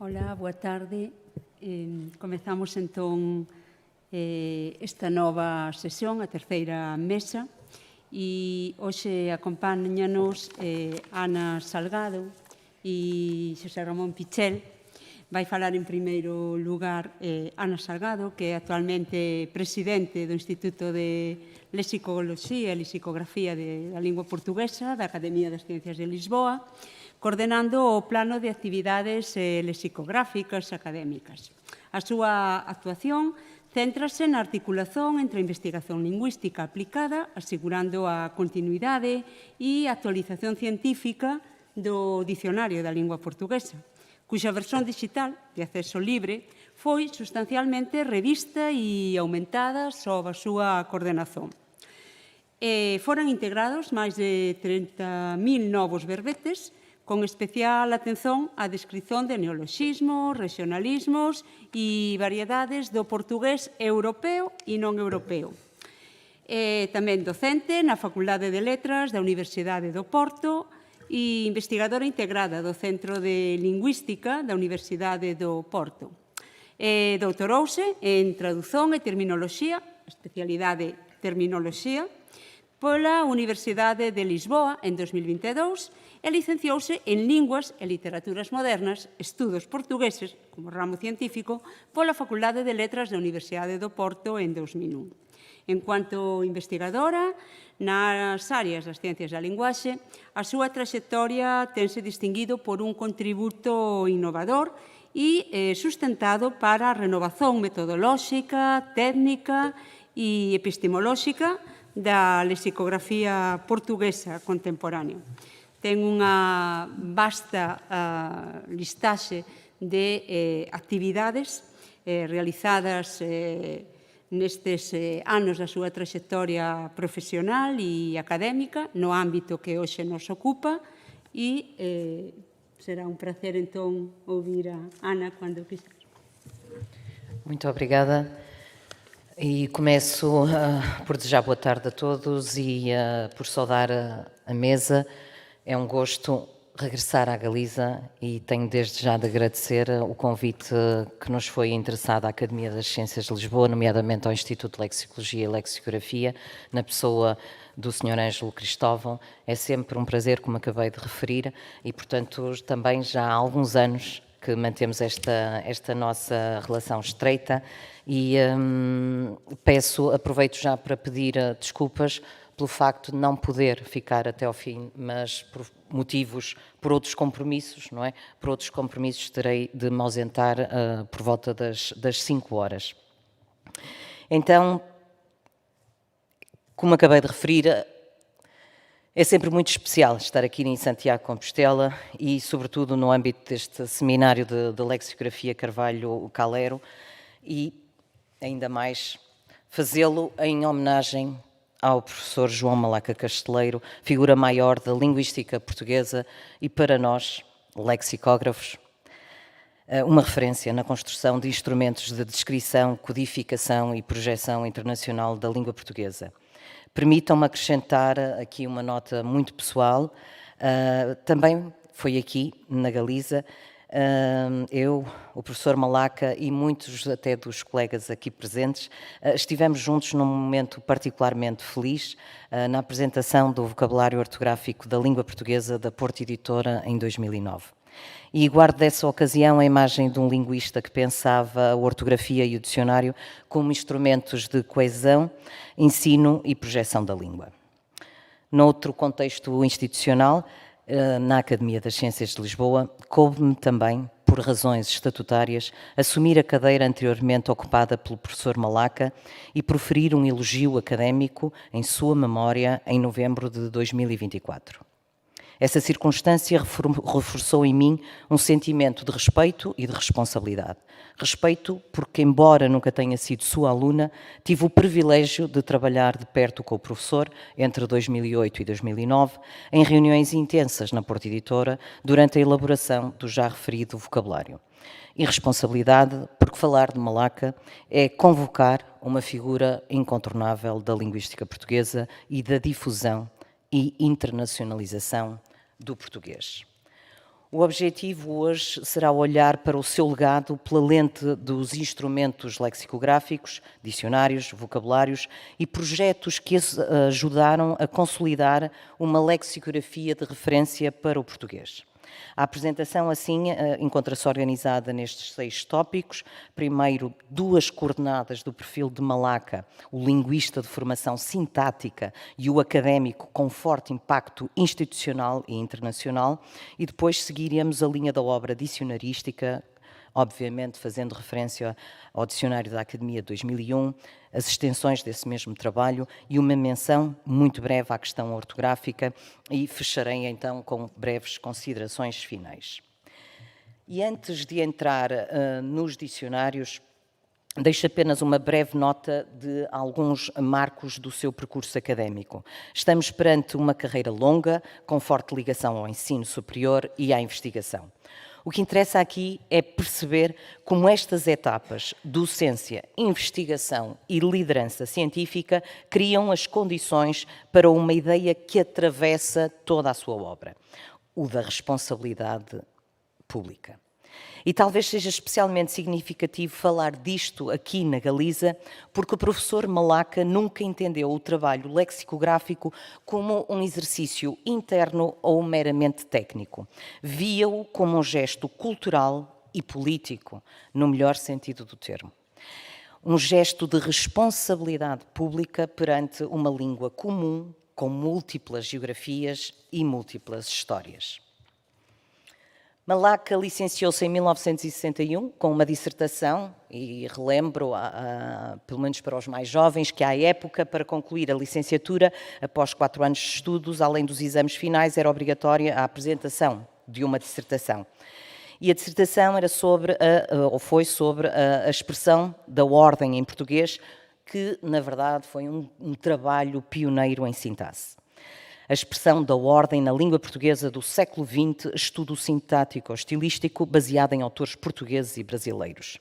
Ola, boa tarde. Comezamos entón esta nova sesión, a terceira mesa, e hoxe acompáñanos Ana Salgado e Xosé Ramón Pichel. Vai falar en primeiro lugar Ana Salgado, que é actualmente presidente do Instituto de Lexicoloxía e Lexicografía da Lingua Portuguesa da Academia das Ciencias de Lisboa, coordenando o plano de actividades lexicográficas académicas. A súa actuación céntrase na articulación entre a investigación lingüística aplicada, asegurando a continuidade e actualización científica do Dicionario da Lingua Portuguesa, cuxa versión digital de acceso libre foi sustancialmente revista e aumentada sob a súa coordenación. Foran integrados máis de 30.000 novos verbetes, con especial atención á descrición de neoloxismos, regionalismos e variedades do portugués europeo e non europeo. Tamén docente na Facultade de Letras da Universidade do Porto e investigadora integrada do Centro de Lingüística da Universidade do Porto. Doutorouse en Tradución e Terminoloxía, especialidade Terminoloxía, pola Universidade de Lisboa en 2022 e licenciouse en Linguas e Literaturas Modernas, Estudos Portugueses, como ramo científico, pola Facultade de Letras da Universidade do Porto en 2001. En cuanto investigadora, nas áreas das ciencias da linguaxe, a súa traxectoria tense distinguido por un contributo innovador e sustentado para a renovación metodolóxica, técnica e epistemolóxica da lexicografía portuguesa contemporánea. Ten unha vasta listaxe de actividades realizadas nestes anos da súa traxectoria profesional e académica no ámbito que hoxe nos ocupa e será un prazer entón ouvir a Ana cando quiser. Muito obrigada. E começo por desejar boa tarde a todos e por saudar a mesa. É um gosto regressar à Galiza e tenho desde já de agradecer o convite que nos foi interessado à Academia das Ciências de Lisboa, nomeadamente ao Instituto de Lexicologia e Lexicografia, na pessoa do Sr. Ângelo Cristóvão. É sempre um prazer, como acabei de referir, e, portanto, também já há alguns anos que mantemos esta nossa relação estreita e aproveito já para pedir desculpas pelo facto de não poder ficar até ao fim, mas por outros compromissos, não é? Por outros compromissos terei de me ausentar por volta das 5 horas. Então, como acabei de referir, é sempre muito especial estar aqui em Santiago de Compostela e, sobretudo, no âmbito deste seminário de Lexicografia Carvalho Calero e, ainda mais, fazê-lo em homenagem ao professor João Malaca Casteleiro, figura maior da linguística portuguesa e, para nós, lexicógrafos, uma referência na construção de instrumentos de descrição, codificação e projeção internacional da língua portuguesa. Permitam-me acrescentar aqui uma nota muito pessoal. Também foi aqui, na Galiza, eu, o professor Malaca e muitos até dos colegas aqui presentes, estivemos juntos num momento particularmente feliz na apresentação do vocabulário ortográfico da língua portuguesa da Porto Editora em 2009. E guardo dessa ocasião a imagem de um linguista que pensava a ortografia e o dicionário como instrumentos de coesão, ensino e projeção da língua. Noutro contexto institucional, na Academia das Ciências de Lisboa, coube-me também, por razões estatutárias, assumir a cadeira anteriormente ocupada pelo professor Malaca e proferir um elogio académico em sua memória em novembro de 2024. Essa circunstância reforçou em mim um sentimento de respeito e de responsabilidade. Respeito porque, embora nunca tenha sido sua aluna, tive o privilégio de trabalhar de perto com o professor entre 2008 e 2009, em reuniões intensas na Porto Editora, durante a elaboração do já referido vocabulário. E responsabilidade porque falar de Malaca é convocar uma figura incontornável da linguística portuguesa e da difusão e internacionalização do português. O objetivo hoje será olhar para o seu legado pela lente dos instrumentos lexicográficos, dicionários, vocabulários e projetos que ajudaram a consolidar uma lexicografia de referência para o português. A apresentação, assim, encontra-se organizada nestes 6 tópicos. Primeiro, 2 coordenadas do perfil de Malaca, o linguista de formação sintática e o académico com forte impacto institucional e internacional. E depois seguiremos a linha da obra dicionarística, obviamente fazendo referência ao Dicionário da Academia de 2001, as extensões desse mesmo trabalho e uma menção muito breve à questão ortográfica, e fecharei então com breves considerações finais. E antes de entrar nos dicionários, deixo apenas uma breve nota de alguns marcos do seu percurso académico. Estamos perante uma carreira longa, com forte ligação ao ensino superior e à investigação. O que interessa aqui é perceber como estas etapas, docência, investigação e liderança científica, criam as condições para uma ideia que atravessa toda a sua obra, o da responsabilidade pública. E talvez seja especialmente significativo falar disto aqui na Galiza, porque o professor Malaca nunca entendeu o trabalho lexicográfico como um exercício interno ou meramente técnico. Via-o como um gesto cultural e político, no melhor sentido do termo. Um gesto de responsabilidade pública perante uma língua comum, com múltiplas geografias e múltiplas histórias. Malaca licenciou-se em 1961 com uma dissertação, e relembro, pelo menos para os mais jovens, que à época, para concluir a licenciatura, após 4 anos de estudos, além dos exames finais, era obrigatória a apresentação de uma dissertação. E a dissertação era foi sobre a expressão da ordem em português, que, na verdade, foi um trabalho pioneiro em sintaxe. A expressão da ordem na língua portuguesa do século XX, estudo sintático-estilístico baseado em autores portugueses e brasileiros.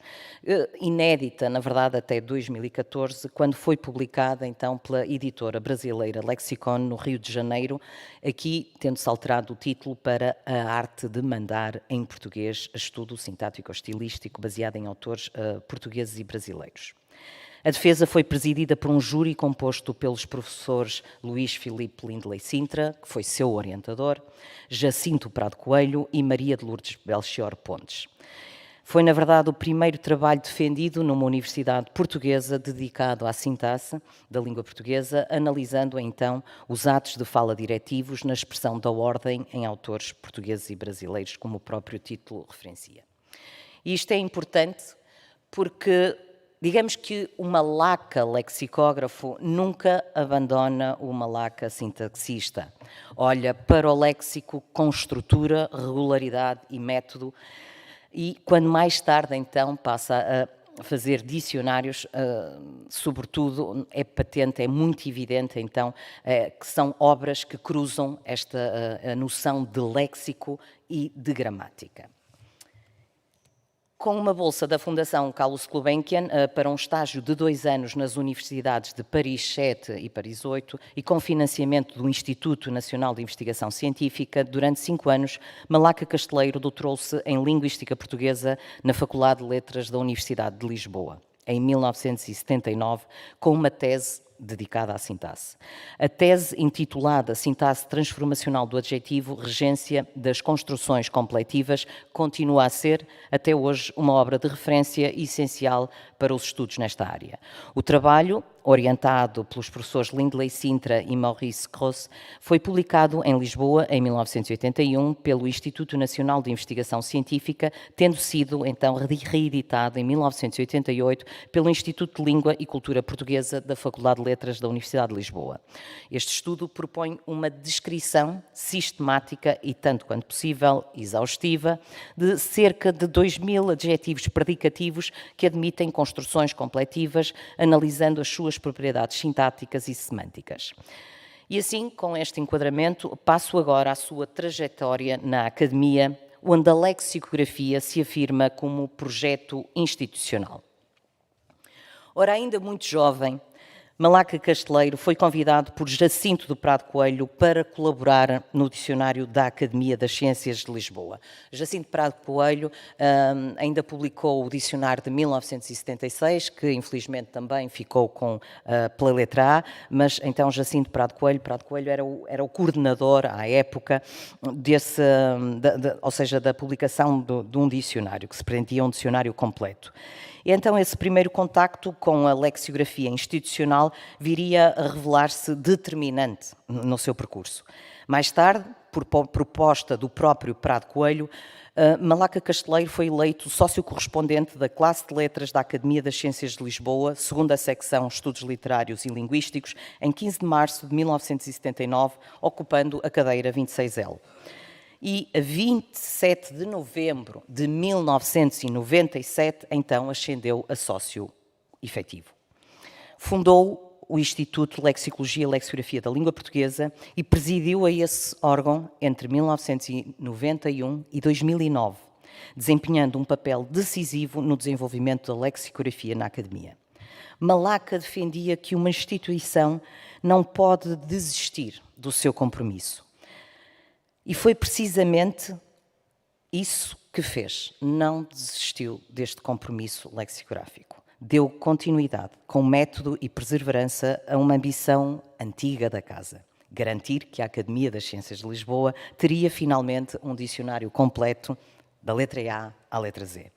Inédita, na verdade, até 2014, quando foi publicada, então, pela editora brasileira Lexicon, no Rio de Janeiro, aqui tendo-se alterado o título para A Arte de Mandar em Português, estudo sintático-estilístico baseado em autores portugueses e brasileiros. A defesa foi presidida por um júri composto pelos professores Luís Filipe Lindley Sintra, que foi seu orientador, Jacinto Prado Coelho e Maria de Lourdes Belchior Pontes. Foi, na verdade, o primeiro trabalho defendido numa universidade portuguesa dedicado à sintaxe da língua portuguesa, analisando, então, os atos de fala diretivos na expressão da ordem em autores portugueses e brasileiros, como o próprio título referencia. E isto é importante porque, digamos que o malaca lexicógrafo nunca abandona o malaca sintaxista. Olha para o léxico com estrutura, regularidade e método, e quando mais tarde, então, passa a fazer dicionários, sobretudo, é patente, é muito evidente, então, que são obras que cruzam esta a noção de léxico e de gramática. Com uma bolsa da Fundação Carlos Gulbenkian para um estágio de 2 anos nas universidades de Paris 7 e Paris 8 e com financiamento do Instituto Nacional de Investigação Científica, durante 5 anos, Malaca Casteleiro doutorou-se em Linguística Portuguesa na Faculdade de Letras da Universidade de Lisboa, em 1979, com uma tese dedicada à sintaxe. A tese, intitulada Sintaxe Transformacional do Adjetivo, Regência das Construções Completivas, continua a ser, até hoje, uma obra de referência essencial para os estudos nesta área. O trabalho, orientado pelos professores Lindley Sintra e Maurice Gross, foi publicado em Lisboa em 1981 pelo Instituto Nacional de Investigação Científica, tendo sido, então, reeditado em 1988 pelo Instituto de Língua e Cultura Portuguesa da Faculdade de Letras da Universidade de Lisboa. Este estudo propõe uma descrição sistemática e, tanto quanto possível, exaustiva, de cerca de 2.000 adjetivos predicativos que admitem construções completivas, analisando as suas propriedades sintáticas e semânticas. E assim, com este enquadramento, passo agora à sua trajetória na academia, onde a lexicografia se afirma como projeto institucional. Ora, ainda muito jovem, Malaca Casteleiro foi convidado por Jacinto do Prado Coelho para colaborar no dicionário da Academia das Ciências de Lisboa. Jacinto Prado Coelho ainda publicou o dicionário de 1976, que infelizmente também ficou pela letra A, mas então Jacinto Prado Coelho era o coordenador à época ou seja, da publicação de um dicionário, que se pretendia um dicionário completo. E então esse primeiro contacto com a lexicografia institucional viria a revelar-se determinante no seu percurso. Mais tarde, por proposta do próprio Prado Coelho, Malaca Casteleiro foi eleito sócio-correspondente da classe de letras da Academia das Ciências de Lisboa, segunda secção Estudos Literários e Linguísticos, em 15 de março de 1979, ocupando a cadeira 26L. E a 27 de novembro de 1997, então, ascendeu a sócio efetivo. Fundou o Instituto de Lexicologia e Lexicografia da Língua Portuguesa e presidiu a esse órgão entre 1991 e 2009, desempenhando um papel decisivo no desenvolvimento da lexicografia na Academia. Malaca defendia que uma instituição não pode desistir do seu compromisso. E foi precisamente isso que fez. Não desistiu deste compromisso lexicográfico. Deu continuidade, com método e perseverança, a uma ambição antiga da casa. Garantir que a Academia das Ciências de Lisboa teria finalmente um dicionário completo da letra A à letra Z.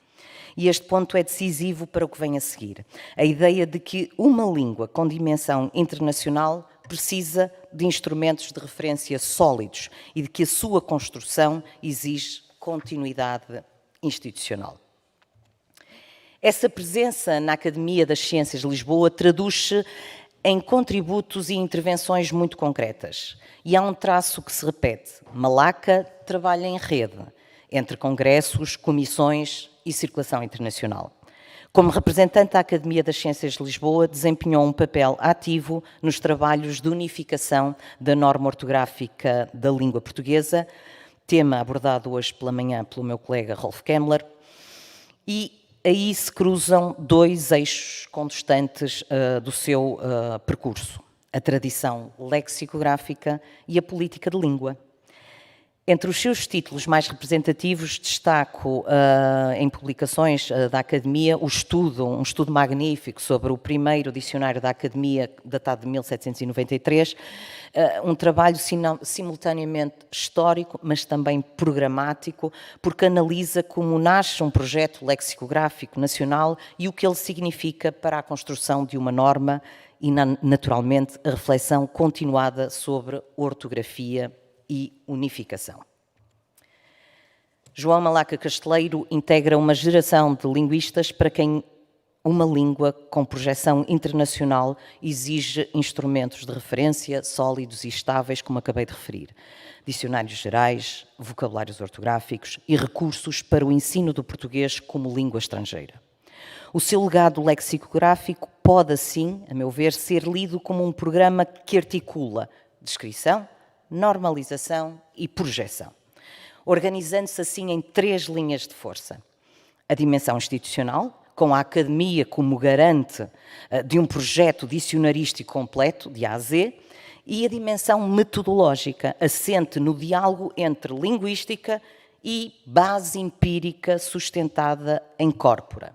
E este ponto é decisivo para o que vem a seguir. A ideia de que uma língua com dimensão internacional precisa de instrumentos de referência sólidos e de que a sua construção exige continuidade institucional. Essa presença na Academia das Ciências de Lisboa traduz-se em contributos e intervenções muito concretas. E há um traço que se repete. Malaca trabalha em rede, entre congressos, comissões e circulação internacional. Como representante da Academia das Ciências de Lisboa, desempenhou um papel ativo nos trabalhos de unificação da norma ortográfica da língua portuguesa, tema abordado hoje pela manhã pelo meu colega Rolf Kemmler, e aí se cruzam dois eixos constantes do seu percurso, a tradição lexicográfica e a política de língua. Entre os seus títulos mais representativos, destaco em publicações da Academia um estudo magnífico sobre o primeiro dicionário da Academia, datado de 1793, um trabalho simultaneamente histórico, mas também programático, porque analisa como nasce um projeto lexicográfico nacional e o que ele significa para a construção de uma norma e, naturalmente, a reflexão continuada sobre ortografia e unificação. João Malaca Casteleiro integra uma geração de linguistas para quem uma língua com projeção internacional exige instrumentos de referência sólidos e estáveis, como acabei de referir. Dicionários gerais, vocabulários ortográficos e recursos para o ensino do português como língua estrangeira. O seu legado lexicográfico pode, assim, a meu ver, ser lido como um programa que articula descrição, normalização e projeção, organizando-se assim em três linhas de força. A dimensão institucional, com a Academia como garante de um projeto dicionarístico completo, de A a Z, e a dimensão metodológica, assente no diálogo entre linguística e base empírica sustentada em corpora.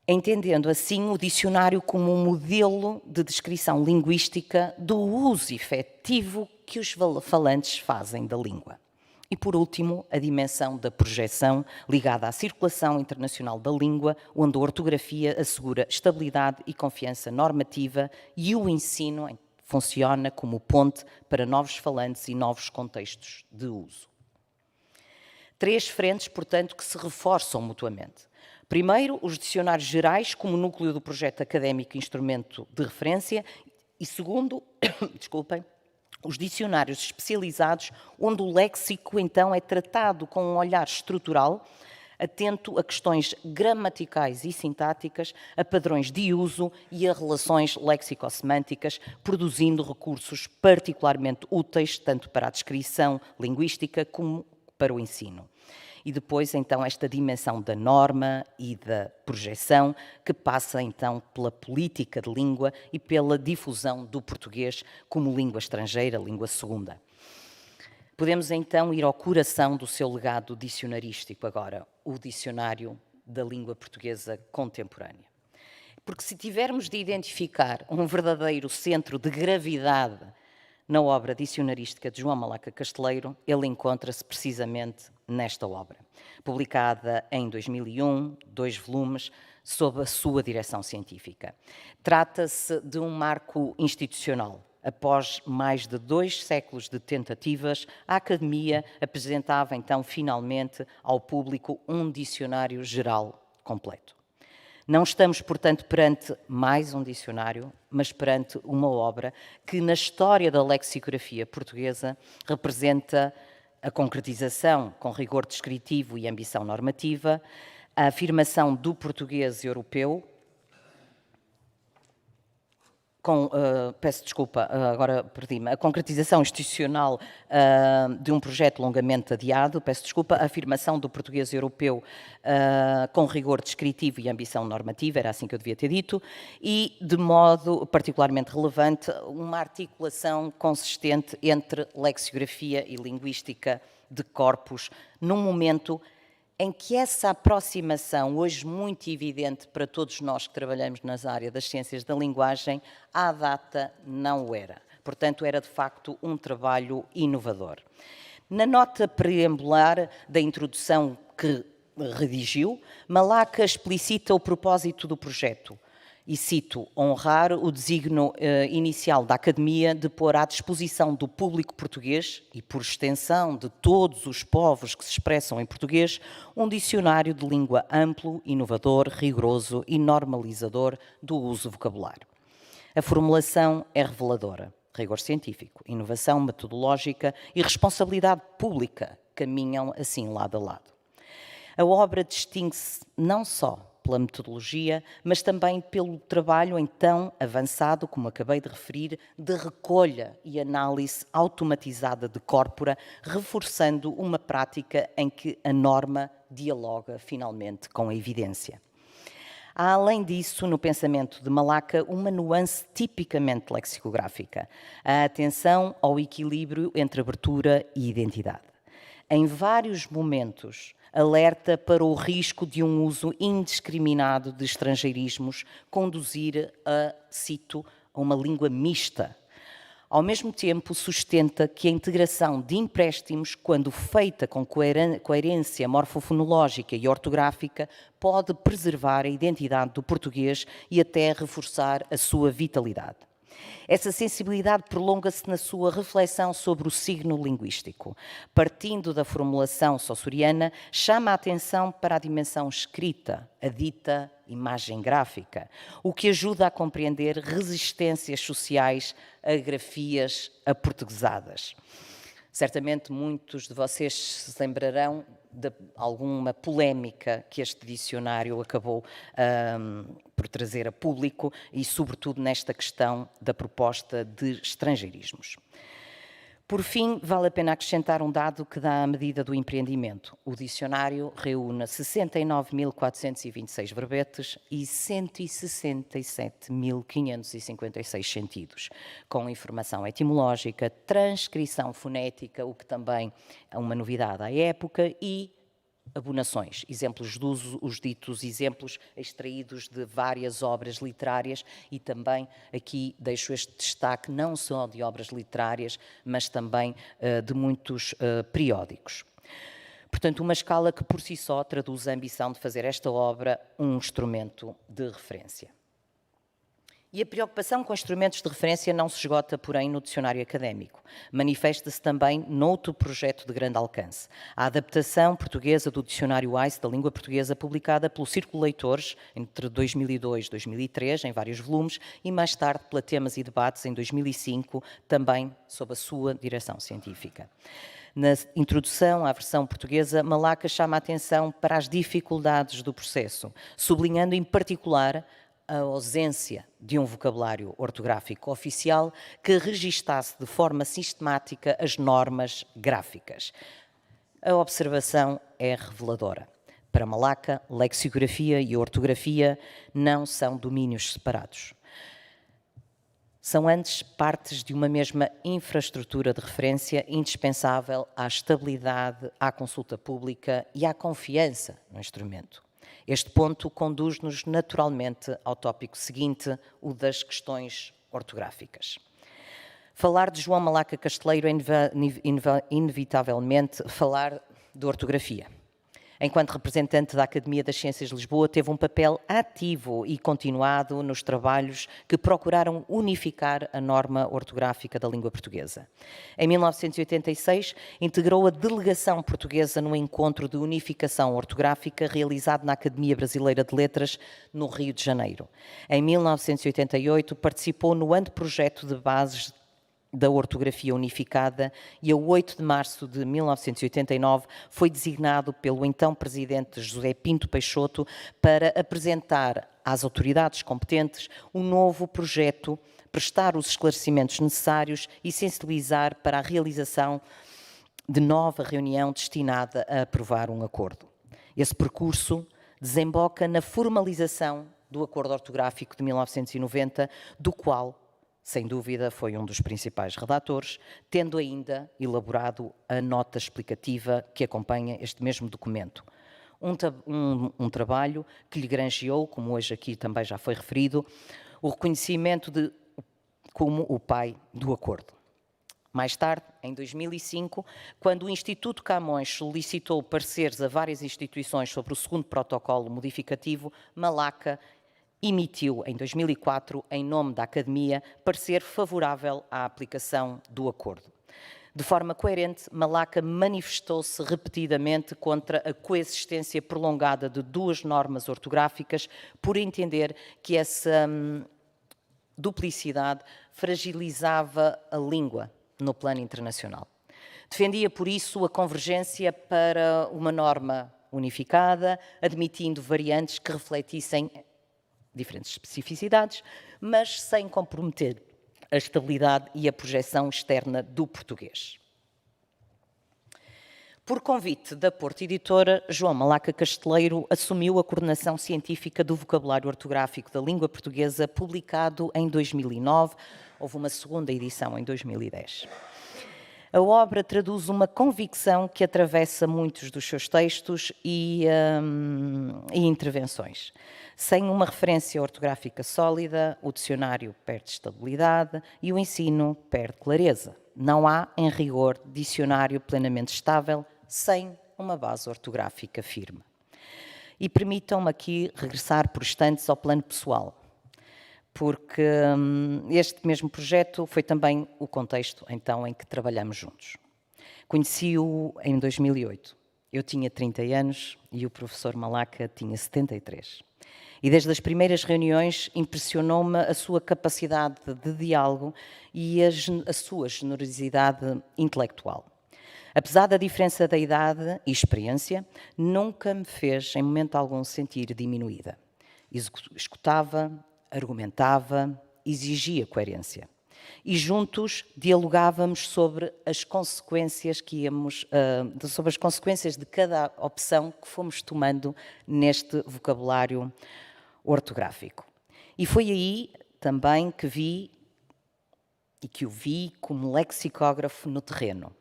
Entendendo assim o dicionário como um modelo de descrição linguística do uso efetivo que os falantes fazem da língua. E, por último, a dimensão da projeção ligada à circulação internacional da língua, onde a ortografia assegura estabilidade e confiança normativa e o ensino funciona como ponte para novos falantes e novos contextos de uso. Três frentes, portanto, que se reforçam mutuamente. Primeiro, os dicionários gerais como núcleo do projeto académico e instrumento de referência. E segundo, desculpem, os dicionários especializados, onde o léxico, então, é tratado com um olhar estrutural, atento a questões gramaticais e sintáticas, a padrões de uso e a relações lexicosemânticas, produzindo recursos particularmente úteis, tanto para a descrição linguística como para o ensino. e depois então esta dimensão da norma e da projeção que passa então pela política de língua e pela difusão do português como língua estrangeira, língua segunda. Podemos então ir ao coração do seu legado dicionarístico agora, o Dicionário da Língua Portuguesa Contemporânea. Porque se tivermos de identificar um verdadeiro centro de gravidade na obra dicionarística de João Malaca Casteleiro, ele encontra-se precisamente nesta obra, publicada em 2001, 2 volumes, sob a sua direção científica. Trata-se de um marco institucional. Após mais de 2 séculos de tentativas, a Academia apresentava então finalmente ao público um dicionário geral completo. Não estamos, portanto, perante mais um dicionário, mas perante uma obra que, na história da lexicografia portuguesa, representa a concretização com rigor descritivo e ambição normativa, a afirmação do português europeu, peço desculpa, agora perdi-me, a concretização institucional de um projeto longamente adiado, peço desculpa, a afirmação do português europeu com rigor descritivo e ambição normativa, era assim que eu devia ter dito, e de modo particularmente relevante, uma articulação consistente entre lexicografia e linguística de corpos, num momento em que essa aproximação, hoje muito evidente para todos nós que trabalhamos nas áreas das ciências da linguagem, à data não o era. Portanto, era de facto um trabalho inovador. Na nota preambular da introdução que redigiu, Malaca explicita o propósito do projeto. E cito, honrar o desígnio inicial da Academia de pôr à disposição do público português e, por extensão, de todos os povos que se expressam em português, um dicionário de língua amplo, inovador, rigoroso e normalizador do uso vocabulário. A formulação é reveladora. Rigor científico, inovação metodológica e responsabilidade pública caminham assim lado a lado. A obra distingue-se não só pela metodologia, mas também pelo trabalho então avançado, como acabei de referir, de recolha e análise automatizada de corpora, reforçando uma prática em que a norma dialoga finalmente com a evidência. Há, além disso, no pensamento de Malaca, uma nuance tipicamente lexicográfica, a atenção ao equilíbrio entre abertura e identidade. Em vários momentos, alerta para o risco de um uso indiscriminado de estrangeirismos conduzir a, cito, a uma língua mista. Ao mesmo tempo, sustenta que a integração de empréstimos, quando feita com coerência morfofonológica e ortográfica, pode preservar a identidade do português e até reforçar a sua vitalidade. Essa sensibilidade prolonga-se na sua reflexão sobre o signo linguístico. Partindo da formulação saussuriana, chama a atenção para a dimensão escrita, a dita imagem gráfica, o que ajuda a compreender resistências sociais a grafias aportuguesadas. Certamente muitos de vocês se lembrarão de alguma polémica que este dicionário acabou por trazer a público e, sobretudo, nesta questão da proposta de estrangeirismos. Por fim, vale a pena acrescentar um dado que dá a medida do empreendimento. O dicionário reúne 69.426 verbetes e 167.556 sentidos, com informação etimológica, transcrição fonética, o que também é uma novidade à época, e abonações, exemplos de uso, os ditos exemplos extraídos de várias obras literárias, e também aqui deixo este destaque não só de obras literárias, mas também de muitos periódicos. Portanto, uma escala que por si só traduz a ambição de fazer esta obra um instrumento de referência. E a preocupação com instrumentos de referência não se esgota, porém, no dicionário académico. Manifesta-se também noutro projeto de grande alcance, a adaptação portuguesa do Dicionário AICE da língua portuguesa, publicada pelo Círculo Leitores entre 2002 e 2003, em vários volumes, e mais tarde pela Temas e Debates, em 2005, também sob a sua direção científica. Na introdução à versão portuguesa, Malaca chama a atenção para as dificuldades do processo, sublinhando em particular a ausência de um vocabulário ortográfico oficial que registasse de forma sistemática as normas gráficas. A observação é reveladora. Para Malaca, lexicografia e ortografia não são domínios separados. São antes partes de uma mesma infraestrutura de referência indispensável à estabilidade, à consulta pública e à confiança no instrumento. Este ponto conduz-nos naturalmente ao tópico seguinte, o das questões ortográficas. Falar de João Malaca Casteleiro é inevitavelmente falar de ortografia. Enquanto representante da Academia das Ciências de Lisboa, teve um papel ativo e continuado nos trabalhos que procuraram unificar a norma ortográfica da língua portuguesa. Em 1986, integrou a delegação portuguesa no encontro de unificação ortográfica realizado na Academia Brasileira de Letras, no Rio de Janeiro. Em 1988, participou no anteprojeto de bases da ortografia unificada e a 8 de março de 1989 foi designado pelo então presidente José Pinto Peixoto para apresentar às autoridades competentes um novo projeto, prestar os esclarecimentos necessários e sensibilizar para a realização de nova reunião destinada a aprovar um acordo. Esse percurso desemboca na formalização do Acordo Ortográfico de 1990, do qual, sem dúvida, foi um dos principais redatores, tendo ainda elaborado a nota explicativa que acompanha este mesmo documento. Um trabalho que lhe granjeou, como hoje aqui também já foi referido, o reconhecimento como o pai do acordo. Mais tarde, em 2005, quando o Instituto Camões solicitou pareceres a várias instituições sobre o segundo protocolo modificativo, Malaca emitiu, em 2004, em nome da Academia, parecer favorável à aplicação do acordo. De forma coerente, Malaca manifestou-se repetidamente contra a coexistência prolongada de duas normas ortográficas, por entender que essa duplicidade fragilizava a língua no plano internacional. Defendia, por isso, a convergência para uma norma unificada, admitindo variantes que refletissem diferentes especificidades, mas sem comprometer a estabilidade e a projeção externa do português. Por convite da Porto Editora, João Malaca Casteleiro assumiu a coordenação científica do vocabulário ortográfico da língua portuguesa, publicado em 2009, houve uma segunda edição em 2010. A obra traduz uma convicção que atravessa muitos dos seus textos e intervenções. Sem uma referência ortográfica sólida, o dicionário perde estabilidade e o ensino perde clareza. Não há, em rigor, dicionário plenamente estável sem uma base ortográfica firme. E permitam-me aqui regressar por instantes ao plano pessoal, porque este mesmo projeto foi também o contexto, então, em que trabalhamos juntos. Conheci-o em 2008. Eu tinha 30 anos e o professor Malaca tinha 73. E desde as primeiras reuniões impressionou-me a sua capacidade de diálogo e a sua generosidade intelectual. Apesar da diferença da idade e experiência, nunca me fez, em momento algum, sentir diminuída. Escutava, argumentava, exigia coerência. E juntos dialogávamos sobre as consequências sobre as consequências de cada opção que fomos tomando neste vocabulário ortográfico. E foi aí também que o vi como lexicógrafo no terreno,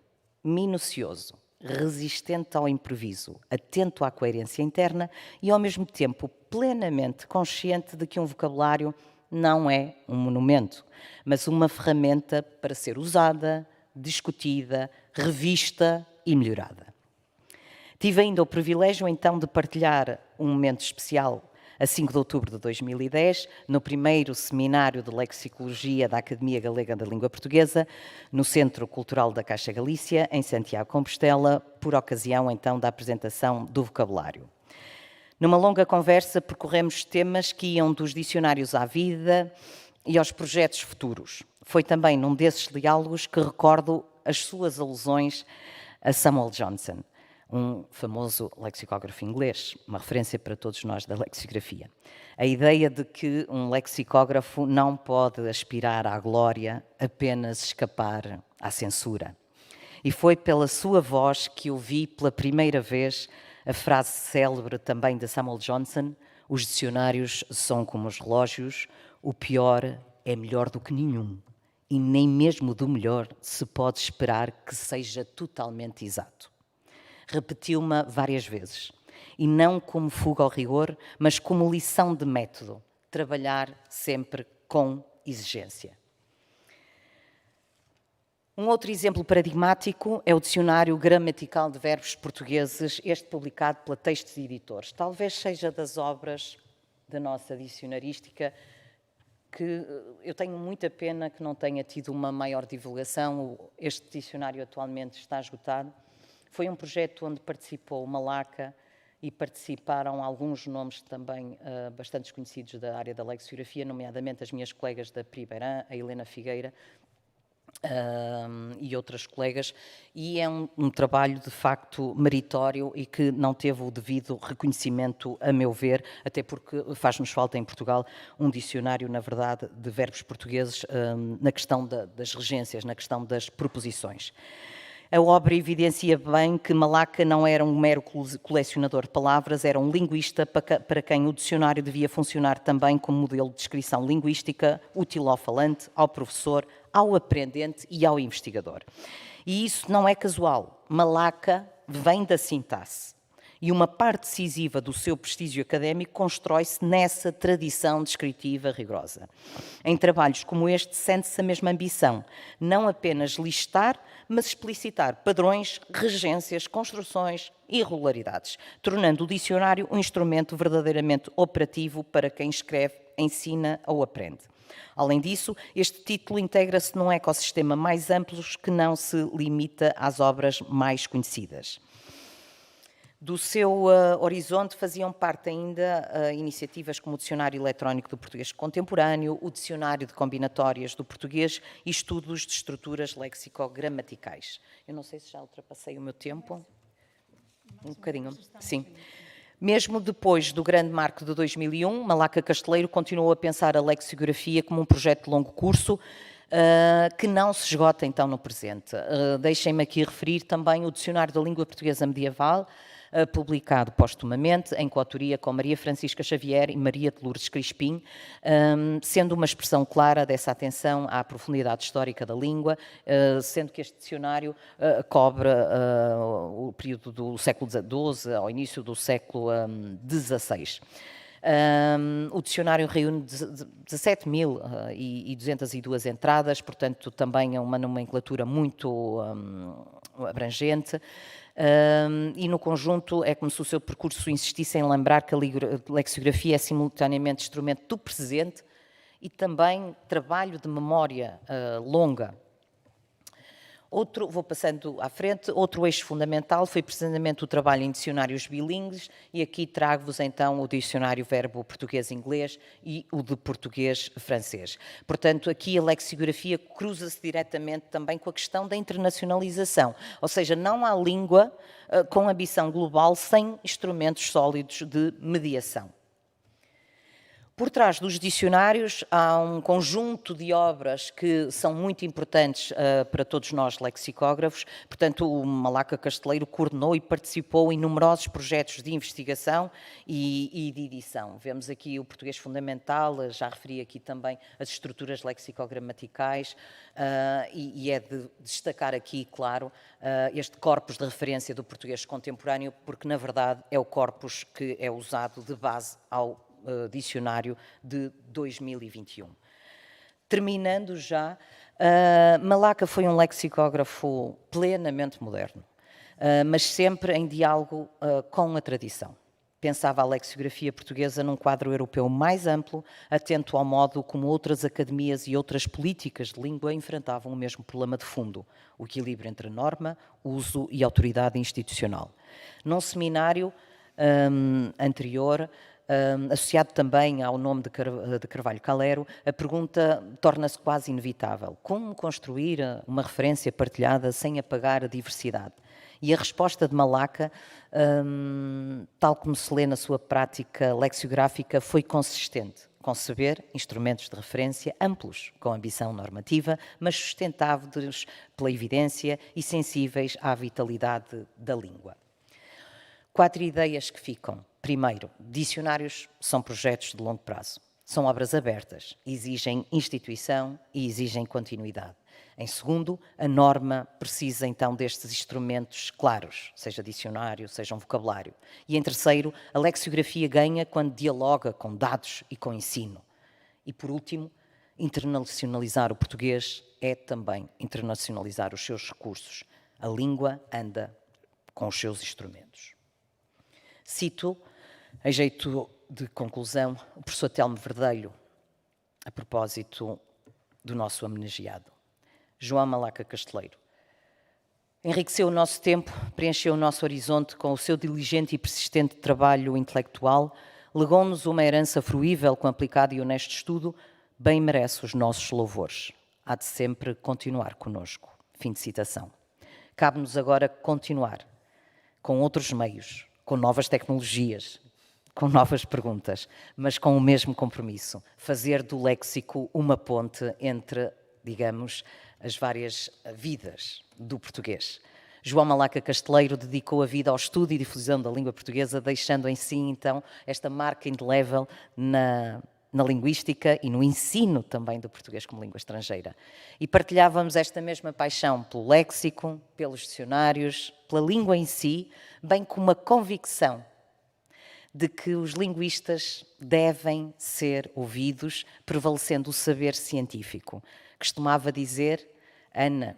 minucioso, resistente ao improviso, atento à coerência interna e, ao mesmo tempo, plenamente consciente de que um vocabulário não é um monumento, mas uma ferramenta para ser usada, discutida, revista e melhorada. Tive ainda o privilégio, então, de partilhar um momento especial a 5 de outubro de 2010, no primeiro seminário de Lexicologia da Academia Galega da Língua Portuguesa, no Centro Cultural da Caixa Galícia, em Santiago de Compostela, por ocasião, então, da apresentação do vocabulário. Numa longa conversa, percorremos temas que iam dos dicionários à vida e aos projetos futuros. Foi também num desses diálogos que recordo as suas alusões a Samuel Johnson, um famoso lexicógrafo inglês, uma referência para todos nós da lexicografia. A ideia de que um lexicógrafo não pode aspirar à glória, apenas escapar à censura. E foi pela sua voz que ouvi pela primeira vez a frase célebre também de Samuel Johnson: os dicionários são como os relógios, o pior é melhor do que nenhum. E nem mesmo do melhor se pode esperar que seja totalmente exato. Repetiu-me várias vezes. E não como fuga ao rigor, mas como lição de método. Trabalhar sempre com exigência. Um outro exemplo paradigmático é o Dicionário Gramatical de Verbos Portugueses, este publicado pela Textos Editores. Talvez seja das obras da nossa dicionarística que eu tenho muita pena que não tenha tido uma maior divulgação. Este dicionário atualmente está esgotado. Foi um projeto onde participou o Malaca e participaram alguns nomes também bastante desconhecidos da área da lexicografia, nomeadamente as minhas colegas da Pribeirã, a Helena Figueira, e outras colegas, e é um trabalho de facto meritório e que não teve o devido reconhecimento, a meu ver, até porque faz-nos falta em Portugal um dicionário, na verdade, de verbos portugueses na questão das regências, na questão das preposições. A obra evidencia bem que Malaca não era um mero colecionador de palavras, era um linguista para quem o dicionário devia funcionar também como modelo de descrição linguística, útil ao falante, ao professor, ao aprendente e ao investigador. E isso não é casual. Malaca vem da sintaxe. E uma parte decisiva do seu prestígio académico constrói-se nessa tradição descritiva rigorosa. Em trabalhos como este, sente-se a mesma ambição, não apenas listar, mas explicitar padrões, regências, construções e irregularidades, tornando o dicionário um instrumento verdadeiramente operativo para quem escreve, ensina ou aprende. Além disso, este título integra-se num ecossistema mais amplo que não se limita às obras mais conhecidas. Do seu horizonte faziam parte ainda iniciativas como o Dicionário Eletrónico do Português Contemporâneo, o Dicionário de Combinatórias do Português e estudos de estruturas lexicogramaticais. Eu não sei se já ultrapassei o meu tempo. Um bocadinho, sim. Mesmo depois do grande marco de 2001, Malaca Casteleiro continuou a pensar a lexicografia como um projeto de longo curso, que não se esgota então no presente. Deixem-me aqui referir também o Dicionário da Língua Portuguesa Medieval, publicado póstumamente, em coautoria com Maria Francisca Xavier e Maria de Lourdes Crispim, sendo uma expressão clara dessa atenção à profundidade histórica da língua, sendo que este dicionário cobre o período do século XII ao início do século XVI. O dicionário reúne 17.202 entradas, portanto também é uma nomenclatura muito abrangente, e no conjunto é como se o seu percurso insistisse em lembrar que a lexicografia é simultaneamente instrumento do presente e também trabalho de memória longa. Vou passando à frente, outro eixo fundamental foi precisamente o trabalho em dicionários bilíngues e aqui trago-vos então o dicionário verbo português-inglês e o de português-francês. Portanto, aqui a lexicografia cruza-se diretamente também com a questão da internacionalização, ou seja, não há língua com ambição global sem instrumentos sólidos de mediação. Por trás dos dicionários há um conjunto de obras que são muito importantes para todos nós lexicógrafos. Portanto, o Malaca Casteleiro coordenou e participou em numerosos projetos de investigação e de edição. Vemos aqui o português fundamental, já referi aqui também as estruturas lexicogramaticais e é de destacar aqui, claro, este corpus de referência do português contemporâneo, porque na verdade é o corpus que é usado de base ao dicionário de 2021. Terminando já, Malaca foi um lexicógrafo plenamente moderno, mas sempre em diálogo com a tradição. Pensava a lexicografia portuguesa num quadro europeu mais amplo, atento ao modo como outras academias e outras políticas de língua enfrentavam o mesmo problema de fundo, o equilíbrio entre norma, uso e autoridade institucional. Num seminário anterior, associado também ao nome de Carvalho Calero, a pergunta torna-se quase inevitável. Como construir uma referência partilhada sem apagar a diversidade? E a resposta de Malaca, tal como se lê na sua prática lexicográfica, foi consistente. conceber instrumentos de referência amplos, com ambição normativa, mas sustentáveis pela evidência e sensíveis à vitalidade da língua. 4 ideias que ficam. Primeiro, dicionários são projetos de longo prazo. São obras abertas, exigem instituição e exigem continuidade. Em segundo, a norma precisa então destes instrumentos claros, seja dicionário, seja um vocabulário. E em terceiro, a lexiografia ganha quando dialoga com dados e com ensino. E por último, internacionalizar o português é também internacionalizar os seus recursos. A língua anda com os seus instrumentos. Cito, a jeito de conclusão, o professor Telmo Verdelho, a propósito do nosso homenageado. João Malaca Casteleiro. Enriqueceu o nosso tempo, preencheu o nosso horizonte com o seu diligente e persistente trabalho intelectual, legou-nos uma herança fruível com aplicado e honesto estudo, bem merece os nossos louvores. Há de sempre continuar conosco. Fim de citação. Cabe-nos agora continuar com outros meios, com novas tecnologias, com novas perguntas, mas com o mesmo compromisso, fazer do léxico uma ponte entre, digamos, as várias vidas do português. João Malaca Casteleiro dedicou a vida ao estudo e difusão da língua portuguesa, deixando em si, então, esta marca indelével na linguística e no ensino também do português como língua estrangeira. E partilhávamos esta mesma paixão pelo léxico, pelos dicionários, pela língua em si, bem como a convicção de que os linguistas devem ser ouvidos, prevalecendo o saber científico. Costumava dizer, Ana,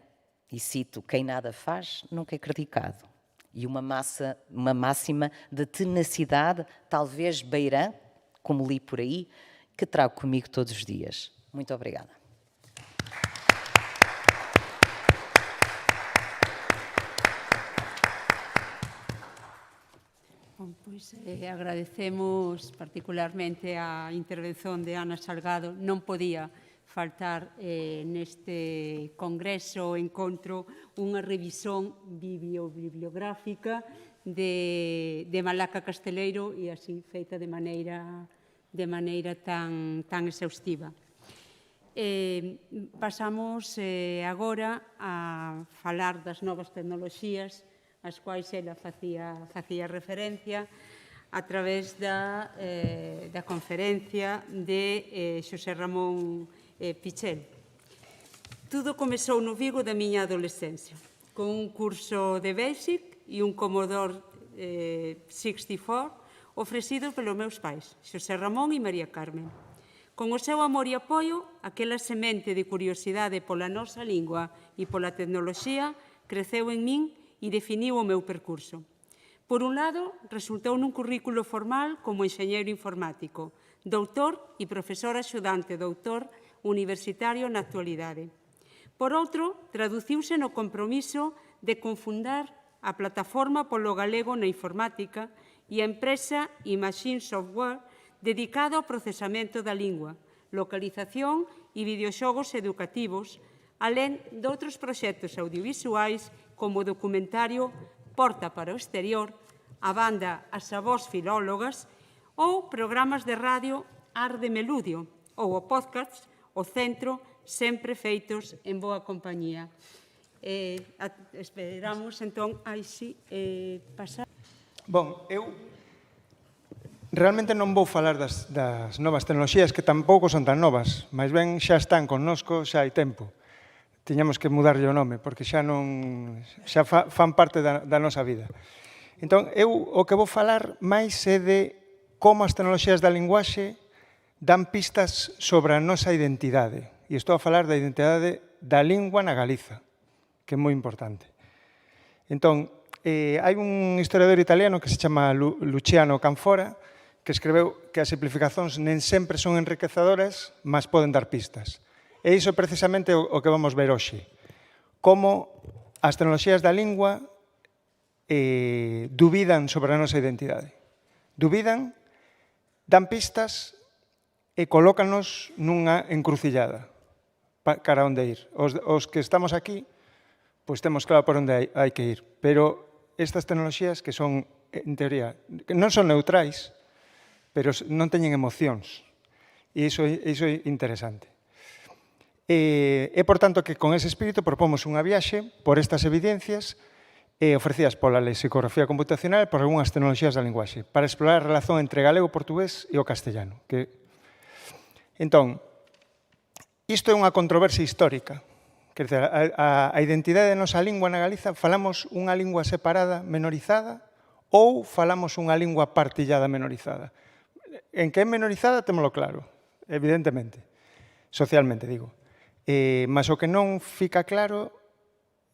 e cito, quem nada faz, nunca é criticado. E uma máxima de tenacidade, talvez beirã, como li por aí, que trago comigo todos os dias. Muito obrigada. Bom, pois, agradecemos particularmente a intervención de Ana Salgado. Non podía faltar neste congreso ou encontro unha revisión bibliográfica de Malaca Casteleiro e así feita de maneira tan exhaustiva. Pasamos agora a falar das novas tecnoloxías ás quais ela facía referencia a través da conferencia de Xosé Ramón Pichel. Tudo comezou no Vigo da miña adolescencia, con un curso de Basic e un Commodore 64 ofrecidos pelos meus pais, Xosé Ramón e María Carmen. Con o seu amor e apoio, aquela semente de curiosidade pola nosa lingua e pola tecnoloxía creceu en min e definiu o meu percurso. Por un lado, resultou nun currículo formal como enxeñeiro informático, doutor e profesor axudante doutor universitario na actualidade. Por outro, traduciuse no compromiso de confundar a plataforma polo galego na informática e a empresa Imagine Software dedicada ao procesamento da lingua, localización e videoxogos educativos, alén de outros proxectos audiovisuais como o documentario Porta para o Exterior, a banda As Avós Filólogas ou programas de radio Ar de Meludio ou o podcast O Centro, sempre feitos en boa compañía. Esperamos, entón, pasar. Bon, eu realmente non vou falar das novas tecnoloxías que tampouco son tan novas, mas ben xa están connosco xa hai tempo. Tiñamos que mudarlle o nome, porque xa fan parte da nosa vida. Entón, eu o que vou falar máis é de como as tecnoloxías da linguaxe dan pistas sobre a nosa identidade. E estou a falar da identidade da lingua na Galiza, que é moi importante. Entón, hai un historiador italiano que se chama Luciano Canfora, que escreveu que as simplificacións nen sempre son enriquecedoras, mas poden dar pistas. E iso é precisamente o que vamos ver hoxe. Como as tecnoloxías da lingua dubidan sobre a nosa identidade. Dubidan, dan pistas e colócanos nunha encrucillada cara onde ir. Os que estamos aquí, pois temos claro por onde hai que ir. Pero estas tecnoloxías que son, en teoría, que non son neutrais, pero non teñen emocións. E iso é interesante. E, por tanto, que con ese espírito propomos unha viaxe por estas evidencias ofrecidas pola lexicografía computacional e por algunhas tecnoloxías da linguaxe, para explorar a relación entre galego, portugués e o castellano. Entón, isto é unha controversia histórica. Quer dizer, a identidade da nosa lingua na Galiza, falamos unha lingua separada, menorizada, ou falamos unha lingua partillada, menorizada? En que é menorizada, témolo claro, evidentemente, socialmente, digo. Mas o que non fica claro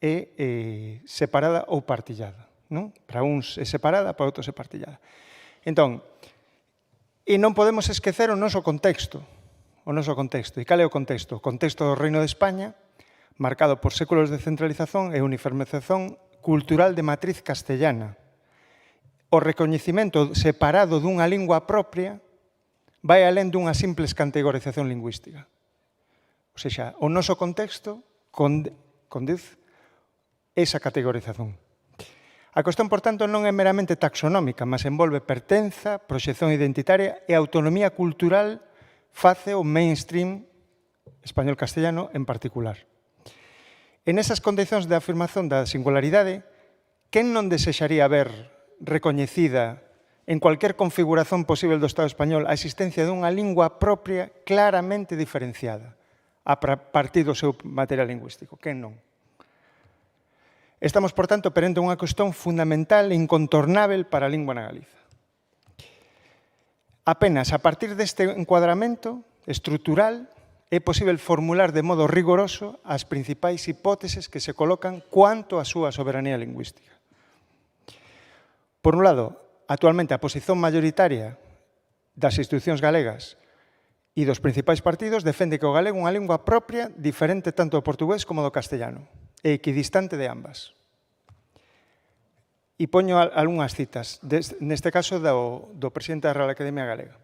é separada ou partillada. Non? Para uns é separada, para outros é partillada. Entón, e non podemos esquecer o noso contexto. E cal é o contexto? O contexto do Reino de España, marcado por séculos de centralización e uniformización cultural de matriz castellana. O recoñecimento separado dunha lingua propia vai alén dunha simples categorización lingüística. O seja, o noso contexto conduce esa categorización. A cuestión, por tanto, non é meramente taxonómica, mas envolve pertenza, proxección identitaria e autonomía cultural face o mainstream español-castellano en particular. En esas condicións de afirmación da singularidade, quen non desexaría ver recoñecida en cualquier configuración posible do Estado español a existencia dunha lingua propia claramente diferenciada a partir do seu material lingüístico? Quen non? Estamos, por tanto, perante unha cuestión fundamental e incontornável para a lingua na Galiza. Apenas a partir deste encuadramento estrutural é posible formular de modo rigoroso as principais hipóteses que se colocan cuanto á súa soberanía lingüística. Por un lado, actualmente a posición mayoritaria das institucións galegas e dos principais partidos defende que o galego é unha lingua propia diferente tanto do portugués como do castellano e equidistante de ambas. E poño algunhas citas, neste caso do presidente da Real Academia Galega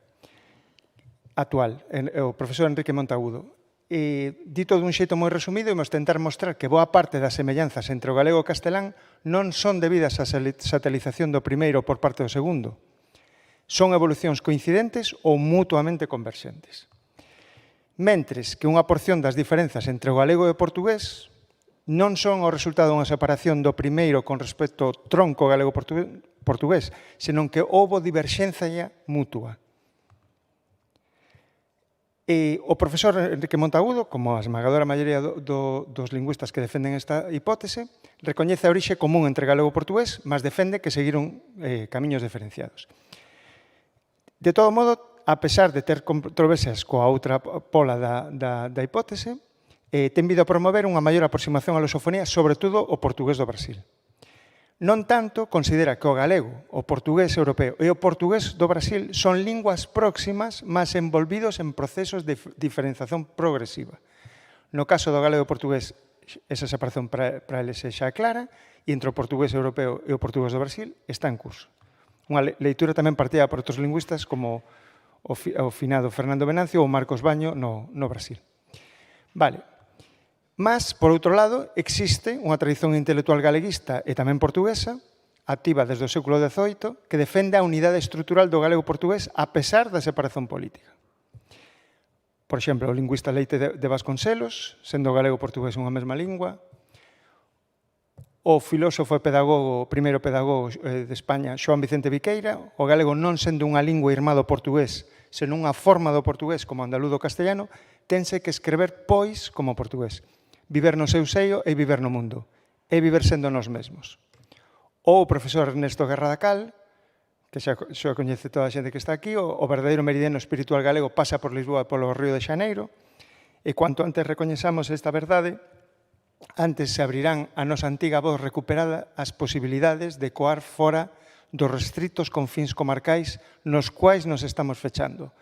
actual, o profesor Enrique Montagudo. Dito dun xeito moi resumido, imos tentar mostrar que boa parte das semellanzas entre o galego e o castelán non son debidas á satelización do primeiro por parte do segundo. Son evolucións coincidentes ou mutuamente converxentes. Mentres que unha porción das diferenzas entre o galego e o portugués non son o resultado dunha separación do primeiro con respecto ao tronco galego-portugués, senón que houbo diverxencia mutua. O profesor Enrique Montagudo, como a esmagadora maioría dos lingüistas que defenden esta hipótese, recoñece a orixe común entre galego e portugués, mas defende que seguiron camiños diferenciados. De todo modo, a pesar de ter controversias coa outra pola da hipótese, ten vido a promover unha maior aproximación á lusofonía, sobre todo o portugués do Brasil. Non tanto considera que o galego, o portugués europeo e o portugués do Brasil son linguas próximas, mas envolvidos en procesos de diferenciación progresiva. No caso do galego e o portugués, esa separación para eles xa é clara, e entre o portugués europeo e o portugués do Brasil está en curso. Unha leitura tamén partida por outros lingüistas como o finado Fernando Venancio ou Marcos Baño no Brasil. Vale. Mas, por outro lado, existe unha tradición intelectual galeguista e tamén portuguesa, activa desde o século XVIII, que defende a unidade estrutural do galego-portugués a pesar da separación política. Por exemplo, o lingüista Leite de Vasconcelos, sendo o galego-portugués unha mesma lingua, o filósofo e pedagogo, o primeiro pedagogo de España, Xoán Vicente Viqueira, o galego non sendo unha lingua irmá do portugués, senón unha forma do portugués como andaluz do castellano, tense que escrever pois como portugués. Viver no seu seio e viver no mundo, e viver sendo nós mesmos. Ou o profesor Ernesto Guerra da Cal, que xa coñece toda a xente que está aquí, o verdadeiro meridiano espiritual galego pasa por Lisboa e polo Río de Xaneiro, e cuanto antes recoñezamos esta verdade, antes se abrirán a nosa antiga voz recuperada as posibilidades de coar fora dos restritos confíns comarcais nos quais nos estamos fechando,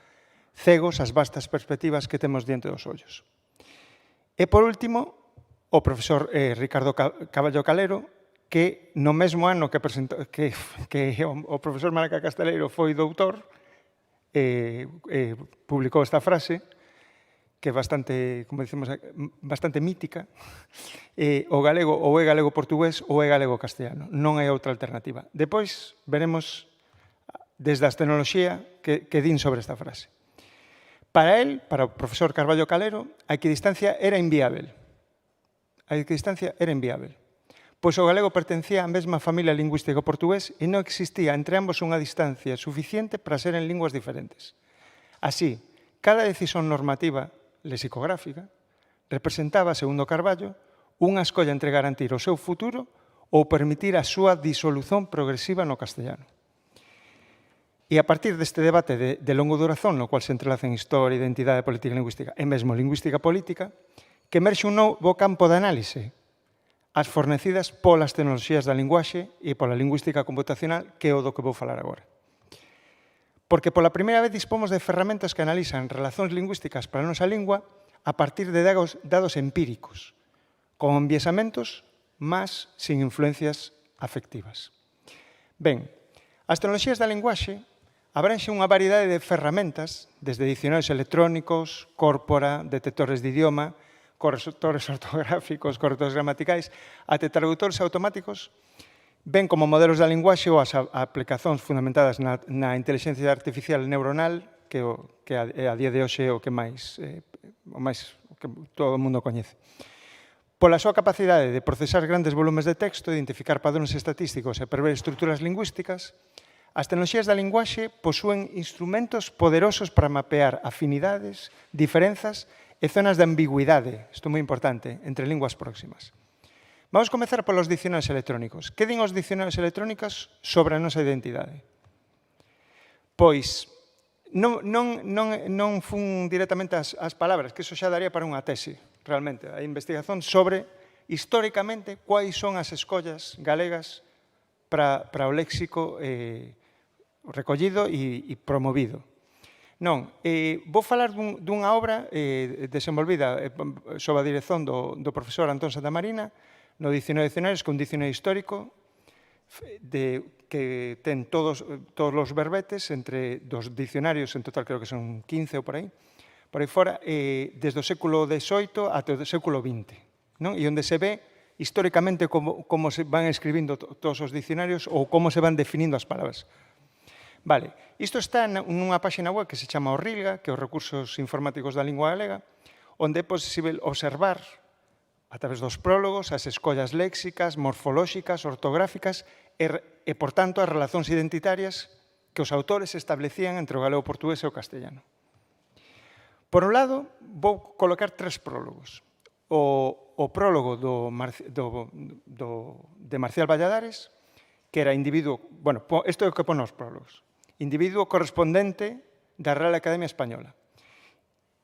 cegos ás vastas perspectivas que temos diante dos ollos. E, por último, o profesor Ricardo Caballo Calero, que no mesmo ano que o profesor Malaca Casteleiro foi doutor, publicou esta frase, que é bastante, como dicimos, bastante mítica, o galego ou é galego-portugués ou é galego-castellano. Non hai outra alternativa. Depois veremos, desde a tecnoloxía, que din sobre esta frase. Para él, para o profesor Carballo Calero, a equidistancia era inviável. A equidistancia era inviável. Pois o galego pertencía á mesma familia lingüística o portugués e non existía entre ambos unha distancia suficiente para ser en linguas diferentes. Así, cada decisión normativa lexicográfica representaba, segundo Carballo, unha escolla entre garantir o seu futuro ou permitir a súa disolución progresiva no castellano. E a partir deste debate de longo durazón, no cual se entrelazan historia, identidade, política e lingüística, e mesmo lingüística política, que emerxe un novo campo de análise, as fornecidas polas tecnoloxías da linguaxe e pola lingüística computacional, que é o do que vou falar agora. Porque pola primeira vez dispomos de ferramentas que analizan relacións lingüísticas para a nosa lingua a partir de dados empíricos, con enviesamentos, mas sin influencias afectivas. Ben, as tecnoloxías da linguaxe abranxen unha variedade de ferramentas, desde dicionarios electrónicos, córpora, detectores de idioma, correctores ortográficos, correctores gramaticais, até traductores automáticos, ben como modelos da linguaxe ou as aplicacións fundamentadas na inteligencia artificial neuronal, que a día de hoxe é o que todo o mundo coñece. Pola súa capacidade de procesar grandes volumes de texto, identificar padróns estatísticos e prever estruturas lingüísticas, as tecnoloxías da linguaxe posúen instrumentos poderosos para mapear afinidades, diferenzas e zonas de ambigüidade, isto é moi importante, entre linguas próximas. Vamos comezar polos dicionarios electrónicos. Que din os dicionarios electrónicos sobre a nosa identidade? Pois, non fun directamente as palabras, que iso xa daría para unha tese, realmente, a investigación sobre, históricamente, quais son as escollas galegas para o léxico recollido e promovido. Non, vou falar dunha obra desenvolvida sob a dirección do profesor Antón Santamarina no Dicionario de Dicionarios, que é un dicionario histórico que ten todos os verbetes entre dos dicionarios, en total creo que son 15 ou por aí fora, desde o século XVIII até o século XX, e onde se ve históricamente como se van escribindo todos os dicionarios ou como se van definindo as palabras. Vale, isto está nunha páxina web que se chama Orrilga, que é os recursos informáticos da lingua galega, onde é posible observar, a través dos prólogos, as escollas léxicas, morfolóxicas, ortográficas e, por tanto, as relacións identitarias que os autores establecían entre o galego portugués e o castellano. Por un lado, vou colocar 3 prólogos. O prólogo de Marcial Valladares, que era individuo, bueno, isto é o que pon os prólogos, individuo correspondente da Real Academia Española.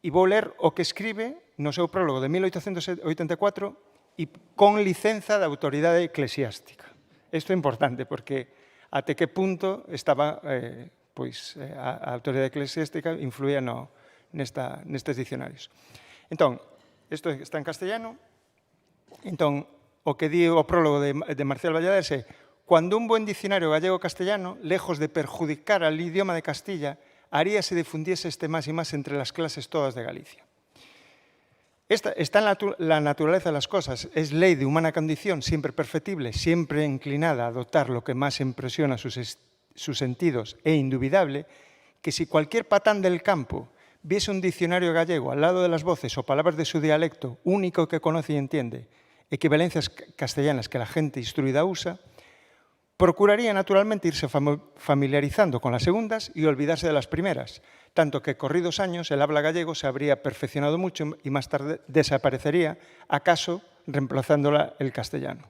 E vou ler o que escribe no seu prólogo de 1884 e con licenza da autoridade eclesiástica. Isto é importante porque até que punto estaba a autoridade eclesiástica influía nestes dicionarios. Entón, isto está en castellano. Entón, o que di o prólogo de Marcial Valladares é: cuando un buen diccionario gallego-castellano, lejos de perjudicar al idioma de Castilla, haría se difundiese este más y más entre las clases todas de Galicia. Está en la naturaleza de las cosas, es ley de humana condición, siempre perfectible, siempre inclinada a adoptar lo que más impresiona sus sentidos, e indubitable que si cualquier patán del campo viese un diccionario gallego al lado de las voces o palabras de su dialecto, único que conoce y entiende, equivalencias castellanas que la gente instruida usa, procuraría naturalmente irse familiarizando con las segundas y olvidarse de las primeras, tanto que corridos años el habla gallego se habría perfeccionado mucho y más tarde desaparecería, acaso reemplazándola el castellano.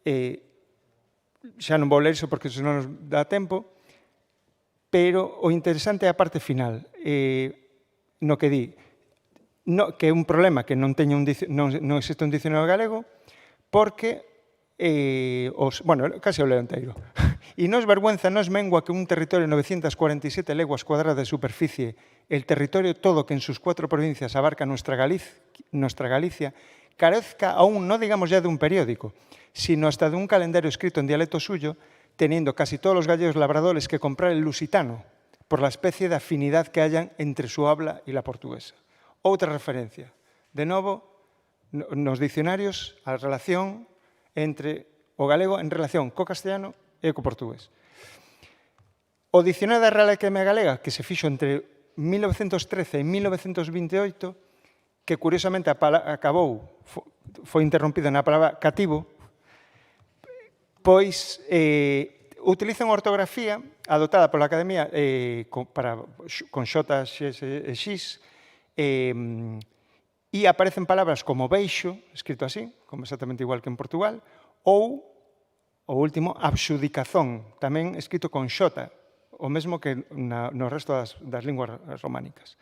Xa non vou ler iso porque non nos dá tempo, pero o interesante é a parte final, no que di que é un problema que non existe un dicionario galego, porque casi o leo inteiro. Y no es vergüenza, no es mengua que un territorio de 947 leguas cuadradas de superficie, el territorio todo que en sus 4 provincias abarca nuestra Galicia, carezca aún, no digamos ya de un periódico, sino hasta de un calendario escrito en dialecto suyo, teniendo casi todos los gallegos labradores que comprar el lusitano, por la especie de afinidad que hayan entre su habla y la portuguesa. Outra referencia, de novo, nos dicionarios, a relación entre o galego en relación co castellano e co portugués. O dicionario da Real Academia Galega, que se fixo entre 1913 e 1928, que curiosamente acabou, foi interrompido na palabra cativo, pois utiliza unha ortografía adoptada pola Academia con xotas, xes e xis, e aparecen palabras como beixo, escrito así, como exactamente igual que en Portugal, ou, o último, abxudicazón, tamén escrito con xota, o mesmo que no resto das linguas románicas.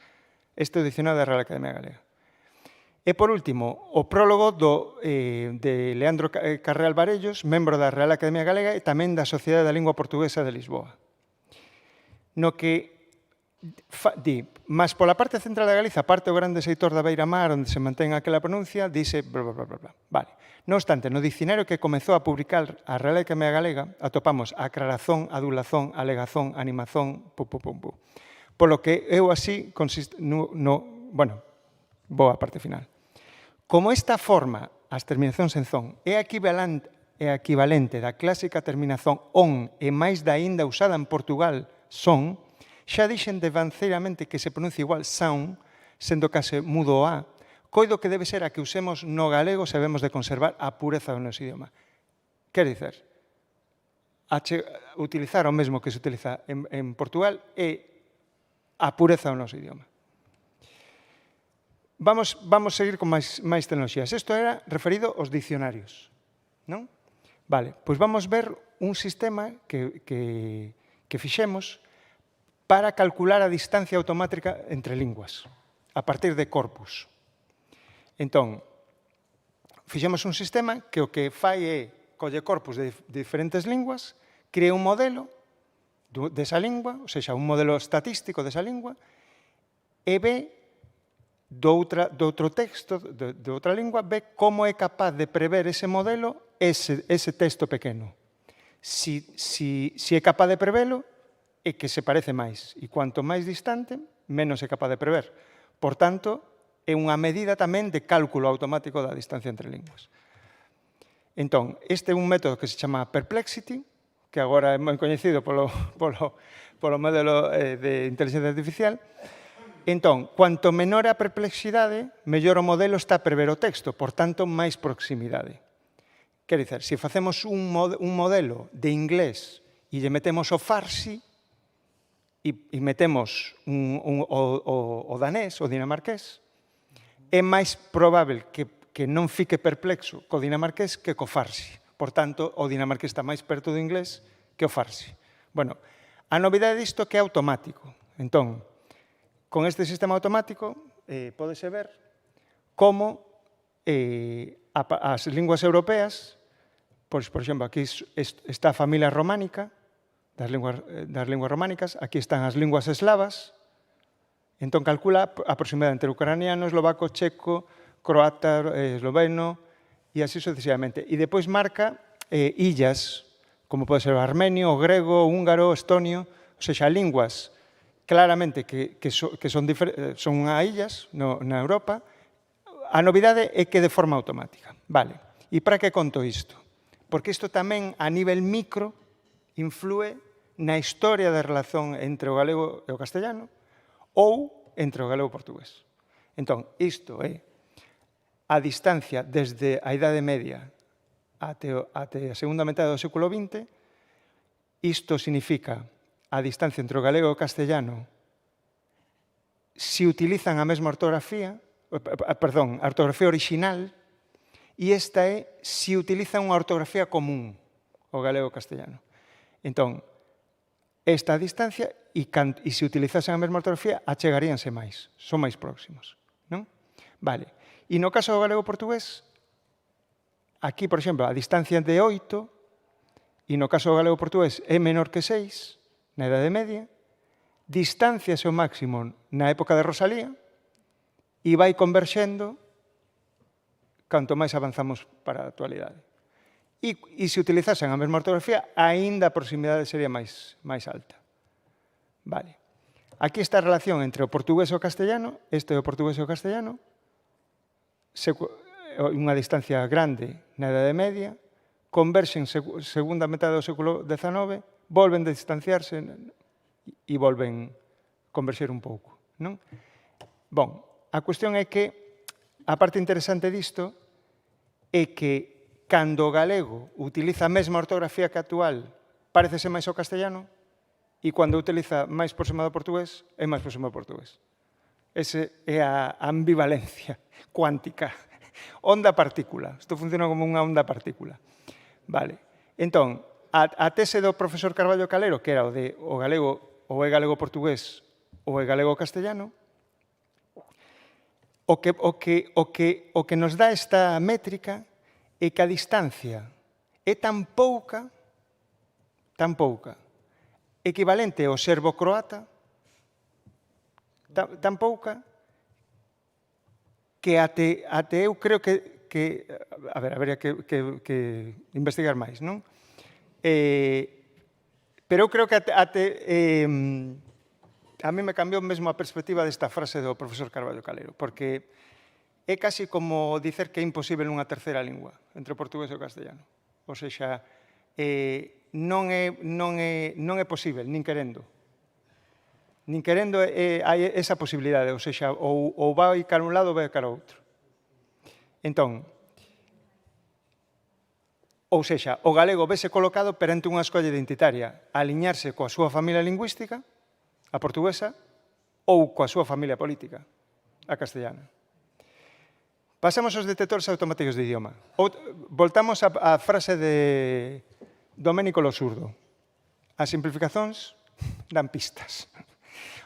Este é o dicionario da Real Academia Galega. E, por último, o prólogo de Leandro Carré Alvarellos, membro da Real Academia Galega e tamén da Sociedade da Lingua Portuguesa de Lisboa. No que di, mas pola parte central da Galiza, parte o grande seitor da beira-mar, onde se mantén aquela pronuncia, dice bla, bla, bla, bla, bla. Vale. No obstante, no dicionario que comezou a publicar a Real Academia Galega, atopamos aclarazón, adulazón, alegazón, animazón, polo que eu así bueno, vou á parte final. Como esta forma, as terminacións en zón, é equivalente da clásica terminación on e máis da aínda usada en Portugal, son, xa dixen devanceiramente que se pronuncia igual sound, sendo case mudo a, coido que debe ser a que usemos no galego se debemos de conservar a pureza do noso idioma. Quer dizer, utilizar o mesmo que se utiliza en Portugal é a pureza do noso idioma. Vamos seguir con máis tecnoloxías. Isto era referido aos dicionarios, non? Vale, pois vamos ver un sistema que fixemos para calcular a distancia automática entre linguas, a partir de corpus. Entón, fixemos un sistema que o que fai é colle corpus de diferentes linguas, crea un modelo desa lingua, ou seja, un modelo estatístico desa lingua, e ve do outro texto, de outra lingua, ve como é capaz de prever ese modelo, ese texto pequeno. Si é capaz de prevelo, é que se parece máis. E cuanto máis distante, menos é capaz de prever. Por tanto, é unha medida tamén de cálculo automático da distancia entre linguas. Entón, este é un método que se chama Perplexity, que agora é moi coñecido polo modelo de inteligencia artificial. Entón, cuanto menor a perplexidade, mellor o modelo está a prever o texto, por tanto, máis proximidade. Quer dizer, se facemos un modelo de inglés e lle metemos o farsi e metemos o danés, o dinamarqués, é máis probable que non fique perplexo co dinamarqués que co farsi. Por tanto, o dinamarqués está máis perto do inglés que o farsi. Bueno, a novidade disto é que é automático. Entón, con este sistema automático, pódese ver como as linguas europeas, por exemplo, aquí está a familia románica, das linguas románicas, aquí están as linguas eslavas, entón calcula a proximidade entre ucraniano, eslovaco, checo, croata, esloveno, e así sucesivamente. E depois marca illas, como pode ser o armenio, o grego, o húngaro, o estonio, ou seja, linguas claramente que son unha illas na Europa. A novidade é que de forma automática. Vale. E para que conto isto? Porque isto tamén, a nivel micro, influe na historia da relación entre o galego e o castellano ou entre o galego e o portugués. Entón, isto é a distancia desde a Idade Media até a segunda metade do século XX. Isto significa a distancia entre o galego e o castellano se utilizan a mesma ortografía, perdón, a ortografía original, e esta é se utilizan unha ortografía común, o galego e o castellano. Entón, esta distancia, e se utilizasen a mesma ortografía, achegaríanse máis, son máis próximos, non? Vale. E no caso do galego portugués, aquí, por exemplo, a distancia de 8, e no caso do galego portugués é menor que 6, na Idade Media, distanciase ao máximo na época de Rosalía e vai converxendo canto máis avanzamos para a actualidade. E se utilizasen a mesma ortografía, aínda a proximidade sería máis alta. Vale. Aquí está a relación entre o portugués e o castellano, este é o portugués e o castellano, unha distancia grande na Idade Media, converxen segunda metade do século XIX, volven a distanciarse e volven a converxer un pouco. non? Bon, a cuestión é que a parte interesante disto é que cando o galego utiliza a mesma ortografía que a actual parecese máis ao castellano e cando utiliza máis por cima do portugués é máis por cima do portugués. Esa é a ambivalencia cuántica. Onda partícula. Isto funciona como unha onda partícula. Vale. Entón, a tese do profesor Carballo Calero, que era o de o galego ou é galego-portugués ou é galego-castellano, o que nos dá esta métrica é que a distancia é tan pouca, equivalente ao serbo-croata, tan pouca, que até eu creo que a ver, habería que investigar máis, non? Pero eu creo que a mí me cambiou mesmo a perspectiva desta frase do profesor Carballo Calero, porque é casi como dicer que é imposible unha terceira lingua entre o portugués e o castellano. Ou seja, non é posible, nin querendo. Nin querendo hai esa posibilidade, ou seja, ou vai cara un lado ou vai cara ao outro. Entón, ou seja, o galego vese colocado perante unha escolla identitaria, aliñarse coa súa familia lingüística, a portuguesa, ou coa súa familia política, a castellana. Pasamos aos detectores automáticos de idioma. Voltamos á frase de Doménico Losurdo. As simplificacións dan pistas.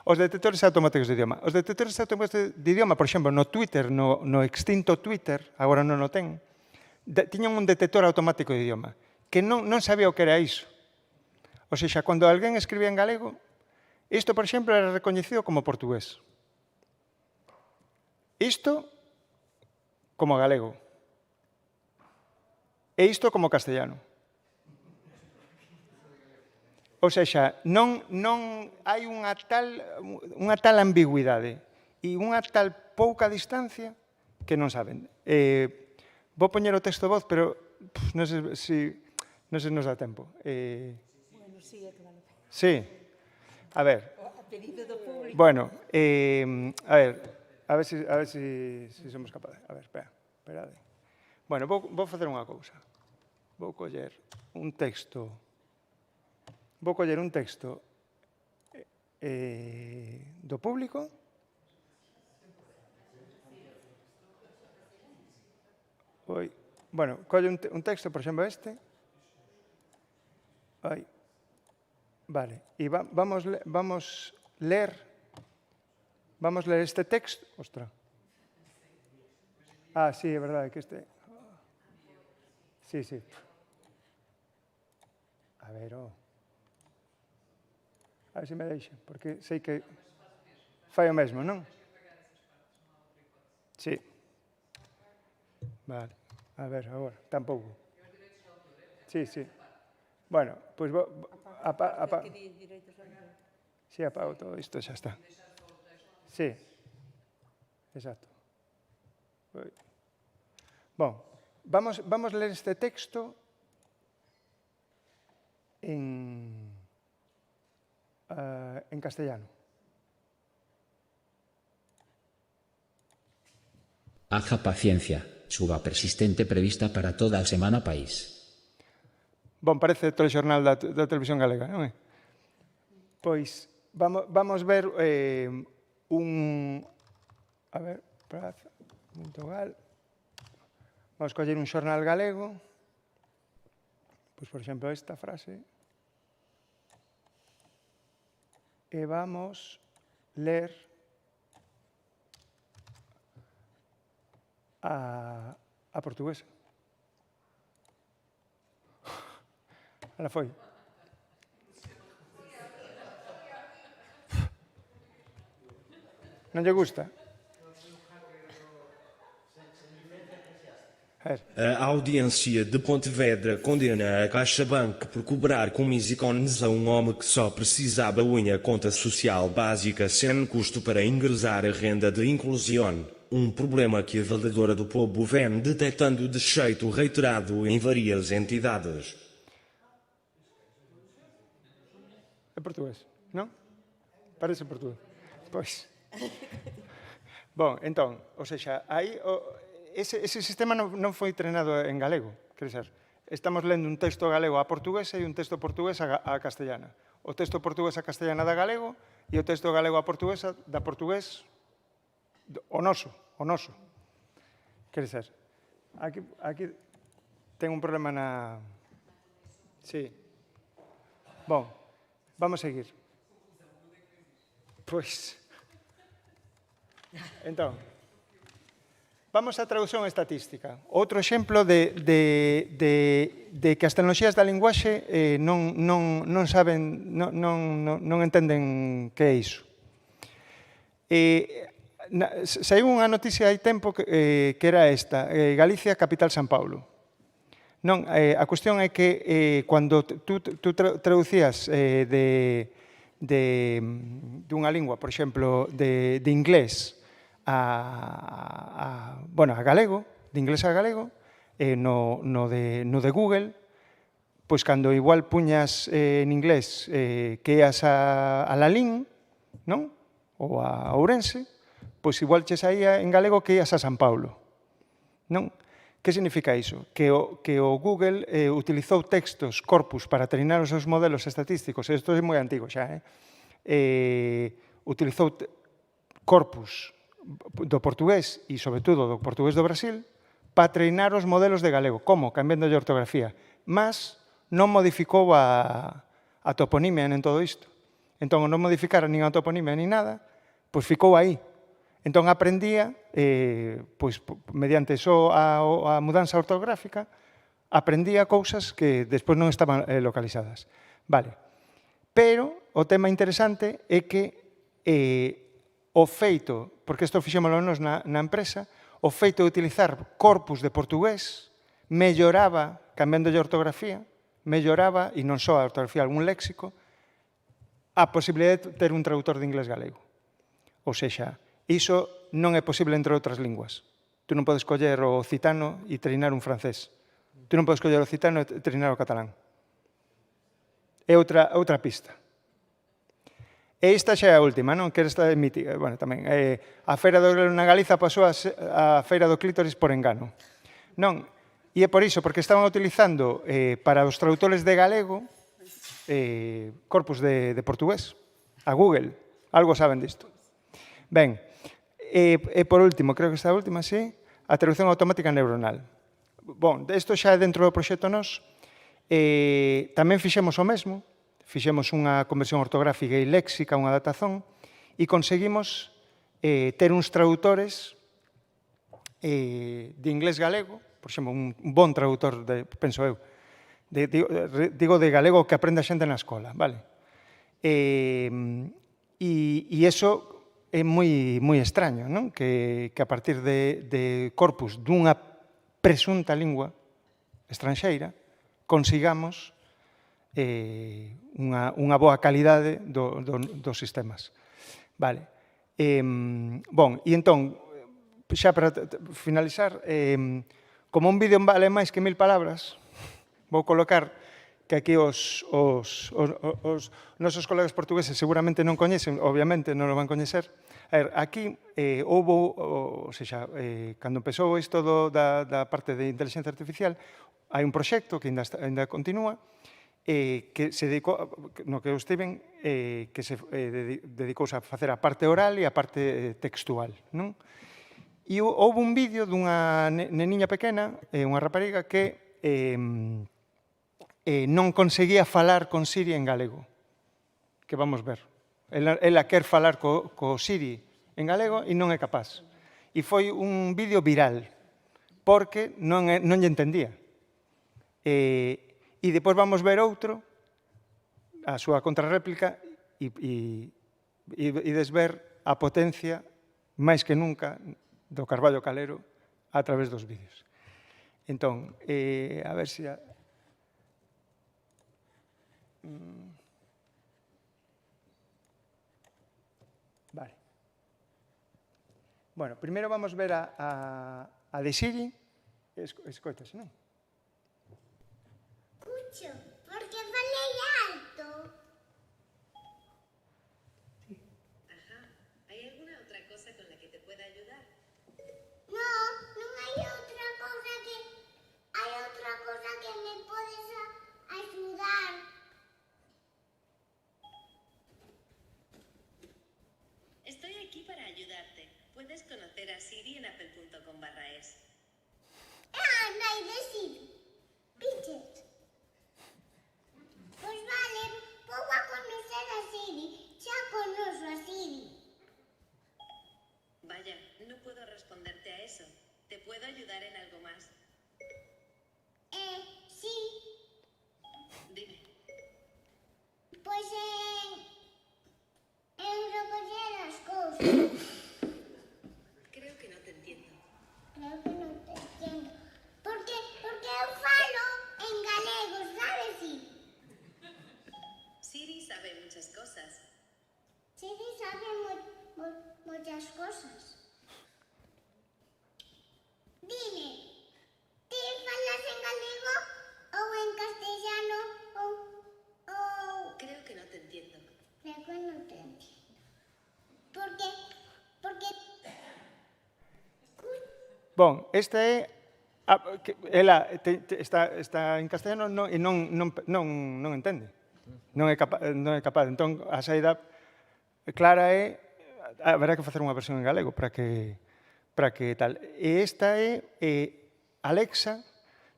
Os detectores automáticos de idioma. Os detectores automáticos de idioma, por exemplo, no Twitter, no extinto Twitter, agora non o ten, tiñan un detector automático de idioma, que non sabía o que era iso. Ou seja, cando alguén escribía en galego, isto, por exemplo, era recoñecido como portugués. Isto como galego. E isto como castellano. Ou seja, non hai unha tal ambigüidade e unha tal pouca distancia que non saben. Vou poñer o texto voz, pero non sei se nos dá tempo. Bueno, sí, é que vale. Sí. A ver. A pedido do público. Bueno, a ver se somos capaces. A ver, esperade. Bueno, vou facer unha cousa. Vou coller un texto do público. Bueno, colle un texto, por exemplo, este. Vale, e vamos ler este texto. Ostra. Sí, é verdade que este... Sí. A ver se me deixa, porque sei que fai o mesmo, non? Sí. Vale, a ver, agora, tampouco. Sí. Bueno, pois sí, apago todo isto, xa está. Sí, exacto. Bon, vamos ler este texto en castellano. Haja paciencia, suba persistente prevista para toda a semana país. Bon, parece o telexornal da televisión galega, non é? Pois, vamos ver a ver, Praza, Muntogal. Vamos coller un xornal galego. Pois, por exemplo, esta frase. E vamos ler a portuguesa. Ela foi. Non lle gusta? A audiência de Pontevedra condena a CaixaBank por cobrar como ícones a um homem que só precisava unha conta social básica sem custo para ingressar a renda de inclusão. Problema que a veladora do povo vem detectando de jeito reiterado em várias entidades. É portugués, non? Parece portugués. Pois, Bon, entón, ou seja, aí ese sistema non foi trenado en galego. Quer dizer, estamos lendo un texto galego a portuguesa e un texto portugués a castellana. O texto portugués a castellana da galego e o texto galego a portuguesa da portugués o noso. Quer dizer, aquí ten un problema na... Sí. Bon, vamos a seguir. Pois... Entón, vamos á tradución estatística. Outro exemplo de que as tecnoloxías da linguaxe non saben, non entenden que é iso. Saiu unha noticia hai tempo que era esta, Galicia, capital San Paulo. Non, a cuestión é que cando tú traducías dunha lingua, por exemplo, de inglés a galego, de inglés a galego, no de Google, pois cando igual puñas en inglés que ias a Lalín, non? Ou a Ourense, pois igual che saía en galego que ias a San Paulo, non? Que significa iso? Que o Google utilizou textos, corpus, para treinar os seus modelos estatísticos, isto é moi antigo xa, utilizou corpus do portugués e, sobre todo, do portugués do Brasil para treinar os modelos de galego. Como? Cambiando a ortografía. Mas non modificou a toponimia en todo isto. Entón, non modificara nin a toponimia nin nada, pois ficou aí. Entón, aprendía, pois, mediante só a mudanza ortográfica, aprendía cousas que despois non estaban localizadas. Vale. Pero o tema interesante é que o feito, porque isto fixémolo nos na empresa, o feito de utilizar corpus de portugués melloraba, cambiando a ortografía, melloraba, e non só a ortografía, algún léxico, a posibilidade de ter un traductor de inglés galego. Ou seja, iso non é posible entre outras linguas. Tú non podes coller o occitano e treinar un francés. Tú non podes coller o occitano e treinar o catalán. É outra pista. E esta xa é a última, non? Que esta é mítica. Bueno, tamén. A Feira do Grelo na Galiza pasou a Feira do Clítoris por engano. Non, e é por iso, porque estaban utilizando para os traductores de galego corpus de portugués. A Google. Algo saben disto. Ben, e por último, creo que esta última, sí, a traducción automática neuronal. Bon, isto xa é dentro do proxecto nos. Tamén fixemos o mesmo. Fixemos unha conversión ortográfica e léxica, unha adaptación, e conseguimos ter uns traductores de inglés galego, por exemplo, un bon traductor, penso eu, digo de galego que aprende a xente na escola, vale? E iso é moi extraño, non? Que a partir de corpus dunha presunta lingua estranxeira consigamos unha boa calidade dos sistemas. Vale. Bon, e entón, xa para finalizar, como un vídeo vale máis que 1000 palabras, vou colocar que aquí os nosos colegas portugueses seguramente non coñecen, obviamente non o van coñecer. A ver, aquí houve, ou seja, cando empezou isto da parte de inteligencia artificial, hai un proxecto que ainda continúa, que se dedicou, no que eu estiven, que se dedicouse a facer a parte oral e a parte textual, non? E houve un vídeo dunha neniña pequena, unha rapariga, que non conseguía falar con Siri en galego, que vamos ver. Ela quer falar co Siri en galego e non é capaz. E foi un vídeo viral, porque non lle entendía. E depois vamos ver outro, a súa contrarréplica, e desver a potencia, máis que nunca, do Carballo Calero a través dos vídeos. Entón, a ver se... Vale. Bueno, primeiro vamos ver a de Siri. Escoitase, non? Porque falei alto. Ajá. ¿Hay alguna otra anunciarte. Puedes conocer a Siri en apple.com/es. Nai de Siri. Piches. Pois vale, vou a conocer a Siri. Xa conozo a Siri. Vaya, no puedo responderte a eso. ¿Te puedo ayudar en algo más? Sí. Dime. Pois en recoller as cousas. Creo que no te entiendo. Creo que non te entendo. Porque eu falo en galego, sabes, Siri? Siri sabe muchas cosas. Siri sabe moitas cosas. Dime, ti falas en galego ou en castellano ou... Creo que no te entiendo. Creo que non te entiendo. Porque... Bon, esta é ela está en castellano e non entende. Non é capaz. Entón, a saída clara é haberá que facer unha versión en galego para que tal. E esta é Alexa,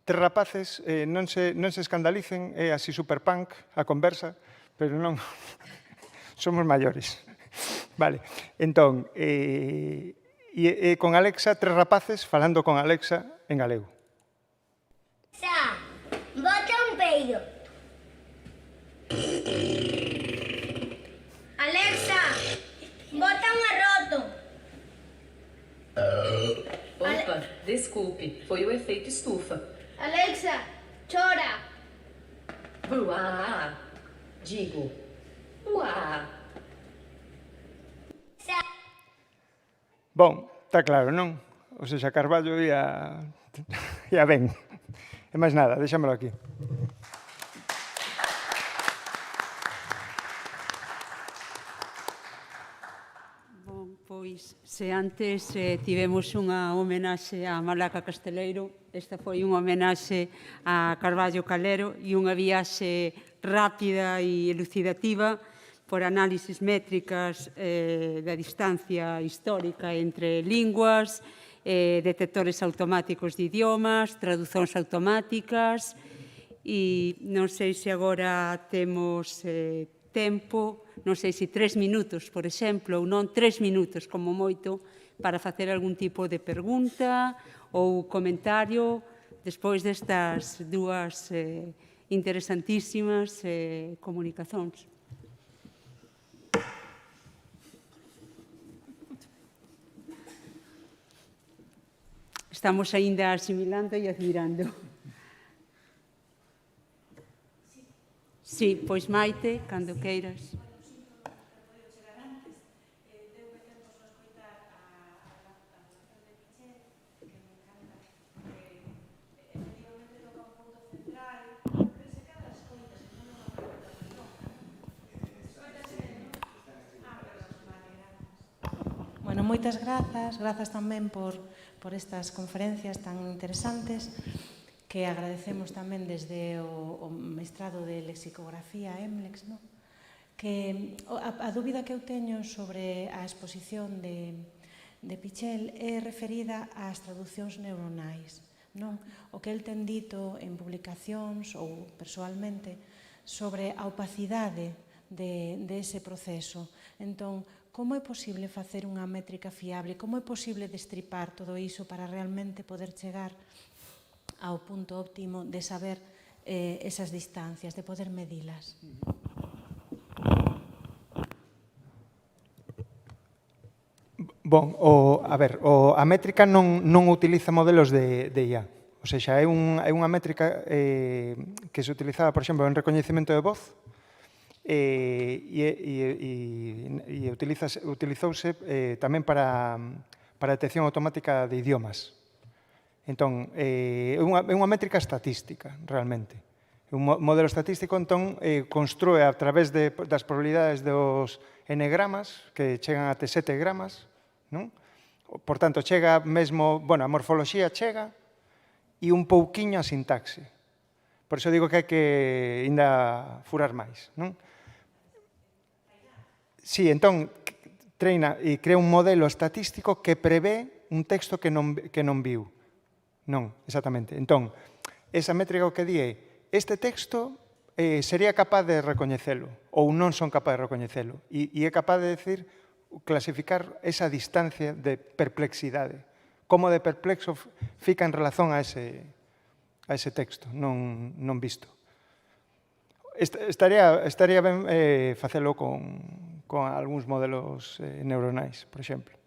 tres rapaces, non se escandalicen, é así superpunk a conversa, pero non somos maiores. Vale, entón, e con Alexa, tres rapaces falando con Alexa en galego. Alexa, bota un peido. Alexa, bota un arroto. Opa, desculpe, foi o efeito estufa. Alexa, chora. Uá, digo, uá. Bon, está claro, non? O seja, Carballo ia ben. E máis nada, deixámelo aquí. Bon, pois, se antes tivemos unha homenaxe a Malaca Casteleiro, esta foi unha homenaxe a Carballo Calero e unha viaxe rápida e elucidativa por análisis métricas da distancia histórica entre linguas, detectores automáticos de idiomas, traducións automáticas, e non sei se agora temos tempo, non sei se 3 minutos, por exemplo, ou non 3 minutos como moito, para facer algún tipo de pregunta ou comentario despois destas dúas interesantísimas comunicacións. Estamos aínda asimilando e admirando. Sí, pois Maite, cando queiras. Bueno, moitas grazas tamén por estas conferencias tan interesantes, que agradecemos tamén desde o mestrado de lexicografía EMLEX, no? Que a dúbida que eu teño sobre a exposición de Pichel é referida ás traduccións neuronais, non? O que el ten dito en publicacións ou persoalmente sobre a opacidade dese proceso. Entón, como é posible facer unha métrica fiable? Como é posible destripar todo iso para realmente poder chegar ao punto óptimo de saber esas distancias, de poder medilas? Bon, a métrica non utiliza modelos de IA. O seja, é unha métrica que se utilizaba, por exemplo, en recoñecemento de voz, e utilizouse tamén para detección automática de idiomas. Entón, é unha métrica estatística, realmente. Un modelo estatístico, entón, construe a través das probabilidades dos n-gramas, que chegan até 7 gramas, non? Por tanto, chega mesmo, bueno, a morfoloxía chega e un pouquiño a sintaxe. Por iso digo que hai que ainda furar máis, non? Sí, entón, treina e crea un modelo estatístico que prevé un texto que non viu. Non, exactamente. Entón, esa métrica que di é, este texto sería capaz de recoñecelo ou non son capaz de recoñecelo. E é capaz de decir, clasificar esa distancia de perplexidade. Como de perplexo fica en relación a ese texto non visto. Estaría ben facelo con algúns modelos neuronais, por exemplo.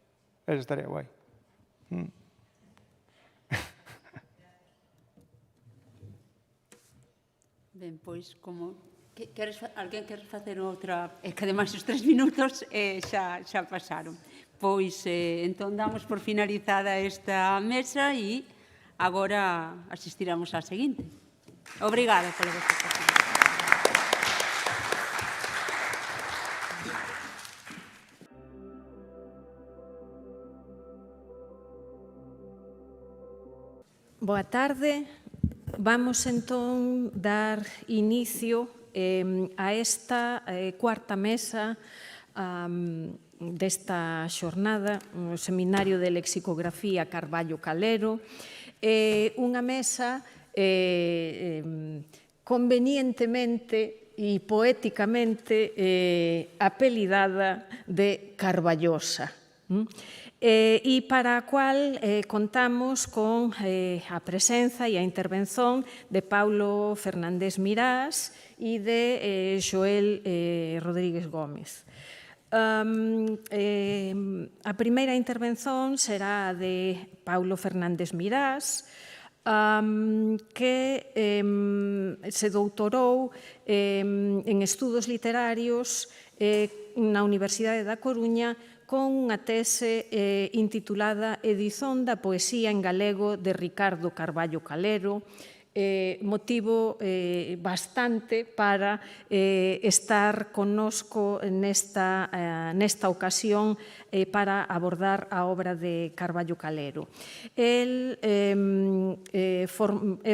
Eso estaría guai. Ben, pois, como alguén quer facer outra... É que ademais os 3 minutos xa pasaron. Pois, entón, damos por finalizada esta mesa e agora asistiramos á seguinte. Obrigada polo vosso participación. Boa tarde. Vamos entón dar inicio a esta cuarta mesa desta xornada, o Seminario de Lexicografía Carballo Calero, unha mesa convenientemente e poéticamente apelidada de Carballosa. E para a cual contamos con a presenza e a intervención de Paulo Fernández Mirás e de Xoel Rodríguez Gómez. A primeira intervención será a de Paulo Fernández Mirás, que se doutorou en estudos literarios na Universidade da Coruña con unha tese intitulada Edición da poesía en galego de Ricardo Carballo Calero, motivo bastante para estar connosco nesta ocasión para abordar a obra de Carballo Calero. El é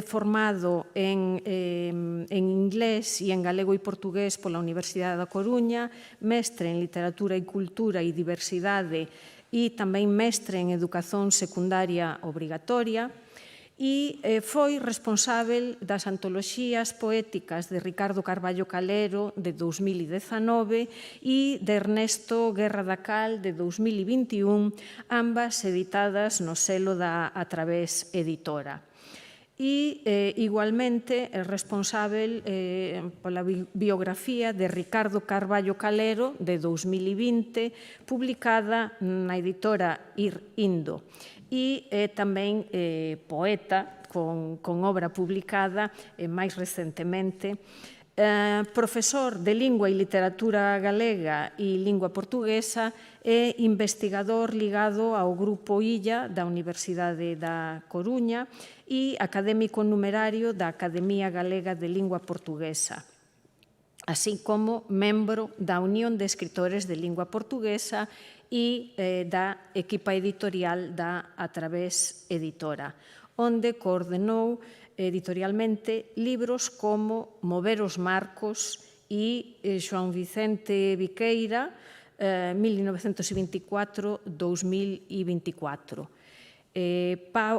formado en inglés e en galego e portugués pola Universidade da Coruña, mestre en literatura e cultura e diversidade e tamén mestre en educación secundaria obrigatoria, e foi responsável das antoloxías poéticas de Ricardo Carballo Calero de 2019 e de Ernesto Guerra da Cal de 2021, ambas editadas no selo da A Través Editora. E, igualmente, é responsável pola biografía de Ricardo Carballo Calero de 2020, publicada na editora Ir Indo. E tamén poeta con obra publicada máis recentemente, profesor de Lingua e Literatura Galega e Lingua Portuguesa e investigador ligado ao Grupo Illa da Universidade da Coruña e académico numerario da Academia Galega de Lingua Portuguesa, así como membro da Unión de Escritores de Lingua Portuguesa e da equipa editorial da A Través Editora, onde coordenou editorialmente libros como Mover os Marcos e Xoán Vicente Viqueira, 1924-2024.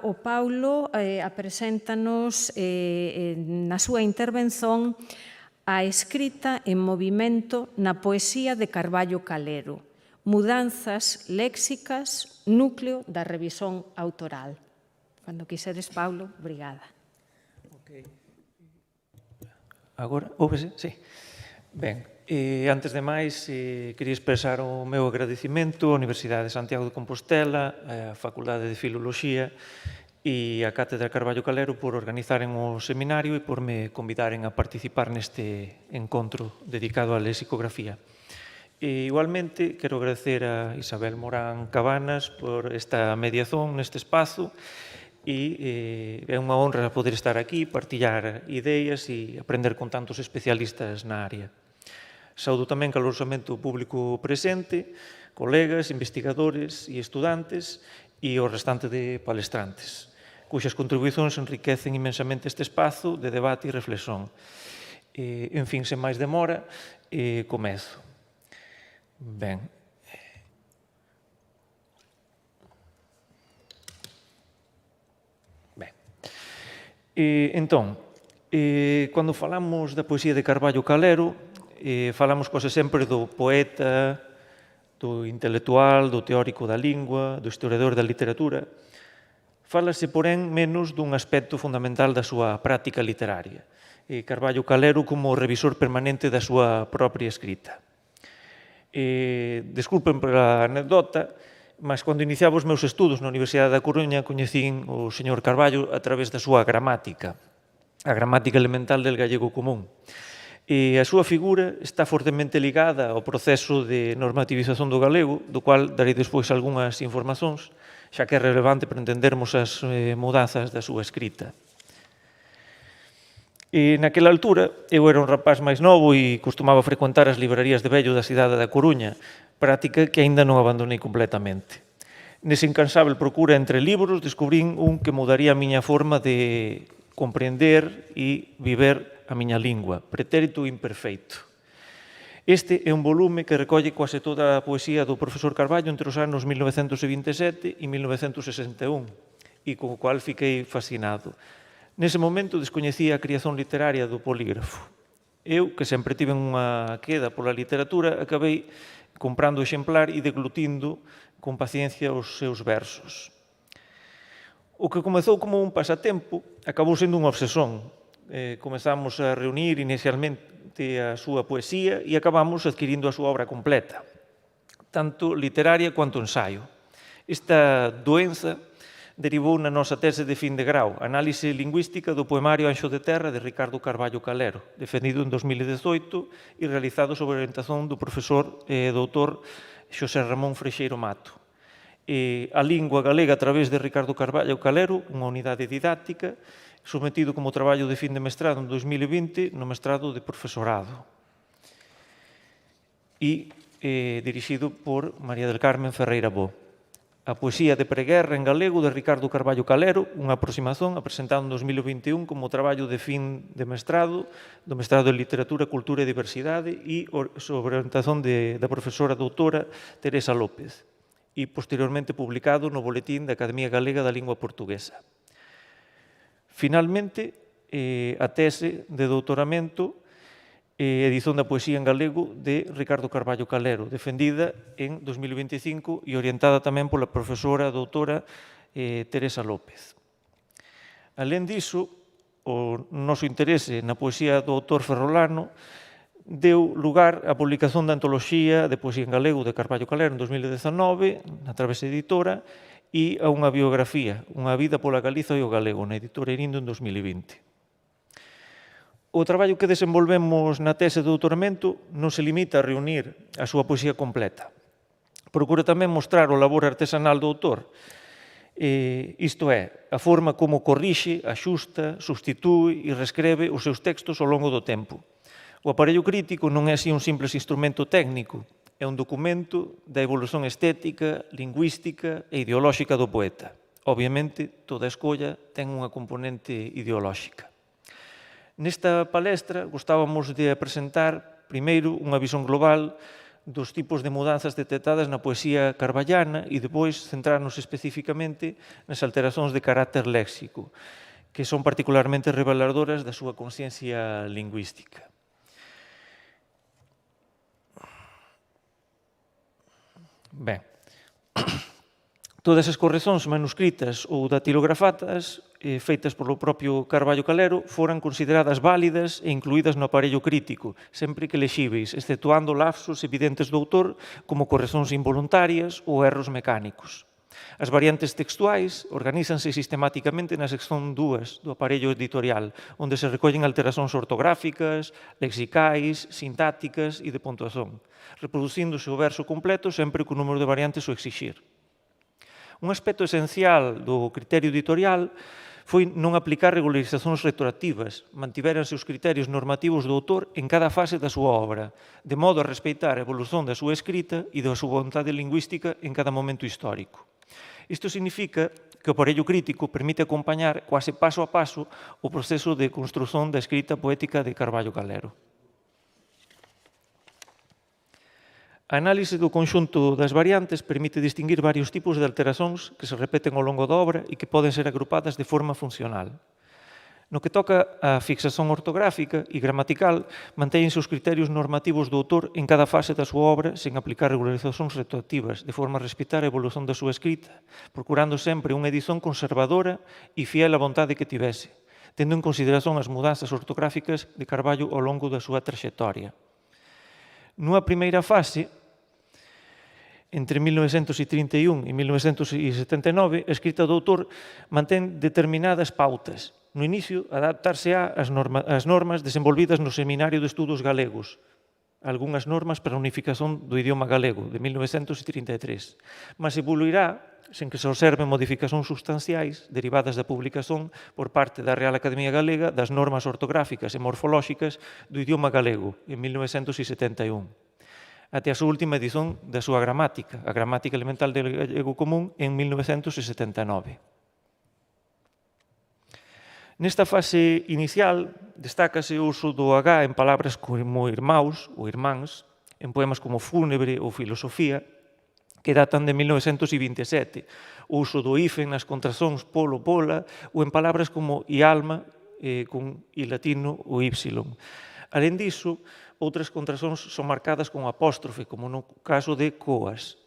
O Paulo apreséntanos na súa intervención a escrita en movimento na poesía de Carballo Calero, mudanzas léxicas, núcleo da revisión autoral. Cando quiseres, Paulo, obrigada. Agora, óuvese? Sí. Ben, antes de máis, quería expresar o meu agradecimento á Universidade de Santiago de Compostela, á Facultade de Filoloxía e á Cátedra Carballo Calero por organizaren o seminario e por me convidaren a participar neste encontro dedicado á lexicografía. E, igualmente, quero agradecer a Isabel Morán Cabanas por esta mediación neste espazo e é unha honra poder estar aquí, partillar ideas e aprender con tantos especialistas na área. Saudo tamén calorosamente o público presente, colegas, investigadores e estudantes e o restante de palestrantes, cuxas contribucións enriquecen inmensamente este espazo de debate e reflexión. En fin, sen máis demora, comezo. Ben, Entón, cando falamos da poesía de Carballo Calero, falamos quase sempre do poeta, do intelectual, do teórico da lingua, do historiador da literatura. Fálase, porén, menos dun aspecto fundamental da súa práctica literaria. Carballo Calero como revisor permanente da súa propia escrita. Desculpen pola anedota, mas cando iniciaba os meus estudos na Universidade da Coruña coñecín o señor Carballo a través da súa gramática, a gramática elemental del gallego común. E a súa figura está fortemente ligada ao proceso de normativización do galego, do cual darei despois algunhas informacións, xa que é relevante para entendermos as mudanzas da súa escrita. E naquela altura, eu era un rapaz máis novo e costumaba frecuentar as librarías de vello da cidade da Coruña, práctica que aínda non abandonei completamente. Nese incansável procura entre libros, descubrín un que mudaría a miña forma de comprender e viver a miña lingua, Pretérito Imperfeito. Este é un volume que recolle quase toda a poesía do profesor Carballo entre os anos 1927 e 1961, e co cual fiquei fascinado. Nese momento descoñecía a criación literaria do polígrafo. Eu, que sempre tive unha queda pola literatura, acabei comprando o exemplar e deglutindo con paciencia os seus versos. O que comezou como un pasatempo acabou sendo unha obsesión. Comezamos a reunir inicialmente a súa poesía e acabamos adquirindo a súa obra completa, tanto literaria quanto ensaio. Esta doenza derivou na nosa tese de fin de grau, Análise lingüística do poemario Anxo de Terra de Ricardo Carballo Calero, defendido en 2018 e realizado sobre orientación do profesor e doutor Xosé Ramón Freixeiro Mato. A lingua galega a través de Ricardo Carballo Calero, unha unidade didáctica, sometido como traballo de fin de mestrado en 2020 no mestrado de profesorado e dirixido por María del Carmen Ferreira Bo. A poesía de preguerra en galego de Ricardo Carballo Calero, unha aproximación apresentada en 2021 como traballo de fin de mestrado, do mestrado en Literatura, Cultura e Diversidade e sobre orientación da profesora doutora Teresa López e posteriormente publicado no Boletín da Academia Galega da Lingua Portuguesa. Finalmente, a tese de doutoramento edición da poesía en galego de Ricardo Carballo Calero, defendida en 2025 e orientada tamén pola profesora doutora Teresa López. Alén diso, o noso interese na poesía do autor ferrolano deu lugar á publicación da antoloxía de poesía en galego de Carballo Calero en 2019, na Travesa Editora, e a unha biografía, Unha vida pola Galiza e o galego, na editora Irindo en 2020. O traballo que desenvolvemos na tese de doutoramento non se limita a reunir a súa poesía completa. Procura tamén mostrar o labor artesanal do autor, isto é, a forma como corrixe, axusta, substitúe e reescreve os seus textos ao longo do tempo. O aparello crítico non é así un simples instrumento técnico, é un documento da evolución estética, lingüística e ideolóxica do poeta. Obviamente, toda escolla ten unha componente ideolóxica. Nesta palestra gostábamos de presentar, primeiro, unha visión global dos tipos de mudanzas detectadas na poesía carballana e depois centrarnos especificamente nas alteracións de carácter léxico, que son particularmente reveladoras da súa consciencia lingüística. Ben, todas as correccións manuscritas ou datilografadas feitas polo propio Carballo Calero foran consideradas válidas e incluídas no aparello crítico, sempre que lexíveis, exceptuando lapsos evidentes do autor como correccións involuntarias ou erros mecánicos. As variantes textuais organízanse sistemáticamente na sección 2 do aparello editorial, onde se recollen alteracións ortográficas, lexicais, sintácticas e de puntuación, reproducíndose o verso completo sempre que o número de variantes o exixir. Un aspecto esencial do criterio editorial foi non aplicar regularizacións retroactivas, mantiveranse os criterios normativos do autor en cada fase da súa obra, de modo a respeitar a evolución da súa escrita e da súa vontade lingüística en cada momento histórico. Isto significa que o aparello crítico permite acompañar quase paso a paso o proceso de construción da escrita poética de Carballo Calero. A análise do conxunto das variantes permite distinguir varios tipos de alteracións que se repeten ao longo da obra e que poden ser agrupadas de forma funcional. No que toca a fixación ortográfica e gramatical, mantéñense os criterios normativos do autor en cada fase da súa obra sen aplicar regularizacións retroactivas, de forma a respectar a evolución da súa escrita, procurando sempre unha edición conservadora e fiel á vontade que tivese, tendo en consideración as mudanzas ortográficas de Carballo ao longo da súa traxectoria. Nunha primeira fase, entre 1931 e 1979, a escrita do autor mantén determinadas pautas. No inicio, adaptarse ás normas desenvolvidas no Seminario de Estudos Galegos, algunhas normas para a unificación do idioma galego, de 1933, mas evoluirá sen que se observen modificacións substanciais derivadas da publicación por parte da Real Academia Galega das normas ortográficas e morfolóxicas do idioma galego, en 1971, até a súa última edición da súa gramática, a Gramática Elemental del Gallego Común, en 1979. Nesta fase inicial, destácase o uso do H en palabras como irmãos ou irmáns, en poemas como Fúnebre ou Filosofía, que datan de 1927, o uso do hífen nas contrazóns polo, pola, ou en palabras como i alma, con i latino ou y. Alén diso, outras contrazóns son marcadas con apóstrofe, como no caso de coas.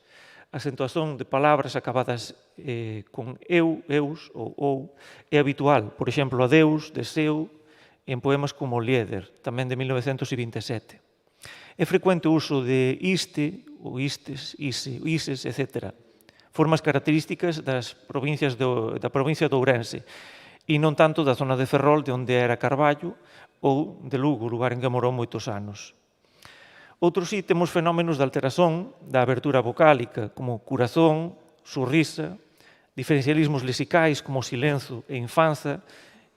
A acentuación de palabras acabadas con eu, eus ou é habitual. Por exemplo, adeus, deseo, en poemas como Lieder, tamén de 1927. É frecuente o uso de iste, ou istes, ise, ises, etc. Formas características da provincia de Ourense e non tanto da zona de Ferrol, de onde era Carballo, ou de Lugo, lugar en que morou moitos anos. Outros sí temos fenómenos de alteración da abertura vocálica, como curazón, surrisa, diferencialismos lexicais como silenzo e infanza,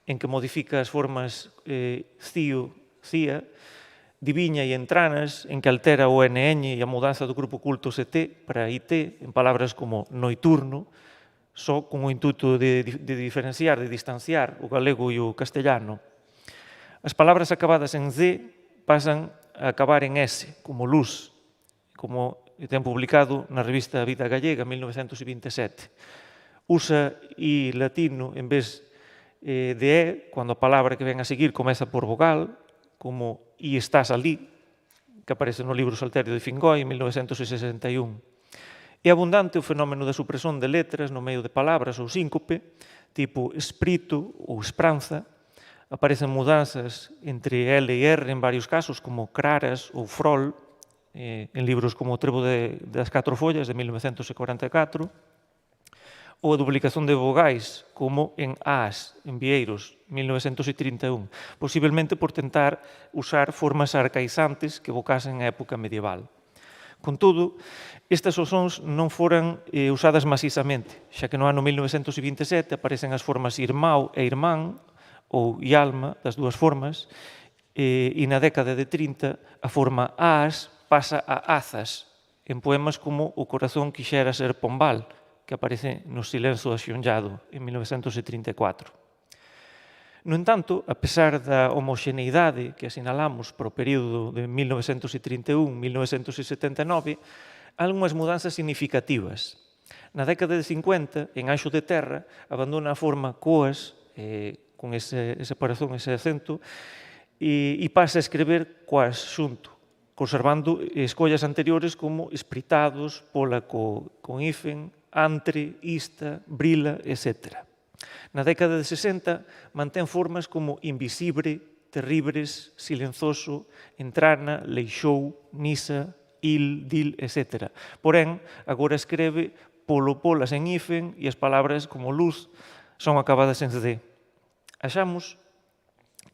en que modifica as formas cío, cía, diviña e entranas, en que altera o NN e a mudanza do grupo culto CT para IT, en palabras como noiturno, só con o intuito de diferenciar, de distanciar o galego e o castellano. As palabras acabadas en Z pasan a acabar en S, como luz, como ten publicado na revista Vida Gallega, 1927. Usa I latino en vez de E, cando a palabra que ven a seguir comeza por vogal, como I estás alí, que aparece no libro Salterio de Fingoi, en 1961. É abundante o fenómeno da supresión de letras no medio de palabras ou síncope, tipo esprito ou espranza. Aparecen mudanzas entre L e R en varios casos, como craras ou frol, en libros como o Trevo das Catro Follas, de 1944, ou a duplicación de vogais, como en as, en Vieiros, 1931, posiblemente por tentar usar formas arcaizantes que evocasen a época medieval. Contudo, estas osóns non foran usadas masisamente, xa que no ano 1927 aparecen as formas irmão e irmán, ou ialma, das dúas formas, e na década de 30 a forma as pasa a azas, en poemas como O corazón quixera ser pombal, que aparece no Silencio axionllado, en 1934. No entanto, a pesar da homoxeneidade que asinalamos para o período de 1931-1979, algunhas mudanzas significativas. Na década de 50, en Anxo de Terra, abandona a forma coas, con esa separación, ese acento, e pasa a escrever coas xunto, conservando escollas anteriores como espritados, pola con hífen, antre, ista, brila, etc. Na década de 60 mantén formas como invisible, terribles, silenzoso, entrana, leixou, nisa, il, dil, etc. Porén, agora escreve polo, polas en hífen e as palabras como luz son acabadas en Z. Achamos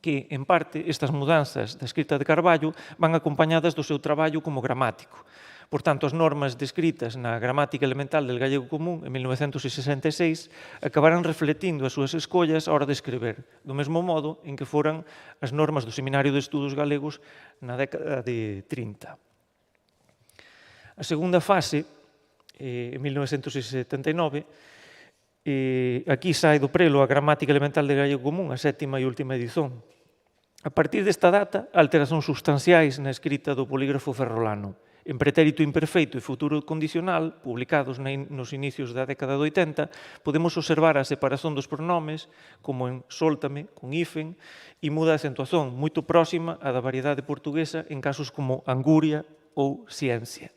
que, en parte, estas mudanzas da escrita de Carballo van acompañadas do seu traballo como gramático. Por tanto, as normas descritas na Gramática Elemental del Gallego Común en 1966 acabarán refletindo as súas escollas á hora de escrever, do mesmo modo en que foran as normas do Seminario de Estudos Galegos na década de 30. A segunda fase, en 1979, aquí sae do prelo a Gramática Elemental del Gallego Común, a sétima e última edición. A partir desta data, alteracións substanciais na escrita do polígrafo ferrolano. en pretérito imperfeito e futuro condicional, publicados nos inicios da década de 80, podemos observar a separación dos pronomes, como en sóltame, con hífen, e muda a acentuación moito próxima á da variedade portuguesa en casos como anguria ou ciencia.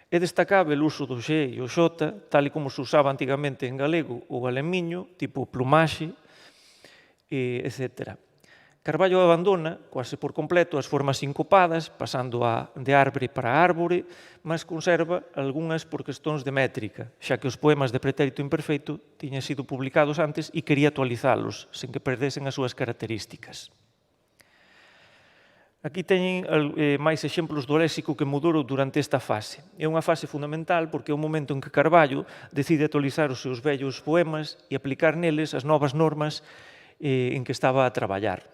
É destacável o uso do xe e o xota, tal e como se usaba antigamente en galego ou alemiño, tipo plumaxe, etc. Carballo abandona, quase por completo, as formas sincopadas, pasando de árbore para árbore, mas conserva algunhas por cuestións de métrica, xa que os poemas de pretérito imperfeito tiñan sido publicados antes e quería actualizalos, sen que perdesen as súas características. Aquí teñen máis exemplos do léxico que mudou durante esta fase. É unha fase fundamental porque é o momento en que Carballo decide actualizar os seus vellos poemas e aplicar neles as novas normas en que estaba a traballar.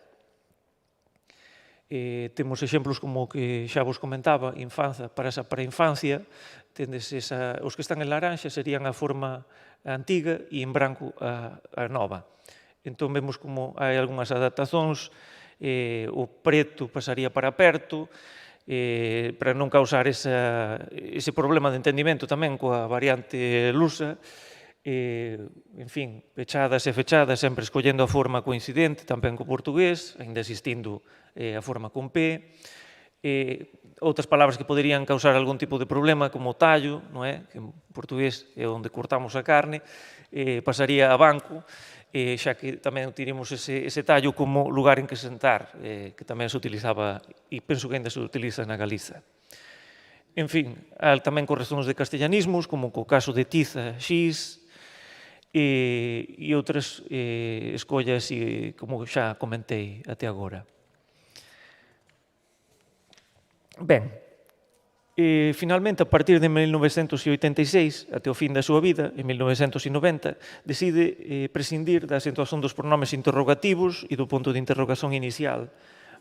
Temos exemplos como que xa vos comentaba, infancia para a infancia, os que están en laranxa serían a forma antiga e en branco a nova. Entón vemos como hai algunhas adaptacións, o preto pasaría para perto, para non causar ese problema de entendimento tamén coa variante lusa, en fin, pechadas e fechadas, sempre escollendo a forma coincidente, tamén co portugués, ainda existindo a forma con P, outras palabras que poderían causar algún tipo de problema, como tallo, non é? Que en portugués é onde cortamos a carne, pasaría a banco, xa que tamén tiremos ese tallo como lugar en que sentar, que tamén se utilizaba, e penso que ainda se utiliza na Galiza. En fin, tamén correccións de castellanismos, como co caso de tiza, xis, e outras escollas, como xa comentei até agora. Ben, finalmente, a partir de 1986, até o fin da súa vida, en 1990, decide prescindir da acentuación dos pronomes interrogativos e do punto de interrogación inicial.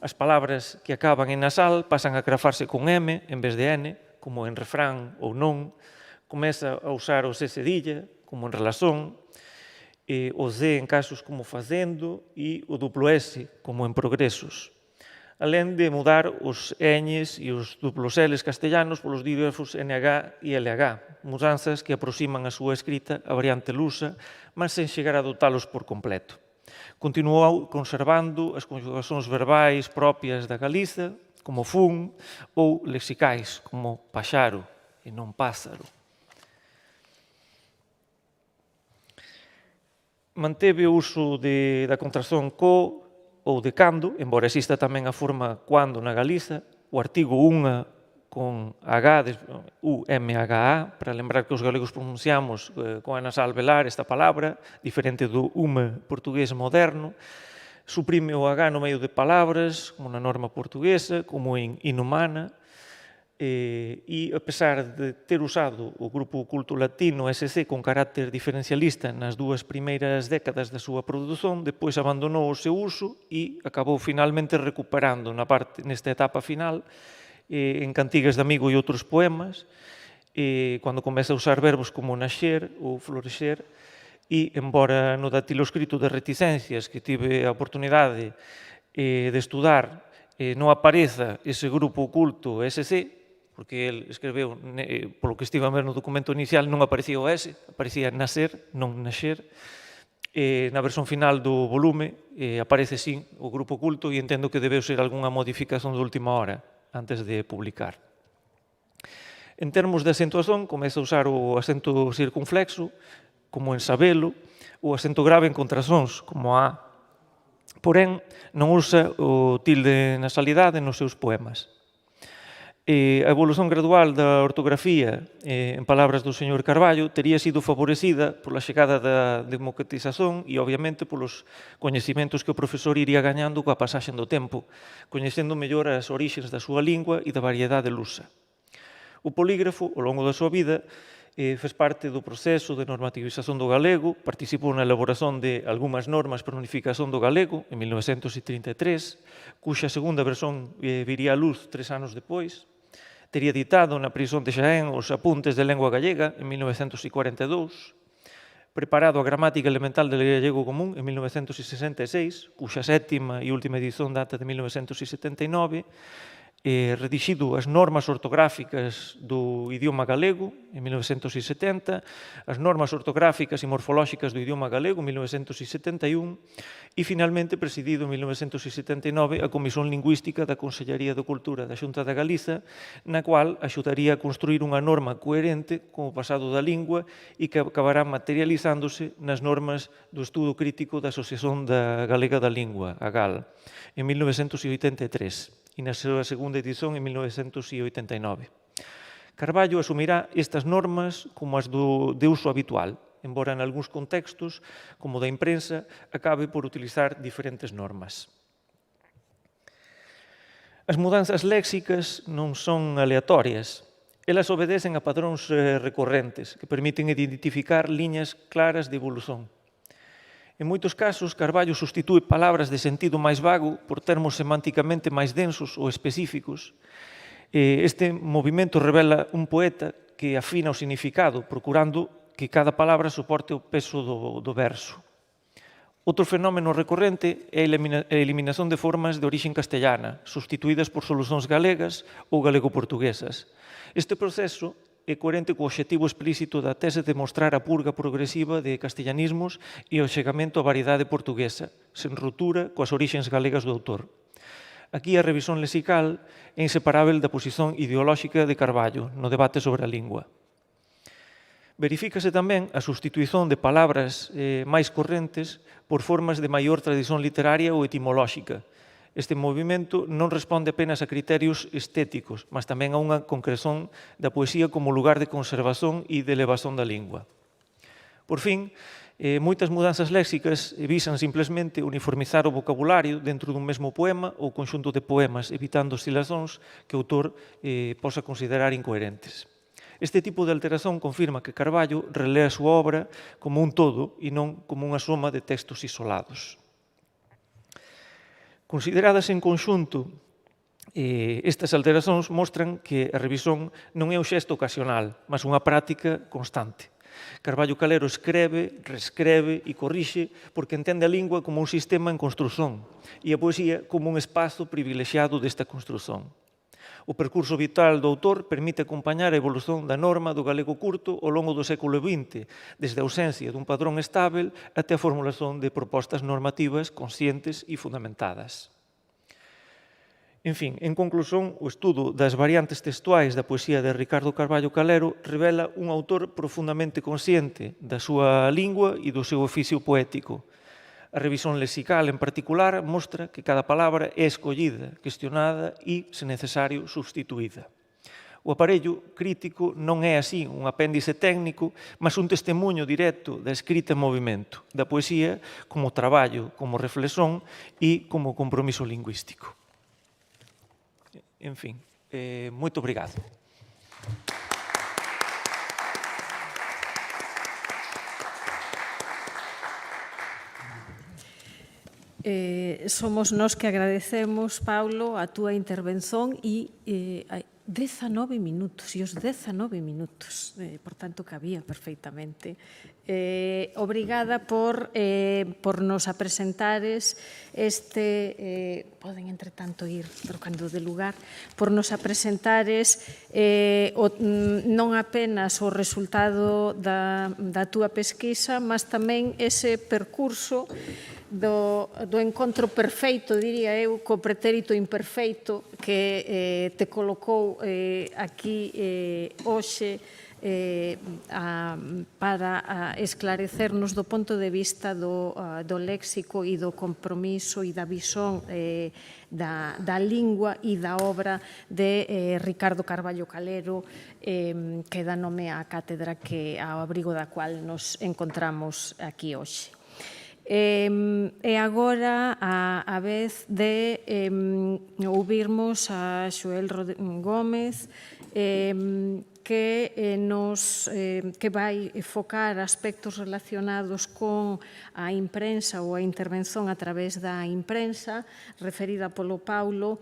As palabras que acaban en nasal pasan a grafarse con M en vez de N, como en refrán ou non. Comeza a usar o C cedilla, como en relación, o Z en casos como facendo e o duplo S, como en progresos. Alén de mudar os Ns e os duplos Ls castellanos polos dígrafos NH e LH, mudanzas que aproximan a súa escrita a variante lusa, mas sen chegar a adotalos por completo. Continuou conservando as conjugacións verbais propias da Galiza, como fun, ou lexicais, como paxaro e non pázaro. Manteve o uso da contracción co ou de cando, embora exista tamén a forma cuando na Galiza, o artigo unha con H, UMHA, para lembrar que os galegos pronunciamos con a nasal velar esta palabra, diferente do UME portugués moderno, suprime o H no medio de palabras, como na norma portuguesa, como en inhumana, e a pesar de ter usado o grupo culto latino SC con carácter diferencialista nas dúas primeiras décadas da súa produción, depois abandonou o seu uso e acabou finalmente recuperando nesta etapa final en cantigas de amigo e outros poemas, cando comeza a usar verbos como naxer ou florexer, e embora no datiloscrito de reticencias que tive a oportunidade de estudar non apareza ese grupo oculto SC, porque el escreveu, polo que estive a ver no documento inicial, non aparecía o S, aparecía nacer, non naxer. Na versión final do volume aparece, sí, o grupo oculto e entendo que debeu ser algunha modificación de última hora, antes de publicar. En termos de acentuación, comeza a usar o acento circunflexo, como en sabelo, o acento grave en contrazóns, como a. Porén, non usa o tilde nasalidade nos seus poemas. A evolución gradual da ortografía, en palabras do señor Carballo, tería sido favorecida pola chegada da democratización e, obviamente, polos coñecimentos que o profesor iría gañando coa pasaxe do tempo, coñecendo mellor as orixes da súa lingua e da variedade lusa. O polígrafo, ao longo da súa vida, fez parte do proceso de normativización do galego, participou na elaboración de algunhas normas para a unificación do galego en 1933, cuxa segunda versión viría a luz 3 anos depois. Tería editado na prisión de Xaén os apuntes de lengua gallega en 1942, preparado a gramática elemental del gallego común en 1966, cuxa sétima e última edición data de 1979, redixido as normas ortográficas do idioma galego en 1970, as normas ortográficas e morfolóxicas do idioma galego en 1971 e finalmente presidido en 1979 a Comisión Lingüística da Consellería de Cultura da Xunta da Galiza, na cual axudaría a construir unha norma coherente con o pasado da lingua e que acabará materializándose nas normas do estudo crítico da Asociación Galega da Lingua, a GAL, en 1983. E na súa segunda edición en 1989. Carballo asumirá estas normas como as de uso habitual, embora en algúns contextos, como da imprensa, acabe por utilizar diferentes normas. As mudanzas léxicas non son aleatorias. Elas obedecen a padróns recorrentes que permiten identificar liñas claras de evolución. En moitos casos, Carballo sustitúe palabras de sentido máis vago por termos semánticamente máis densos ou específicos. Este movimento revela un poeta que afina o significado, procurando que cada palabra soporte o peso do verso. Outro fenómeno recorrente é a eliminación de formas de orixe castellana, sustituídas por solucións galegas ou galego-portuguesas. Este proceso é coherente co obxectivo explícito da tese de mostrar a purga progresiva de castellanismos e o chegamento á variedade portuguesa, sen ruptura coas orixens galegas do autor. Aquí a revisión lexical é inseparável da posición ideolóxica de Carballo no debate sobre a lingua. Verifícase tamén a sustituición de palabras máis correntes por formas de maior tradición literaria ou etimolóxica. Este movimento non responde apenas a criterios estéticos, mas tamén a unha concreción da poesía como lugar de conservación e de elevación da lingua. Por fin, moitas mudanzas léxicas visan simplesmente uniformizar o vocabulario dentro dun mesmo poema ou conxunto de poemas, evitando oscilacións que o autor posa considerar incoherentes. Este tipo de alteración confirma que Carballo relea a súa obra como un todo e non como unha soma de textos isolados. Consideradas en conxunto, estas alteracións mostran que a revisión non é un xesto ocasional, mas unha práctica constante. Carballo Calero escreve, reescreve e corrixe porque entende a lingua como un sistema en construción e a poesía como un espazo privilexiado desta construción. O percurso vital do autor permite acompañar a evolución da norma do galego curto ao longo do século XX, desde a ausencia dun padrón estável até a formulación de propostas normativas conscientes e fundamentadas. En fin, en conclusión, o estudo das variantes textuais da poesía de Ricardo Carballo Calero revela un autor profundamente consciente da súa lingua e do seu oficio poético. A revisión lexical, en particular, mostra que cada palabra é escollida, cuestionada e, se necesario, substituída. O aparello crítico non é así un apéndice técnico, mas un testemunho directo da escrita en movimento, da poesía como traballo, como reflexión e como compromiso lingüístico. En fin, moito obrigado. Somos nós que agradecemos, Paulo, a túa intervención e 19 minutos, e os 19 minutos, por tanto, cabía perfeitamente. Obrigada por nos apresentares poden, entre tanto, ir trocando de lugar, por nos apresentares non apenas o resultado da túa pesquisa, mas tamén ese percurso do encontro perfeito, diría eu, co pretérito imperfeito que te colocou aquí hoxe para esclarecernos do ponto de vista do léxico e do compromiso e da visón da lingua e da obra de Ricardo Carballo Calero, que dá nome á cátedra ao abrigo da cual nos encontramos aquí hoxe. E agora a vez de ouvirmos a Xoel Gómez, que vai focar aspectos relacionados con a imprensa ou a intervención a través da imprensa, referida polo Paulo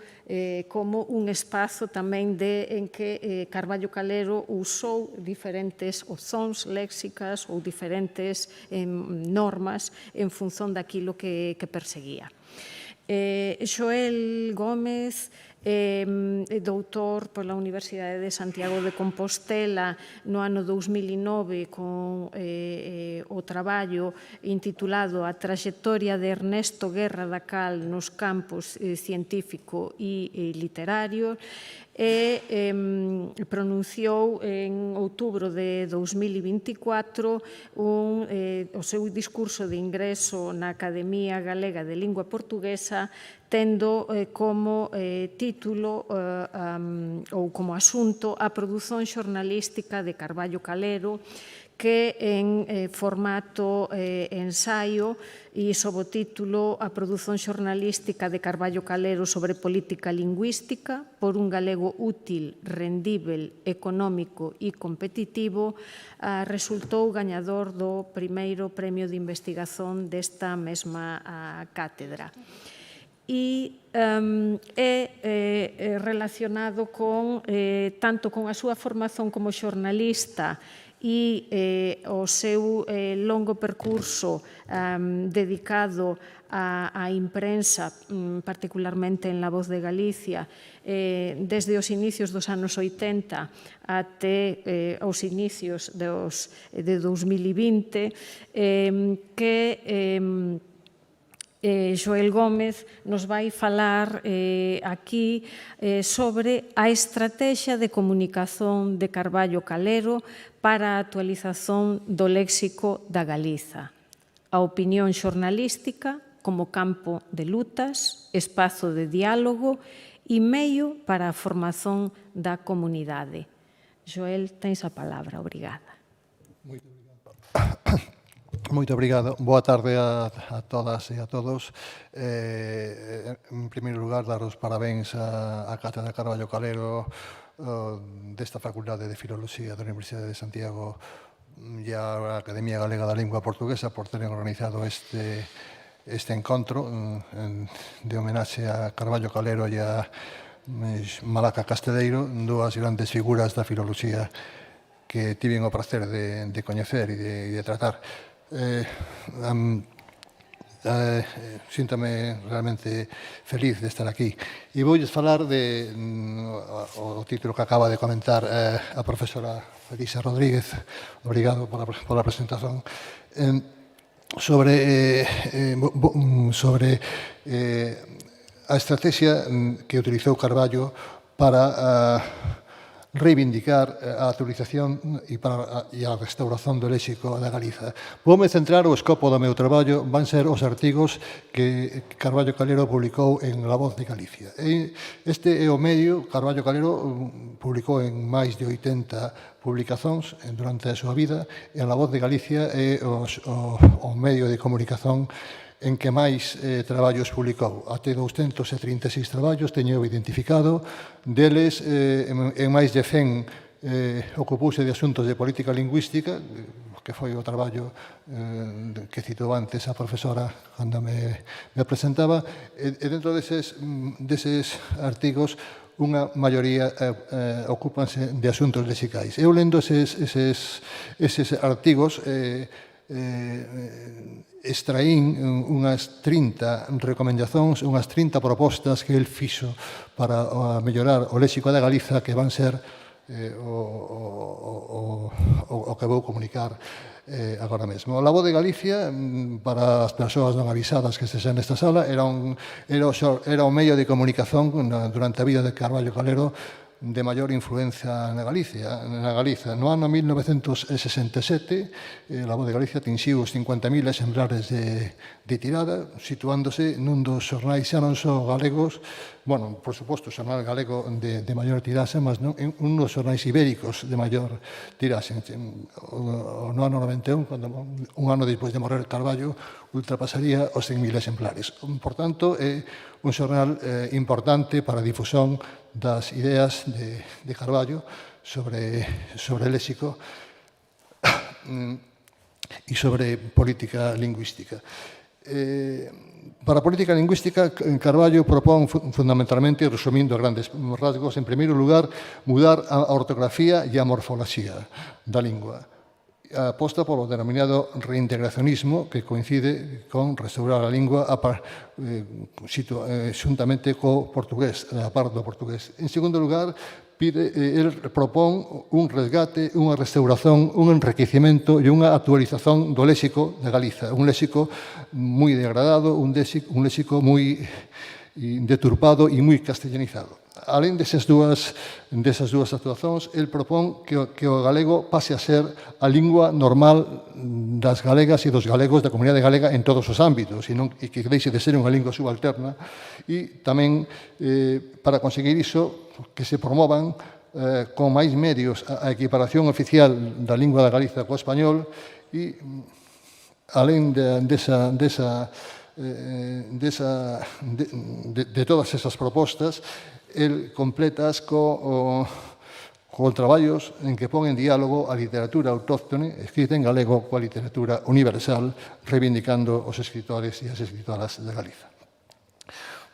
como un espazo tamén en que Carballo Calero usou diferentes opcións léxicas ou diferentes normas en función daquilo que perseguía. Xoel Gómez doutor pola Universidade de Santiago de Compostela no ano 2009 con o traballo intitulado A traxectoria de Ernesto Guerra da Cal nos campos científico e literario, e pronunciou en outubro de 2024 o seu discurso de ingreso na Academia Galega de Lingua Portuguesa, tendo como título ou como asunto a produción xornalística de Carballo Calero, que en formato ensaio e sob o título A produción xornalística de Carballo Calero sobre política lingüística por un galego útil, rendível, económico e competitivo, resultou gañador do primeiro premio de investigación desta mesma cátedra. E é relacionado tanto con a súa formación como xornalista e o seu longo percurso dedicado á imprensa, particularmente en La Voz de Galicia, desde os inicios dos anos 80 até os inicios de 2020, que Xoel Gómez nos vai falar aquí sobre a estrategia de comunicación de Carballo Calero para a actualización do léxico da Galiza. A opinión xornalística como campo de lutas, espazo de diálogo e meio para a formación da comunidade. Xoel, tens a palabra. Obrigada. Moito obrigado. Boa tarde a todas e a todos. En primeiro lugar, dar os parabéns á Cátedra Carballo Calero desta Facultade de Filoloxía da Universidade de Santiago e á Academia Galega da Lingua Portuguesa por terem organizado este encontro de homenaxe a Carballo Calero e a Malaca Castedeiro, dúas grandes figuras da filoloxía que tiven o prazer de coñecer e de tratar. Síntome realmente feliz de estar aquí e voulles falar o título que acaba de comentar a profesora Felisa Rodríguez, obrigado pola presentación, sobre a estrategia que utilizou Carballo para reivindicar a actualización e a restauración do léxico da Galiza. Voume centrar, o escopo do meu traballo van ser os artigos que Carballo Calero publicou en La Voz de Galicia. Este é o medio, Carballo Calero publicou en máis de 80 publicacións durante a súa vida, e a La Voz de Galicia é o medio de comunicación en que máis traballos publicou. Até 236 traballos teño identificado, deles en máis de 100 ocupouse de asuntos de política lingüística, que foi o traballo que citou antes a profesora cando me presentaba, e dentro deses artigos unha maioría ocúpanse de asuntos lexicais. Eu lendo eses artigos extraín unhas 30 recomendacións, unhas 30 propostas que el fixo para mellorar o léxico da Galiza, que van ser o que vou comunicar agora mesmo. O La Voz de Galicia, para as persoas non avisadas que estexan nesta sala, era un medio de comunicación durante a vida de Carballo Calero de maior influencia na Galiza. No ano 1967, La Voz de Galicia atinxiu os 50.000 exemplares de tirada, situándose nun dos xornais xa non só galegos, bueno, por suposto, o xornal galego de maior tiraxe, mas un dos xornais ibéricos de maior tiraxe. No ano 91, un ano despois de morrer Carballo, ultrapasaría os 100.000 exemplares. Por tanto, é un xornal importante para a difusión das ideas de Carballo sobre léxico e sobre política lingüística. Para a política lingüística, Carballo propón fundamentalmente, resumindo a grandes rasgos, en primeiro lugar, mudar a ortografía e a morfoloxía da lingua. aposta polo denominado reintegracionismo, que coincide con restaurar a lingua xuntamente co portugués, a par do portugués. En segundo lugar, el propón un resgate, unha restauración, un enriquecimento e unha actualización do léxico de Galiza. Un léxico moi degradado, un léxico moi deturpado e moi castellanizado. Alén desas dúas actuacións, el propón que o galego pase a ser a lingua normal das galegas e dos galegos da comunidade galega en todos os ámbitos, e que deixe de ser unha lingua subalterna, e tamén, para conseguir iso, que se promovan con máis medios a equiparación oficial da lingua da Galiza co español, e alén de todas esas propostas, el completas con traballos en que pon en diálogo a literatura autóctone escrita en galego coa literatura universal, reivindicando os escritores e as escritoras de Galiza.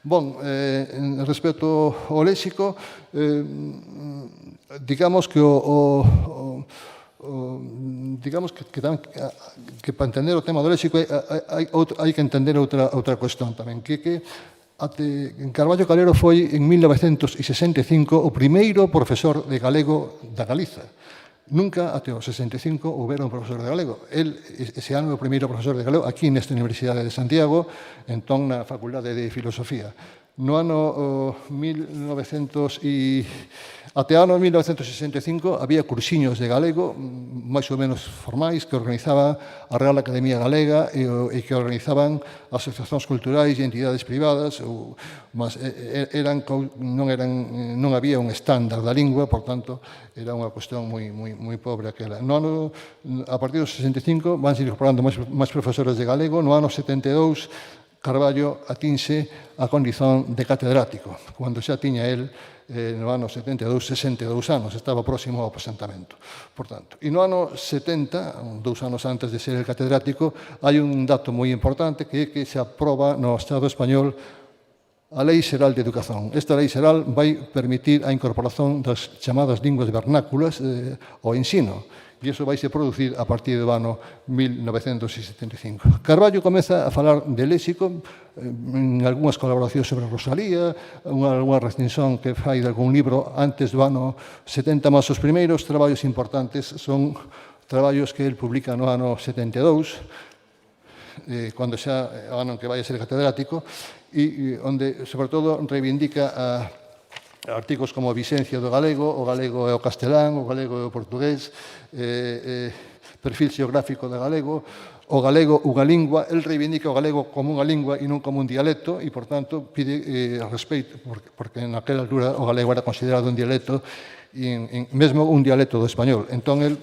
Bon, respecto ao léxico, digamos que para entender o tema do léxico hai que entender outra cuestión tamén, que Carballo Calero foi en 1965 o primeiro profesor de galego da Galiza. Nunca, até o 65, houbera un profesor de galego. Ese ano é o primeiro profesor de galego aquí nesta Universidade de Santiago, entón na Facultade de Filosofía. No ano até o ano 1965 había cursiños de galego máis ou menos formais que organizaba a Real Academia Galega e que organizaban asociacións culturais e entidades privadas, mas non había un estándar da lingua, por tanto, era unha cuestión moi pobre aquela. A partir do 65 van se incorporando máis profesores de galego. No ano 72 Carballo atinse a condición de catedrático, cando xa tiña el, no ano 72, 62 anos, estaba próximo ao aposentamento. Por tanto, e no ano 70, 2 anos antes de ser el catedrático, hai un dato moi importante que é que se aproba no Estado español a Lei Xeral de Educación. Esta Lei Xeral vai permitir a incorporación das chamadas linguas vernáculas ao ensino. E iso vai se producir a partir do ano 1975. Carballo comeza a falar de léxico en algunhas colaboracións sobre Rosalía, algunha recensión que fai de algún libro antes do ano 70, mas os primeiros traballos importantes son traballos que el publica no ano 72, cando xa o ano en que vai a ser catedrático, e onde, sobre todo, reivindica artigos como Vicencia do galego, o galego e o castelán, o galego e o portugués, perfil xeográfico do galego, o galego unha lingua. El reivindica o galego como unha lingua e non como un dialecto e, por tanto, pide respeito, porque naquela altura o galego era considerado un dialecto, mesmo un dialecto do español. Entón, el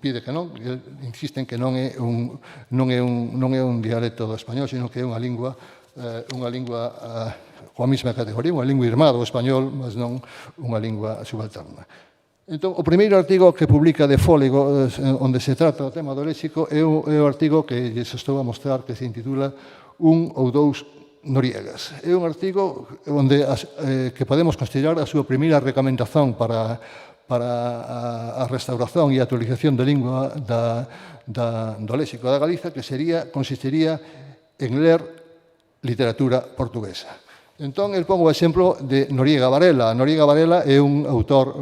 pide que non, insiste en que non é un dialecto do español, sino que é unha lingua coa mesma categoría, unha lingua irmá do español, mas non unha lingua subalterna. Entón, o primeiro artigo que publica de Fólego, onde se trata o tema do léxico, é o artigo que lles estou a mostrar, que se intitula Un ou dous Noriegas. É un artigo que podemos considerar a súa primeira recomendación para a restauración e a actualización da lingua do léxico da Galiza, que consistiría en ler literatura portuguesa. Entón, el pon o exemplo de Noriega Varela. Noriega Varela é un autor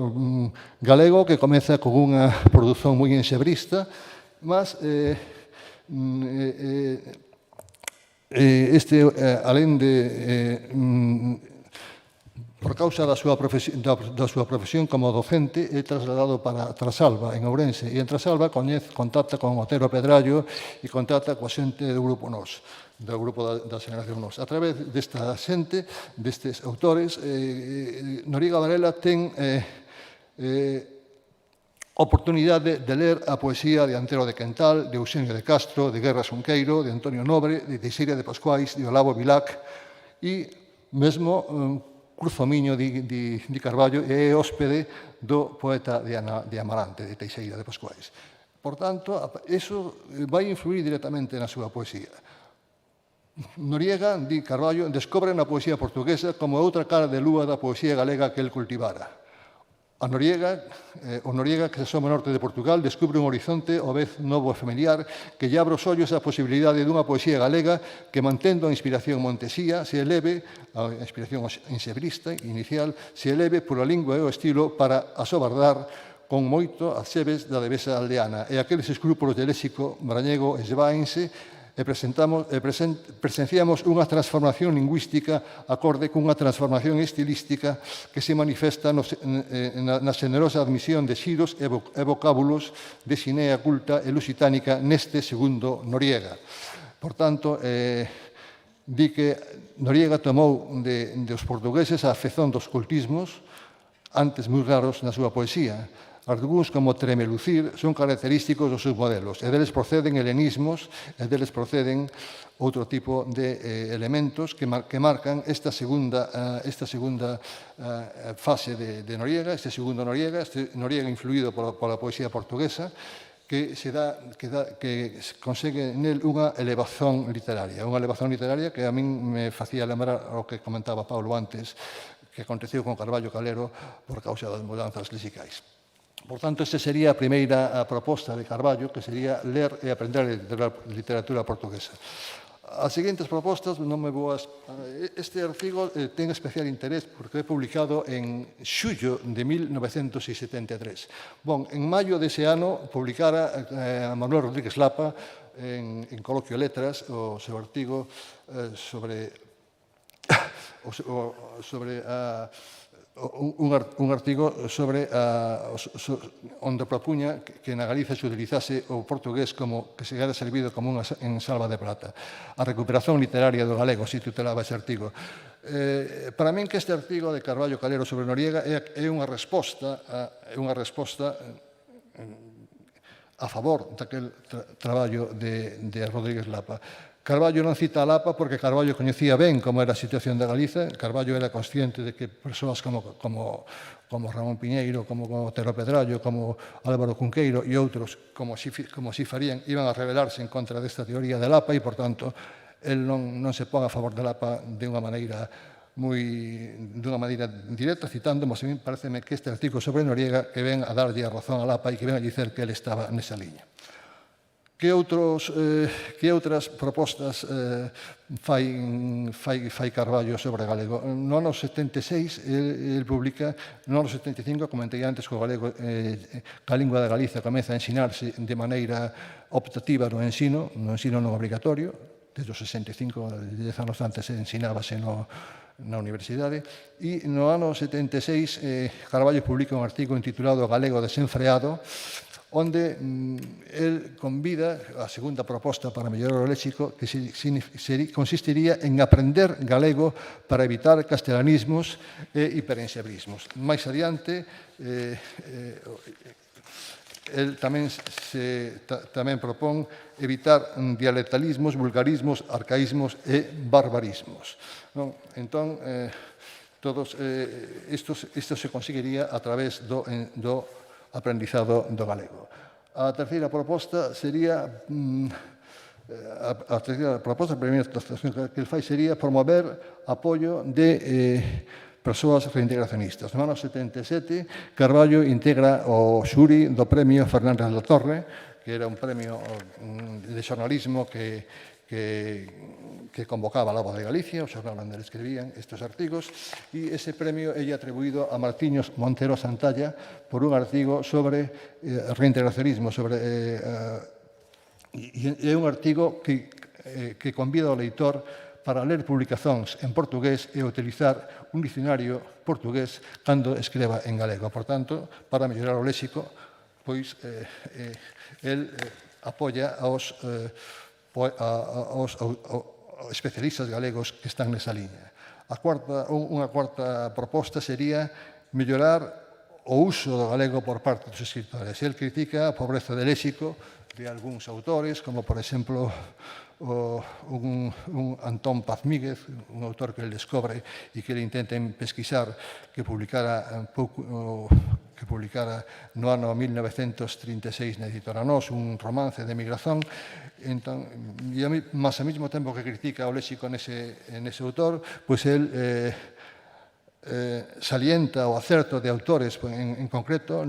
galego que comeza con unha produción moi enxebrista, mas alén de por causa da súa profesión como docente, é trasladado para Trasalba, en Ourense, e en Trasalba contacta con Otero Pedrallo e contacta coa xente do Grupo Nós, do grupo da Xeneración Nós. A través desta xente, destes autores, Noriega Varela ten oportunidade de ler a poesía de Antero de Quental, de Eusenio de Castro, de Guerra Xunqueiro, de Antonio Nobre, de Teixeira de Pascuais, de Olavo Bilac, e mesmo Cruzomiño di Carballo é hóspede do poeta de Amarante, de Teixeira de Pascuais. Por tanto, iso vai influir directamente na súa poesía. Noriega, di Carballo, descobre na poesía portuguesa como outra cara de lúa da poesía galega que el cultivara. o Noriega, que se asoma ao norte de Portugal, descubre un horizonte ao vez novo e familiar que lle abre os ollos á posibilidade dunha poesía galega que, mantendo a inspiración montesía, se eleve, a inspiración ensebrista inicial, se eleve pola lingua e o estilo para asobardar con moito as cheves da devesa aldeana. E aqueles escrúpulos de léxico brañego esváense e presenciamos unha transformación lingüística acorde cunha transformación estilística que se manifesta na xenerosa admisión de xiros e vocábulos de xinea culta e lusitánica neste segundo Noriega. Por tanto, di que Noriega tomou dos portugueses a afezón dos cultismos, antes moi raros na súa poesía. Algúns, como tremelucir, son característicos dos seus modelos, e deles proceden helenismos, e deles proceden outro tipo de elementos que marcan esta segunda fase de Noriega, este segundo Noriega, este Noriega influído pola poesía portuguesa, que consegue nel unha elevación literaria que a min me facía lembrar o que comentaba Paulo antes, que aconteceu con Carballo Calero por causa das mudanzas lexicais. Por tanto, esta sería a primeira proposta de Carballo, que sería ler e aprender literatura portuguesa. As seguintes propostas, non me vou a... Este artigo ten especial interés porque é publicado en xullo de 1973. Bon, en maio dese ano publicara Manuel Rodríguez Lapa en Coloquio Letras o seu artigo sobre un artigo sobre onde propuña que na Galiza se utilizase o portugués como que se era servido como unha ensalva de plata. A recuperación literaria do galego, se titulaba ese artigo. Para min que este artigo de Carballo Calero sobre Noriega é unha resposta a favor daquel traballo de Rodríguez Lapa. Carballo non cita a Lapa porque Carballo coñecía ben como era a situación da Galiza. Carballo era consciente de que persoas como Ramón Piñeiro, como Otero Pedrallo, como Álvaro Cunqueiro e outros, como así farían, iban a rebelarse en contra desta teoría de Lapa e, por tanto, el non se pon a favor de Lapa de unha maneira directa, citando, mas a mí pareceme que este artigo sobre Noriega que ven a darlle a razón a Lapa e que ven a dicer que ele estaba nesa liña. Que outras propostas fai Carballo sobre galego? No ano 76, el publica, no ano 75, comentei antes que o galego, que a lingua da Galiza comeza a ensinarse de maneira optativa no ensino non obrigatorio, desde os 65, 10 anos antes ensinábase na universidade, e no ano 76 Carballo publica un artigo intitulado Galego desenfreado, onde el convida a segunda proposta para mellorar o léxico que consistiría en aprender galego para evitar castelanismos e hiperensebrismos. Mais adiante, el tamén propón evitar dialectalismos, vulgarismos, arcaísmos e barbarismos. Entón, isto se conseguiría a través do aprendizado do galego. A terceira proposta sería a primeira que el fai sería promover apoio de persoas reintegracionistas. No ano 77, Carballo integra o xuri do premio Fernández da Torre, que era un premio de xornalismo que convocaba a La Voz de Galicia, o xornal onde escribían estes artigos, e ese premio é atribuído a Martiños Montero Santalla por un artigo sobre reintegracionismo, é un artigo que convida ao leitor para ler publicacións en portugués e utilizar un diccionario portugués cando escriba en galego. Por tanto, para mellorar o léxico, pois, el apoia aos especialistas galegos que están nesa liña. Unha cuarta proposta sería mellorar o uso do galego por parte dos escritores. El critica a pobreza de léxico de algúns autores, como, por exemplo, un Antón Paz Míguez, un autor que el descobre e que ele intenta pesquisar, que publicara no ano 1936 na editora Nós, un romance de emigración, mas ao mesmo tempo que critica o léxico nese autor, pois el salienta o acerto de autores en concreto.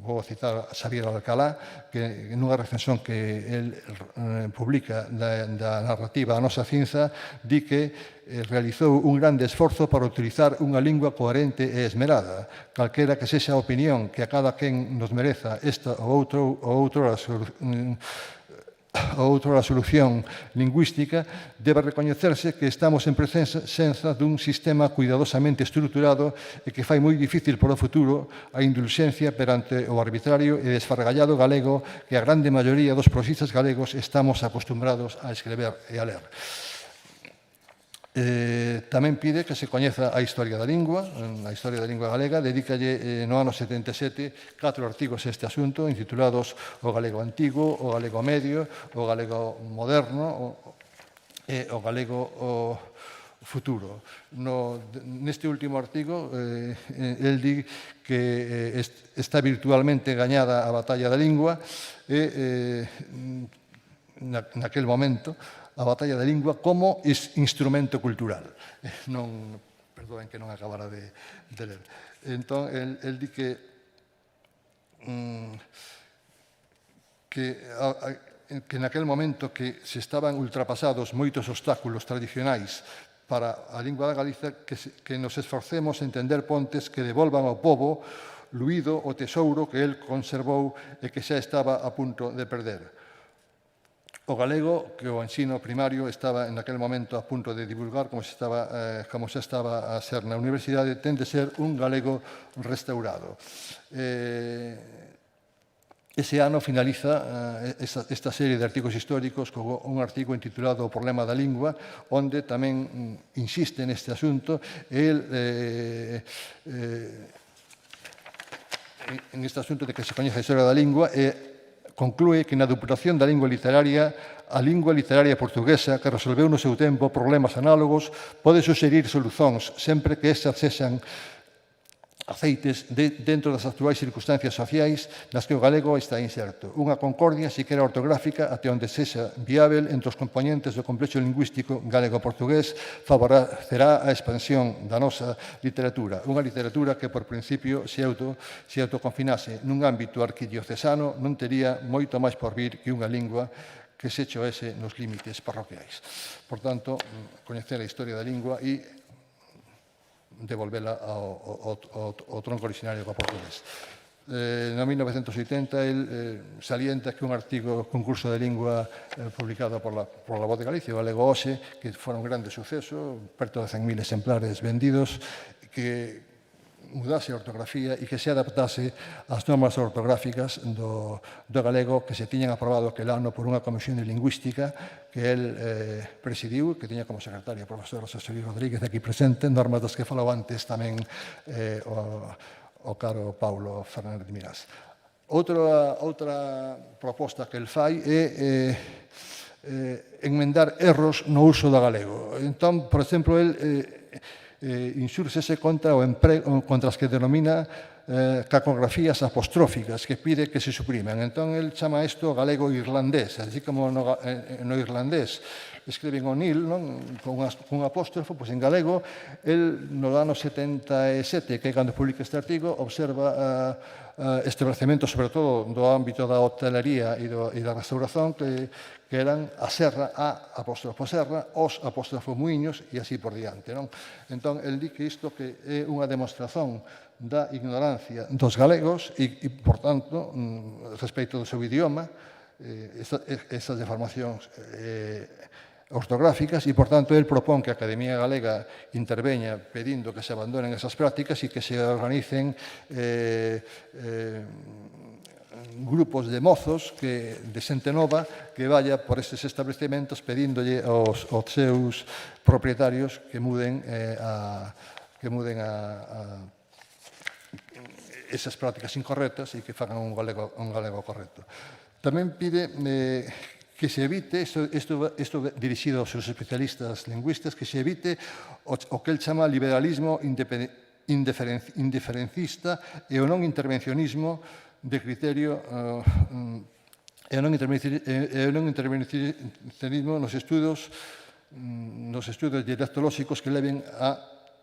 Vou citar a Xavier Alcalá, que nunha recensión que el publica da narrativa A Nosa Cinza, di que realizou un grande esforzo para utilizar unha lingua coherente e esmerada. Calquera que sexa a opinión que a cada quen nos mereza esta ou outra solución lingüística, debe recoñecerse que estamos en presenza dun sistema cuidadosamente estruturado e que fai moi difícil para o futuro a indulxencia perante o arbitrario e desfargallado galego que a grande maioría dos prosistas galegos estamos acostumbrados a escrever e a ler. Tamén pide que se coñeza a historia da lingua galega. Dedícalle no ano 77 4 artigos a este asunto, intitulados O galego antigo, o galego medio, o galego moderno e o galego futuro. Neste último artigo, el di que está virtualmente gañada a batalla da lingua e naquel momento a batalla da lingua como instrumento cultural. Perdoen que non acabara de ler. Entón, el di que naquel momento que se estaban ultrapasados moitos obstáculos tradicionais para a lingua da Galiza, que nos esforcemos en tender pontes que devolvan ao pobo luído o tesouro que el conservou e que xa estaba a punto de perder. O galego, que o ensino primario estaba en aquel momento a punto de divulgar, como xa estaba a ser na universidade, ten de ser un galego restaurado. Ese ano finaliza esta serie de artigos históricos con un artigo intitulado O problema da lingua, onde tamén insiste neste asunto. En este asunto de que se coñece a historia da lingua, conclúe que na depuración da lingua literaria, a lingua literaria portuguesa, que resolveu no seu tempo problemas análogos, pode suxerir solucións sempre que esas sexan aceites dentro das actuais circunstancias sociais nas que o galego está inserto. Unha concordia, siquera ortográfica, até onde sexa viável entre os componentes do complexo lingüístico galego-portugués, favorecerá a expansión da nosa literatura. Unha literatura que, por principio, se autoconfinase nun ámbito arquidiocesano, non tería moito máis por vir que unha lingua que se choese nos límites parroquiais. Por tanto, coñecer a historia da lingua e devolvela ao tronco originario do portugués. No 1980, el salienta que un artigo concurso de lingua publicado por la Voz de Galicia, o Galego Hoxe, que fora un grande suceso, perto de 100.000 exemplares vendidos, que mudase a ortografía e que se adaptase ás normas ortográficas do galego que se tiñan aprobado aquel ano por unha comisión de lingüística que el presidiu, que tiña como secretaria a profesora Xosé Luis Rodríguez, aquí presente, normas das que falou antes tamén o caro Paulo Fernández Mirás. Outra proposta que el fai é enmendar erros no uso do galego. Entón, por exemplo, el insúrsese contra as que denomina cacografías apostróficas, que pide que se supriman. Entón, el chama isto galego irlandés, así como no irlandés escriben o nil, con un apóstrofo, pois en galego, el no ano 77, que é cando publica este artigo, observa establecementos, sobre todo do ámbito da hotelería e da restauración, que eran a serra, a apóstrofo serra, os apóstrofo muiños e así por diante. Entón, el di que isto que é unha demostración da ignorancia dos galegos e, por tanto, respecto do seu idioma, esas deformacións ortográficas, e, por tanto, el propón que a Academia Galega interveña pedindo que se abandonen esas prácticas e que se organicen grupos de mozos de xente nova que vaya por estes establecementos pedíndolle aos seus propietarios que muden a esas prácticas incorrectas e que fagan un galego correcto. Tamén pide que se evite, isto dirixido aos seus especialistas lingüistas, que se evite o que el chama liberalismo indiferencista e o non intervencionismo de criterio e o non intervencionismo nos estudos dialectolóxicos que leven a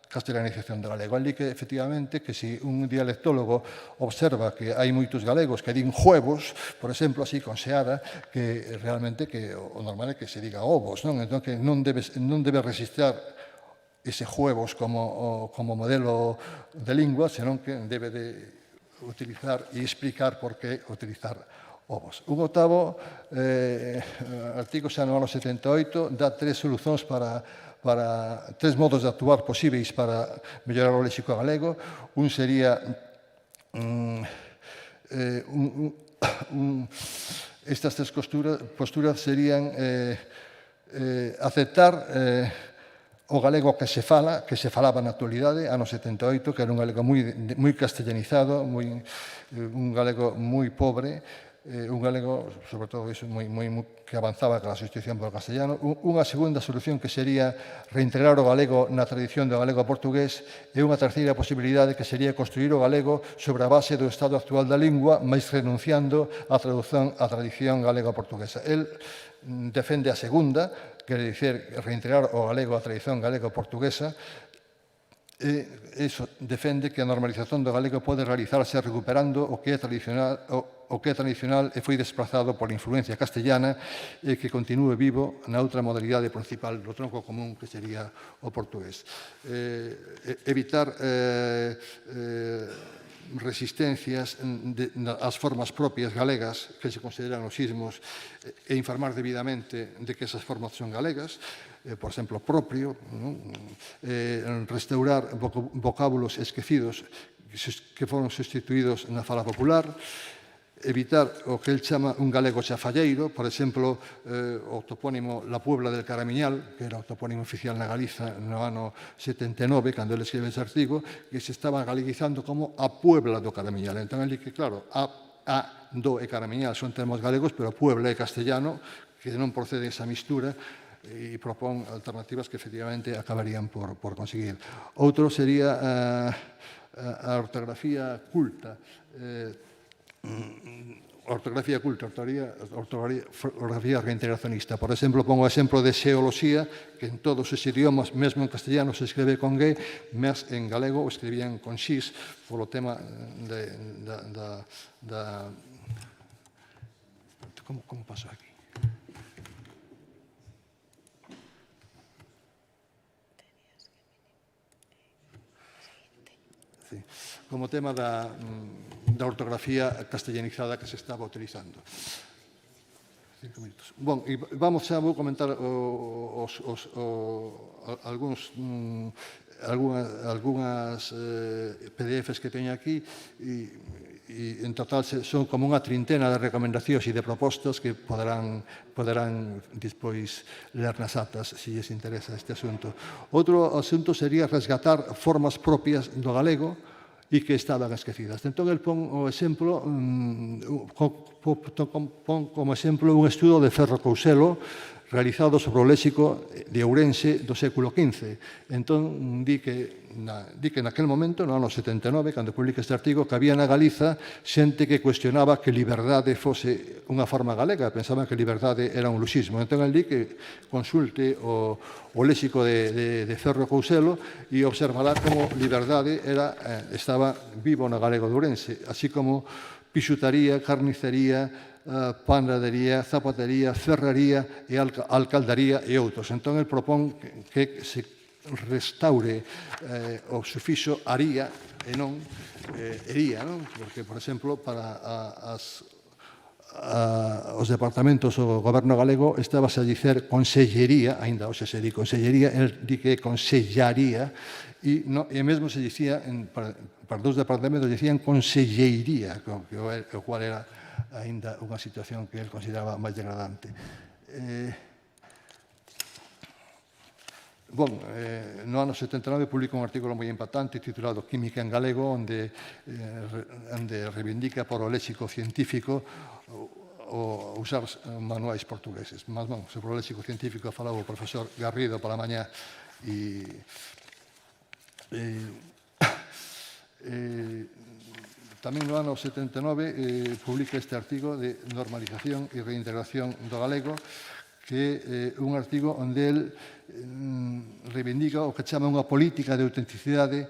castelanización do galego. Ali que, efectivamente, que se un dialectólogo observa que hai moitos galegos que din huevos, por exemplo, así con seada, que realmente que o normal é que se diga ovos, non? Entón, que non debe registrar ese huevos como modelo de lingua, senón que debe de utilizar e explicar por que utilizar ovos. Un octavo artigo xa no ano 78 dá 3 solucións para 3 modos de actuar posíveis para mellorar o léxico galego. Un sería estas 3 posturas serían aceptar o galego que se falaba na actualidade, ano 78, que era un galego moi castellanizado, un galego moi pobre, un galego, sobre todo, iso, que avanzaba con a sustitución por castellano. Unha segunda solución que sería reintegrar o galego na tradición do galego portugués, e unha terceira posibilidade que sería construir o galego sobre a base do estado actual da lingua, mais renunciando á tradición galego-portuguesa. El defende a segunda, quer dizer, reintegrar o galego á tradición galego-portuguesa, e iso defende que a normalización do galego pode realizarse recuperando o que é tradicional e foi desplazado pola influencia castellana e que continúe vivo na outra modalidade principal do tronco común, que sería o portugués. Evitar resistencias ás formas propias galegas que se consideran os ismos e informar debidamente de que esas formas son galegas, por exemplo, propio, restaurar vocábulos esquecidos que foron sustituídos na fala popular, evitar o que el chama un galego chafalleiro, por exemplo, o topónimo La Puebla del Caramiñal, que era o topónimo oficial na Galiza no ano 79, cando ele escribe ese artigo, que se estaba galeguizando como a Puebla do Caramiñal. Entón, ali que, claro, a, do e Caramiñal son termos galegos, pero Puebla é castellano, que non procede esa mistura, e propón alternativas que efectivamente acabarían por conseguir. Outro sería a ortografía culta, ortografía reintegracionista. Por exemplo, pongo o exemplo de xeoloxía, que en todos os idiomas, mesmo en castellano, se escribe con G, mas en galego o escribían con X, polo tema da... Como pasou aquí? Sí. Como tema da ortografía castellanizada que se estaba utilizando. 5 minutos. Bon, e vou comentar algunhas PDFs que teño aquí, e en total son como unha trintena de recomendacións e de propostas que poderán despois ler nas actas se lles interesa este asunto. Outro asunto sería resgatar formas propias do galego e que estaban esquecidas. Entón, el pon o exemplo, pon como exemplo un estudo de Ferro Couselo realizado sobre o léxico de Ourense do século XV. Entón, di que naquel momento, no ano 79, cando publica este artigo, que había na Galiza xente que cuestionaba que liberdade fose unha forma galega, pensaban que liberdade era un luxismo. Entón, el di que consulte o léxico de Ferro Couselo e observará como liberdade estaba vivo no galego de Ourense, así como pixutaría, carnicería, panadería, zapatería, ferrería e alcaldaría e outros. Entón, el propón que se restaure o sufixo aría e non ería, non? Porque, por exemplo, para os departamentos do goberno galego estábase a dicer consellería, aínda hoxe se di consellería, el di que consellaría, e mesmo se dicía, para dous departamentos dicían conselleiría, o cual era aínda unha situación que el consideraba máis degradante. No ano 79 publica un artículo moi impactante titulado Química en galego, onde reivindica por o léxico científico o usar manuais portugueses. Mas, sobre o léxico científico falaba o profesor Garrido pola mañá e tamén no ano 79 publica este artigo de normalización e reintegración do galego, que é un artigo onde el reivindica o que chama unha política de autenticidade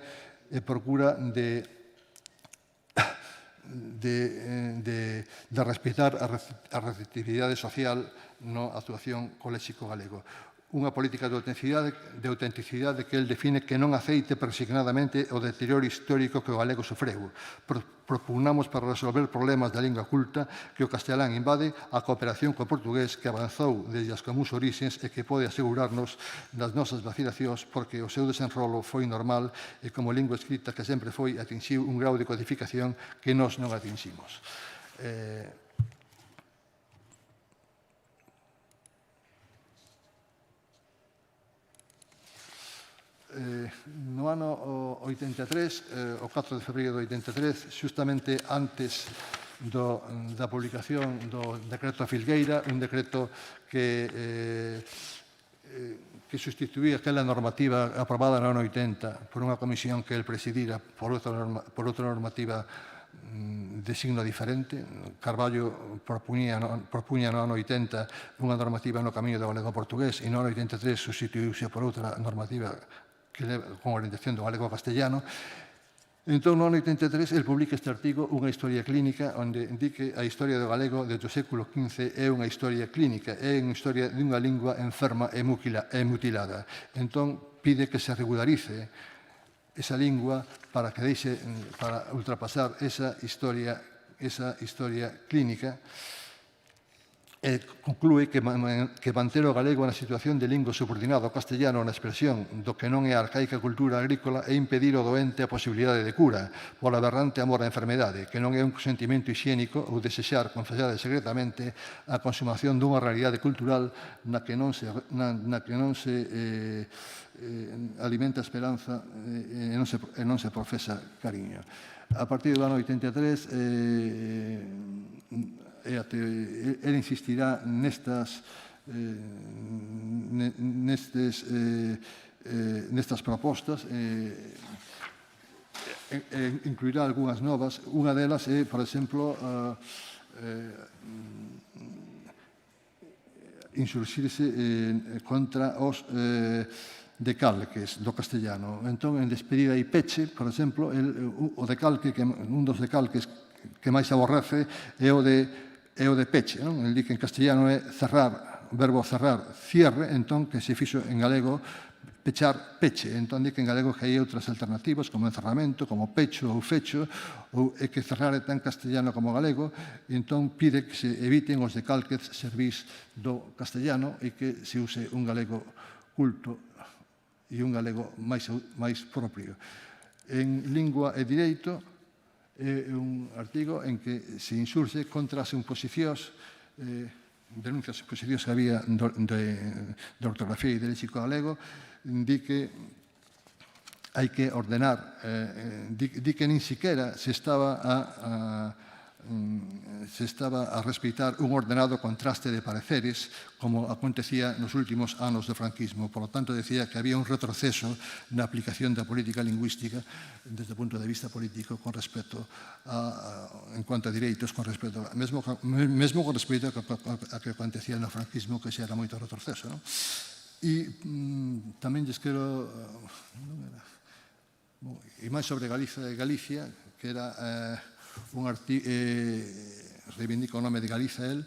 e procura de respetar a receptividade social na actuación co léxico galego. Unha política de autenticidade que el define que non aceite persignadamente o deterioro histórico que o galego sofreu. Propugnamos para resolver problemas da lingua culta que o castelán invade a cooperación co portugués que avanzou desde as comuns orixes e que pode asegurarnos das nosas vacilacións porque o seu desenrolo foi normal e como lingua escrita que sempre foi atinxiu un grau de codificación que nós non atinximos. No ano 83, o 4 de febreiro de 83, xustamente antes da publicación do decreto a Filgueira, un decreto que sustituía aquela normativa aprobada no ano 80 por unha comisión que el presidira por outra normativa de signo diferente. Carballo propuña no ano 80 unha normativa no camiño do galego portugués e no ano 83 sustituíuse por outra normativa con orientación do galego castellano. Entón, no ano 83, el publica este artigo, Unha historia clínica, onde di que a historia do galego desde o século XV é unha historia clínica, é unha historia dunha lingua enferma e mutilada. Entón, pide que se regularice esa lingua para ultrapasar esa historia clínica. E conclúe que manter o galego na situación de lingua subordinada ao castellano na expresión do que non é a arcaica cultura agrícola é impedir ao doente a posibilidade de cura pola aberrante amor á enfermedade, que non é un sentimento hixiénico ou desexar confesar secretamente a consumación dunha realidade cultural na que non se alimenta esperanza e non se profesa cariño. A partir do ano 83, ele insistirá nestas propostas, incluirá algunhas novas. Unha delas é, por exemplo, insurxirse contra os decalques do castellano. Entón, en Despedida e Peche, por exemplo, un dos decalques que máis aborrece é o de peche. El di que en castellano é cerrar, o verbo cerrar, cierre, entón que se fixo en galego pechar, peche. Entón di que en galego que hai outras alternativas como encerramento, como pecho ou fecho, e que cerrar é tan castellano como galego, e entón pide que se eviten os decalques servís do castellano e que se use un galego culto e un galego máis propio. En Lingua e Direito é un artigo en que se insurxe contra as imposicións, denuncias imposicións que había de ortografía e de léxico galego, di que hai que ordenar, di que nin siquiera se estaba a respeitar un ordenado contraste de pareceres como acontecía nos últimos anos do franquismo. Por lo tanto, decía que había un retroceso na aplicación da política lingüística desde o punto de vista político con respecto en cuanto a direitos, mesmo con respecto a que acontecía no franquismo, que xa era moito retroceso. E tamén lles quero e máis sobre Galiza e Galicia, que era un artigo, reivindica o nome de Galiza el,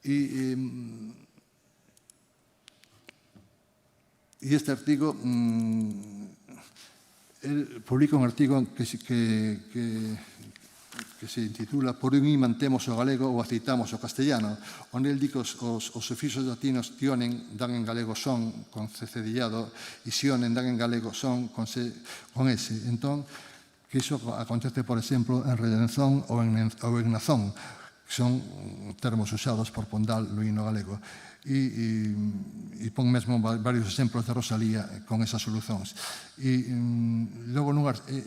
e este artigo, el publica un artigo que se intitula Por un i mantemos o galego ou aceitamos o castellano, onde el di que os sufixos latinos tionen dan en galego son con c cedillado e xionen dan en galego son con s. Entón, que iso acontece, por exemplo, en redenzón ou en nazón, que son termos usados por Pondal no himno galego. E pon mesmo varios exemplos de Rosalía con esas solucións. E logo,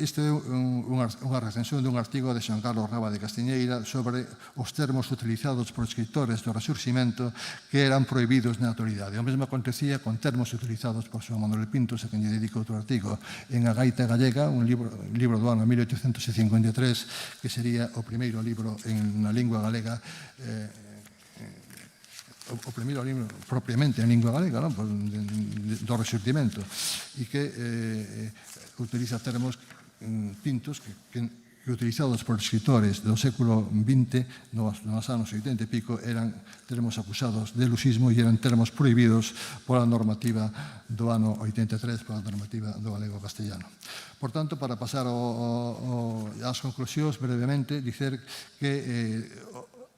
este é unha recensión dun artigo de Xoan Carlos Raba de Castiñeira sobre os termos utilizados por escritores do Resurximento que eran prohibidos na actualidade. O mesmo acontecía con termos utilizados por Xoan Manuel Pintos, a quen lle dedico outro artigo, en A Gaita Gallega, un libro do ano 1853, que sería o primeiro libro na lingua galega o primeiro libro propiamente en lingua galega, non? Do Resurtimento, e que utiliza termos pintos que utilizados por escritores do século XX, nos anos 80 e pico, eran termos acusados de lusismo e eran termos prohibidos pola normativa do ano 83, pola normativa do galego castellano. Por tanto, para pasar ás conclusións, brevemente, dicer que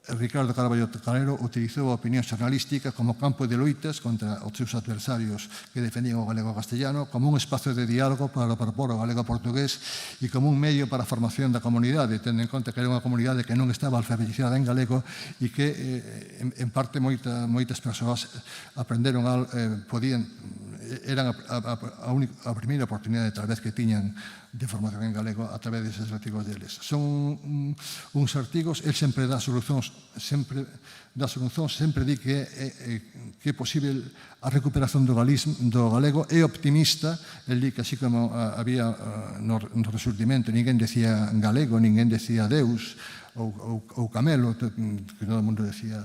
Ricardo Carballo Calero utilizou a opinión xornalística como campo de loitas contra os seus adversarios que defendían o galego castellano, como un espazo de diálogo para propor o galego portugués e como un medio para a formación da comunidade, tendo en conta que era unha comunidade que non estaba alfabetizada en galego e que, en parte, moitas persoas aprenderon, eran a primeira oportunidade tal vez que tiñan de formación en galego a través deses artigos deles. Son uns artigos, el sempre dá solucións, sempre di que é posible a recuperación do galego, é optimista, el di que así como había no Resurtimento, ninguén decía galego, ninguén decía Deus ou Camelo, que todo o mundo decía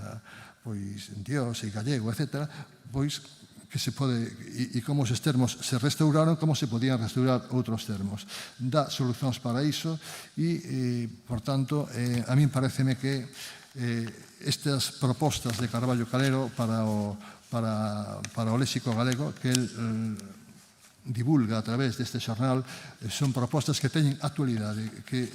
pois Dios e gallego, etc., pois que se pode, e como os termos se restauraron, como se podían restaurar outros termos. Dá solucións para iso e, por tanto, a min pareceme que estas propostas de Carballo Calero para o léxico galego que el divulga a través deste xornal son propostas que teñen actualidade, que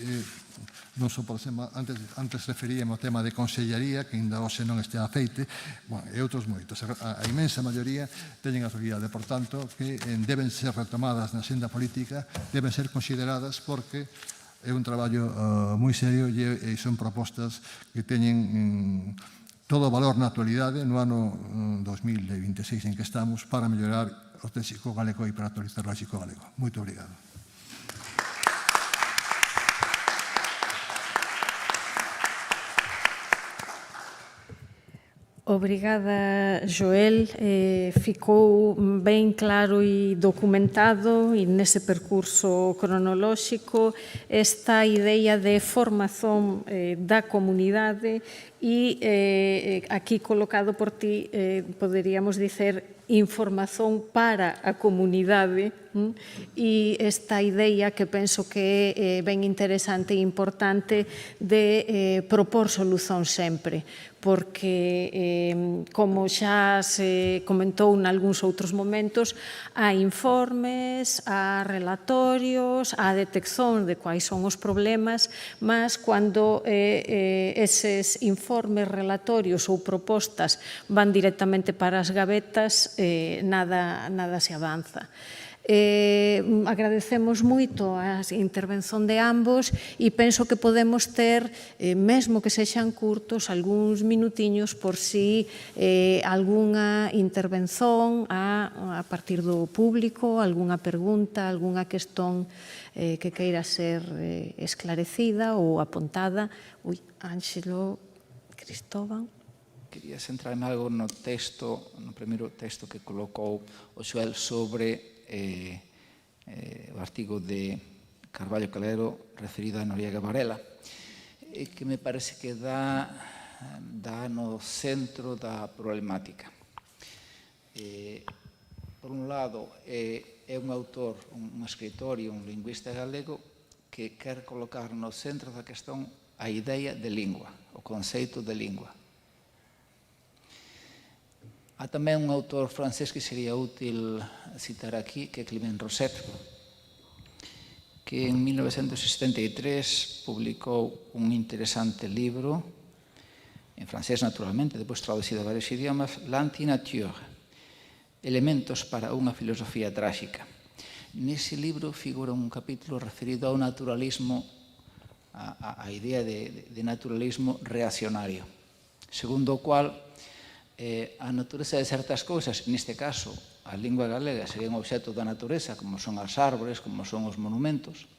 non só, por exemplo, antes referíamos ao tema de consellería, que ainda hoxe non este aceite, e outros moitos. A imensa maioría teñen actualidade, por tanto, que deben ser retomadas na senda política, deben ser consideradas porque é un traballo moi serio e son propostas que teñen todo o valor na actualidade no ano 2026 en que estamos para mellorar o léxico galego e para actualizar o léxico galego. Moito obrigado. Obrigada, Joel. Ficou ben claro e documentado e nese percurso cronolóxico esta idea de formación da comunidade e aquí colocado por ti poderíamos dicer información para a comunidade e esta idea que penso que é ben interesante e importante de propor solución sempre, porque, como xa se comentou nalgúns outros momentos, há informes, há relatorios, há detección de quais son os problemas, mas cando eses informes, relatorios ou propostas van directamente para as gavetas, nada se avanza. Agradecemos moito a intervención de ambos e penso que podemos ter, mesmo que sexan curtos, algúns minutiños por si algunha intervención a partir do público, algunha pregunta, algunha cuestión que queira ser esclarecida ou apontada. Ánxelo, Cristóbal. Quería centrarme algo no primeiro texto que colocou o Joel sobre o artigo de Carballo Calero referido a Noriega Varela, que me parece que dá no centro da problemática. Por un lado, é un autor, un escritor e un lingüista galego que quer colocar no centro da cuestión a idea de lingua, o conceito de lingua. Há tamén un autor francés que sería útil citar aquí, que é Clément Rosset, que en 1973 publicou un interesante libro, en francés naturalmente, depois traducido a varios idiomas, L'Anti-Nature, Elementos para unha filosofía tráxica. Nese libro figura un capítulo referido ao naturalismo, a idea de naturalismo reaccionario, segundo o cual a natureza de certas cousas, neste caso a lingua galega, serían obxecto da natureza, como son as árbores, como son os monumentos,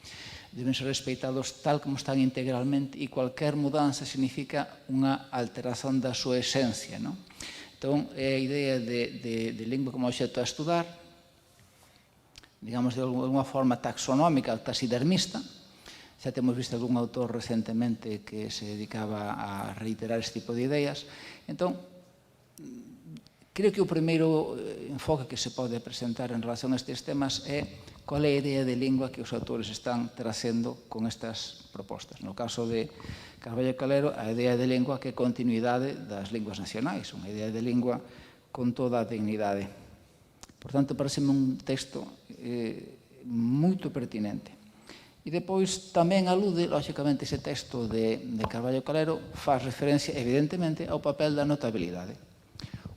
deben ser respeitados tal como están integralmente e cualquier mudanza significa unha alteración da súa esencia. Entón, é a idea de lingua como obxecto a estudar, digamos de alguna forma taxonómica, taxidermista. Xa temos visto algún autor recentemente que se dedicaba a reiterar este tipo de ideas. Entón, creo que o primeiro enfoque que se pode presentar en relación a estes temas é qual é a idea de lingua que os autores están trazendo con estas propostas. No caso de Carballo Calero, a idea de lingua que é continuidade das linguas nacionais, unha idea de lingua con toda a dignidade. Por tanto, pareceme un texto moito pertinente. E depois tamén alude, lógicamente, ese texto de Carballo Calero faz referencia, evidentemente, ao papel da notabilidade.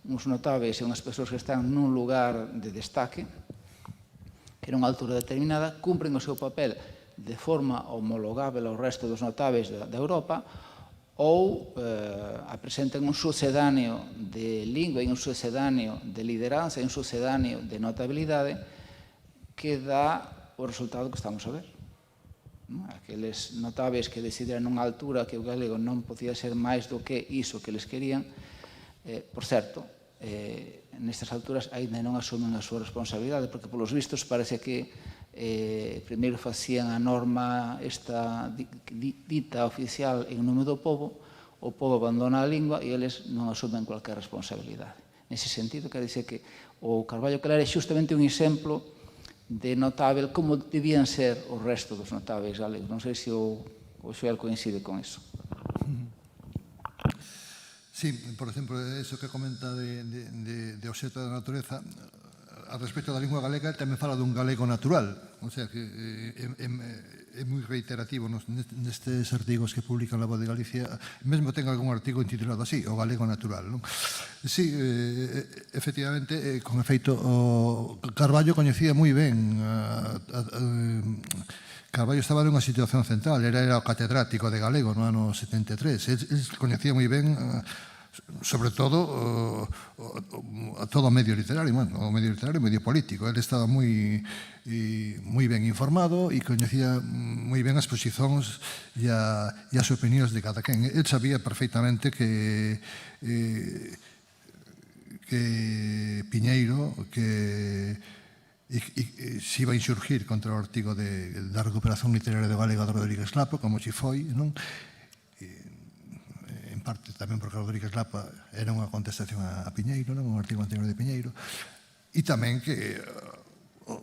Uns notáveis e unhas persoas que están nun lugar de destaque, que nunha altura determinada, cumpren o seu papel de forma homologable ao resto dos notáveis da Europa, ou apresentan un sucedáneo de lingua e un sucedáneo de lideranza e un sucedáneo de notabilidade que dá o resultado que estamos a ver. Aqueles notáveis que decidiran nunha altura que o galego non podía ser máis do que iso que eles querían, por certo, nestas alturas ainda non asumen a súa responsabilidade, porque polos vistos parece que primeiro facían a norma esta dita oficial en nome do povo, o povo abandona a lingua e eles non asumen cualquier responsabilidade. Nese sentido, quero dizer que o Carballo Calero é justamente un exemplo de notável como debían ser o resto dos notáveis galegos. Non sei se o Xoel coincide con iso. Sí, por exemplo, eso que comenta de obxecto da natureza, a respecto da lingua galega, tamén fala dun galego natural, o sea, que é moi reiterativo nestes artigos que publica La Voz de Galicia, mesmo ten algún artigo intitulado así, o galego natural, non? Sí, efectivamente, con efeito, o Carballo coñecía moi ben, Carballo estaba nunha situación central, era o catedrático de galego no ano 73, el coñecía moi ben, sobre todo todo o medio literario, o medio literario e o medio político. Ele estaba moi ben informado e coñecía moi ben as posicións e as opinións de cada quen. El sabía perfectamente que Piñeiro se iba a insurgir contra o artigo da recuperación literaria do galego de Rodríguez Lapa, como se foi, non? Parte tamén porque Rodríguez Lapa era unha contestación a Piñeiro, un artigo anterior de Piñeiro, e tamén que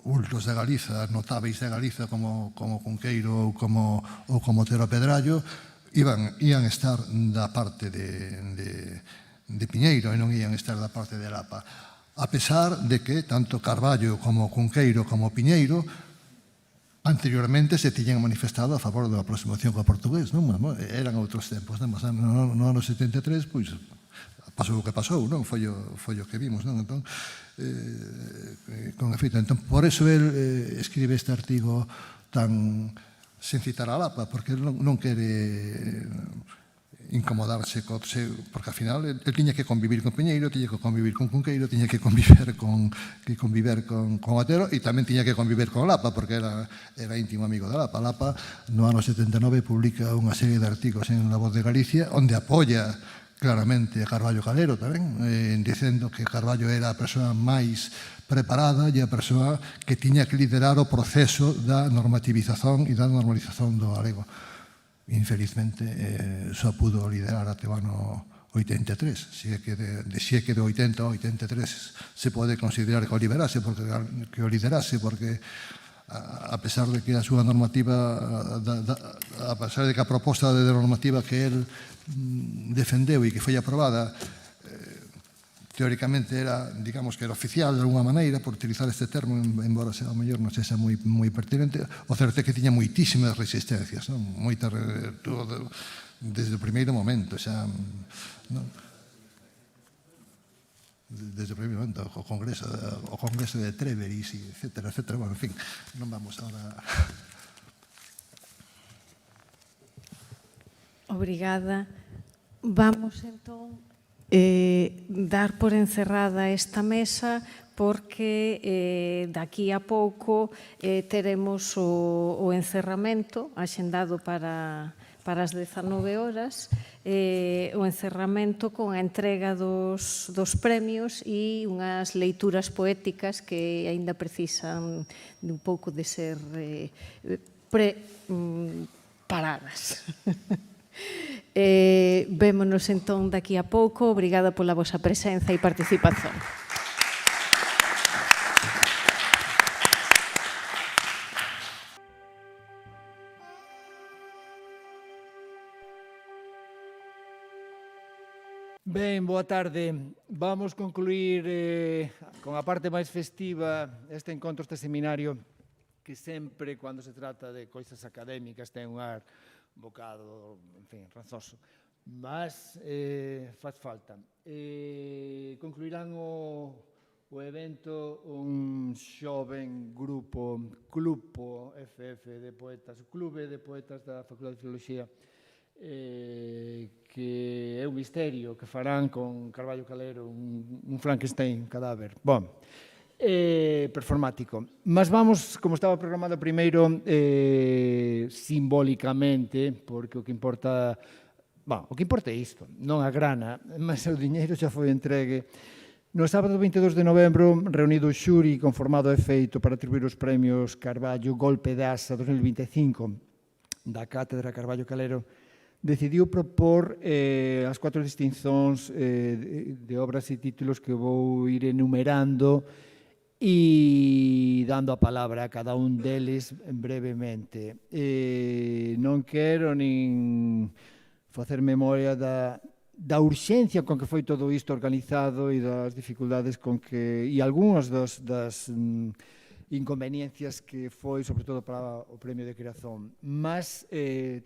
ultros de Galiza, notáveis de Galiza como Cunqueiro ou como Otero Pedrallo iban estar da parte de Piñeiro e non iban estar da parte de Lapa, a pesar de que tanto Carballo como Cunqueiro como Piñeiro anteriormente se tiñan manifestado a favor da aproximación co portugués, non? Eran outros tempos, non? No ano 73, pois, pasou o que pasou, non? Foi o que vimos, non? Entón, con efeito, entón, por eso el escribe este artigo tan sen citar a Lapa, porque non quere incomodarse, porque ao final el tiña que convivir con Piñeiro, tiña que convivir con Cunqueiro, tiña que conviver con Otero e tamén tiña que conviver con Lapa, porque era íntimo amigo de Lapa. Lapa no ano 79 publica unha serie de artigos en La Voz de Galicia onde apoia claramente a Carballo Calero tamén, dicendo que Carballo era a persoa máis preparada e a persoa que tiña que liderar o proceso da normativización e da normalización do galego. Infelizmente, só pudo liderar até o ano 83. Si é que de 80 a 83 se pode considerar que o liderase, porque a pesar de que a súa normativa, a pesar de que a proposta de normativa que el defendeu e que foi aprobada, teóricamente era, digamos que era oficial de alguma maneira, por utilizar este termo, embora sea o mellor non sexa moi pertinente, o certo é que tiña moitísimas resistencias, moitas, desde o primeiro momento, xa, desde o primeiro momento, o Congreso de Treveris, etcétera, bueno, en fin, non vamos ahora... Obrigada. Vamos, entón, dar por encerrada esta mesa porque daqui a pouco teremos o encerramento axendado para as 19 horas, o encerramento con a entrega dos premios e unhas leituras poéticas que aínda precisan de un pouco de ser preparadas. vémonos entón daqui a pouco. Obrigada pola vosa presenza e participación. Ben, boa tarde. Vamos concluir con a parte máis festiva este encontro, este seminario, que sempre, cando se trata de cousas académicas, ten un ar un bocado, en fin, ranzoso. Mas faz falta. Concluirán o evento un xoven grupo, Clube de Poetas, Clube de Poetas da Facultade de Filoloxía, que é un misterio que farán con Carballo Calero, un Frankenstein cadáver. Bom, performático. Mas vamos, como estaba programado primeiro, simbólicamente, porque o que importa é isto, non a grana, mas o diñeiro xa foi entregue. No sábado 22 de novembro, reunido o xuri conformado a efeito para atribuir os premios Carballo Golpe de Asa 2025 da Cátedra Carballo Calero, decidiu propor as 4 distincións de obras e títulos que vou ir enumerando e dando a palabra a cada un deles brevemente. Non quero nin facer memoria da urxencia con que foi todo isto organizado e das dificultades con que, e algunhas das inconveniencias que foi, sobre todo para o premio de creación. Mas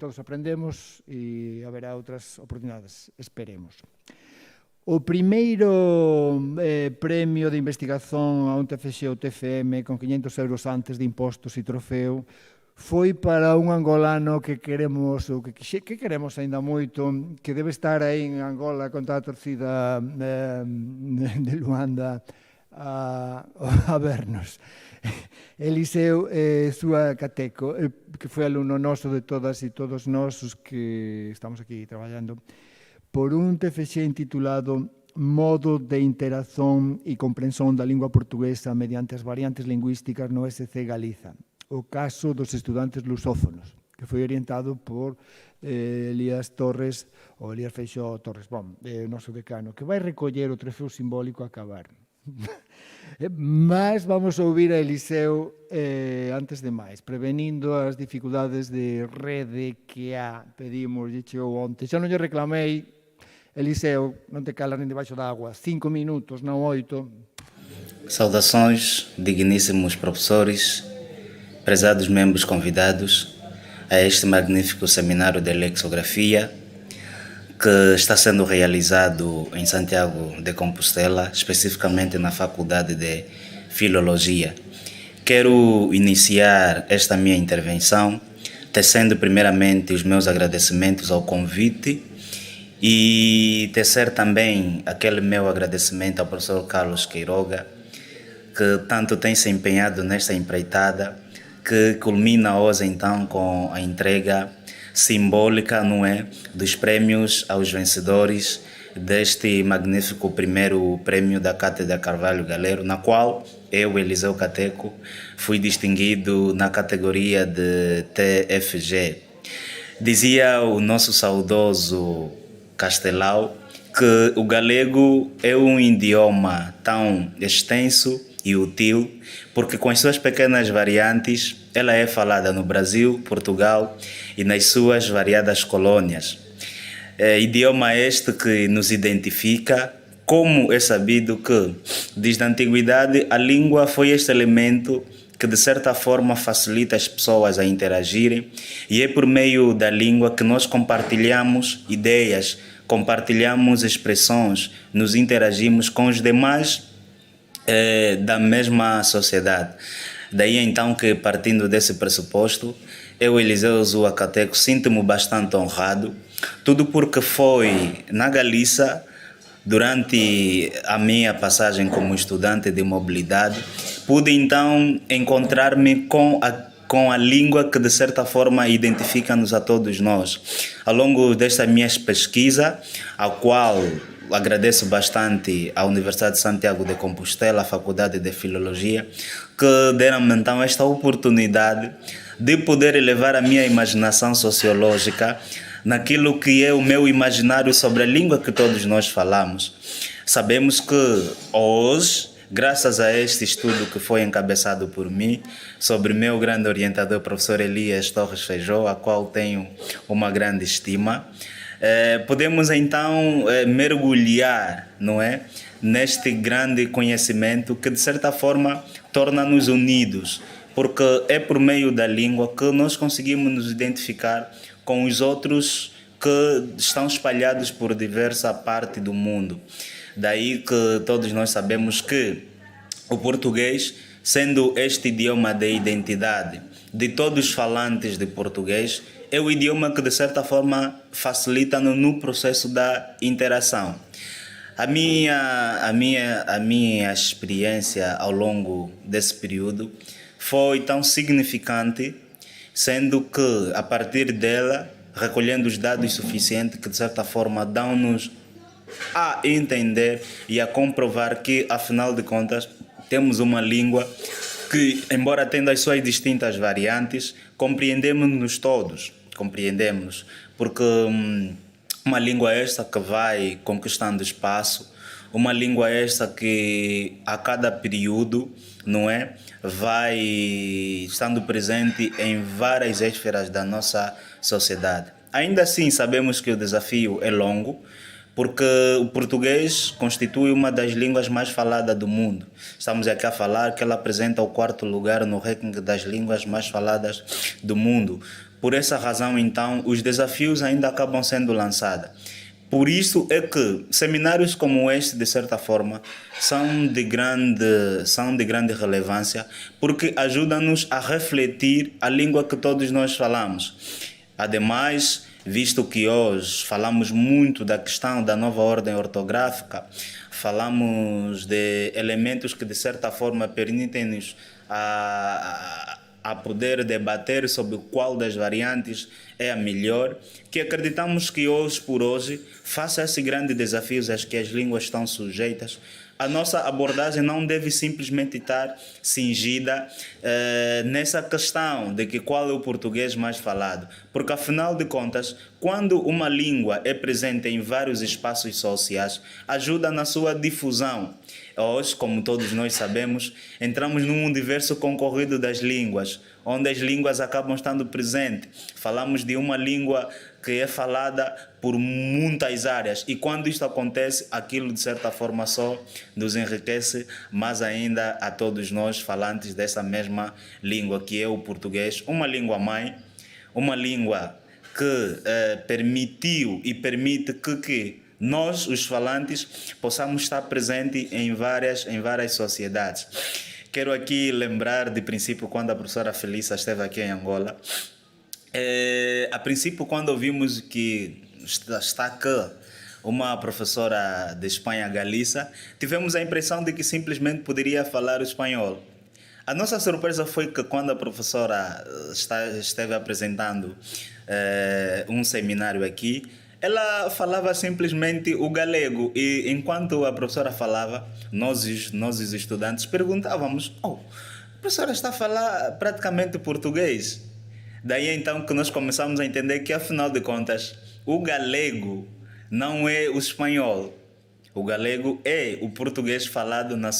todos aprendemos e haberá outras oportunidades, esperemos. O primeiro premio de investigación a un TFX ou TFM con 500 euros antes de impostos e trofeo foi para un angolano que queremos, ou que queremos aínda moito, que debe estar aí en Angola con toda a torcida de Luanda a vernos. Eliseo Súa Cateco, que foi alumno noso de todas e todos nós os que estamos aquí traballando, por un TFX intitulado Modo de Interazón e Comprensión da Lingua Portuguesa mediante as variantes lingüísticas no SC Galiza. O caso dos estudantes lusófonos, que foi orientado por Elías Torres, ou Elías Feixóo Torres, o noso decano, que vai recoller o trofeo simbólico a acabar. Mas vamos a ouvir a Eliseo antes de máis, prevenindo as dificultades de rede que pedimos e chegou onte. Xa non lle reclamei, Eliseo, non te calas nin debaixo da agua, 5 minutos, non 8. Saudações, digníssimos professores, prezados membros convidados a este magnífico seminário de lexicografia que está sendo realizado em Santiago de Compostela, especificamente na Faculdade de Filologia. Quero iniciar esta minha intervenção tecendo primeiramente os meus agradecimentos ao convite e tecer também aquele meu agradecimento ao professor Carlos Queiroga, que tanto tem se empenhado nesta empreitada, que culmina hoje então com a entrega simbólica, não é, dos prémios aos vencedores deste magnífico primeiro prémio da Cátedra Carvalho Galero, na qual eu, Eliseu Cateco, fui distinguido na categoria de TFG. Dizia o nosso saudoso Castelau que o galego é um idioma tão extenso e útil, porque com as suas pequenas variantes, ela é falada no Brasil, Portugal e nas suas variadas colônias. Idioma este que nos identifica, como é sabido que, desde a antiguidade, a língua foi este elemento que de certa forma facilita as pessoas a interagirem, e é por meio da língua que nós compartilhamos ideias, compartilhamos expressões, nos interagimos com os demais da mesma sociedade. Daí então que, partindo desse pressuposto, eu, Eliseu Súa Cateco, sinto-me bastante honrado, tudo porque foi na Galiza, durante a minha passagem como estudante de mobilidade, pude então encontrar-me com a língua que de certa forma identifica-nos a todos nós. Ao longo desta minha pesquisa, a qual agradeço bastante à Universidade de Santiago de Compostela, à Faculdade de Filologia, que deram-me então esta oportunidade de poder elevar a minha imaginação sociológica naquilo que é o meu imaginário sobre a língua que todos nós falamos. Sabemos que hoje, graças a este estudo que foi encabeçado por mim, sobre meu grande orientador, professor Elias Torres Feijó, a qual tenho uma grande estima, podemos então mergulhar, não é, neste grande conhecimento que de certa forma torna-nos unidos, porque é por meio da língua que nós conseguimos nos identificar com os outros que estão espalhados por diversa parte do mundo. Daí que todos nós sabemos que o português, sendo este idioma de identidade de todos os falantes de português, é o idioma que de certa forma facilita no processo da interação. A minha experiência ao longo desse período foi tão significante, sendo que a partir dela, recolhendo os dados suficientes que de certa forma dão-nos a entender e a comprovar que, afinal de contas, temos uma língua que, embora tendo as suas distintas variantes, compreendemos-nos todos, compreendemos, porque uma língua esta que vai conquistando espaço, uma língua esta que a cada período, não é, vai estando presente em várias esferas da nossa sociedade. Ainda assim, sabemos que o desafio é longo, porque o português constitui uma das línguas mais faladas do mundo. Estamos aqui a falar que ela apresenta o 4º lugar no ranking das línguas mais faladas do mundo. Por essa razão, então, os desafios ainda acabam sendo lançados. Por isso é que seminários como este, de certa forma, são de grande relevância, porque ajudam-nos a refletir a língua que todos nós falamos. Ademais, visto que hoje falamos muito da questão da nova ordem ortográfica, falamos de elementos que de certa forma permitem-nos a poder debater sobre qual das variantes é a melhor, que acreditamos que hoje por hoje, face a esses grandes desafios a que as línguas estão sujeitas, a nossa abordagem não deve simplesmente estar cingida nessa questão de que qual é o português mais falado. Porque, afinal de contas, quando uma língua é presente em vários espaços sociais, ajuda na sua difusão. Hoje, como todos nós sabemos, entramos num universo concorrido das línguas, onde as línguas acabam estando presentes. Falamos de uma língua que é falada por muitas áreas, e quando isto acontece, aquilo de certa forma só nos enriquece, mais ainda a todos nós falantes dessa mesma língua, que é o português, uma língua mãe, uma língua que permitiu e permite que nós, os falantes, possamos estar presentes em várias sociedades. Quero aqui lembrar, de princípio, quando a professora Felícia esteve aqui em Angola, a princípio, quando ouvimos que está aqui uma professora de Espanha, Galícia, tivemos a impressão de que simplesmente poderia falar o espanhol. A nossa surpresa foi que quando a professora esteve apresentando um seminário aqui, ela falava simplesmente o galego, e enquanto a professora falava, nós os estudantes perguntávamos: a professora está a falar praticamente português? Daí então que nós começamos a entender que, afinal de contas, o galego não é o espanhol. O galego é o português falado na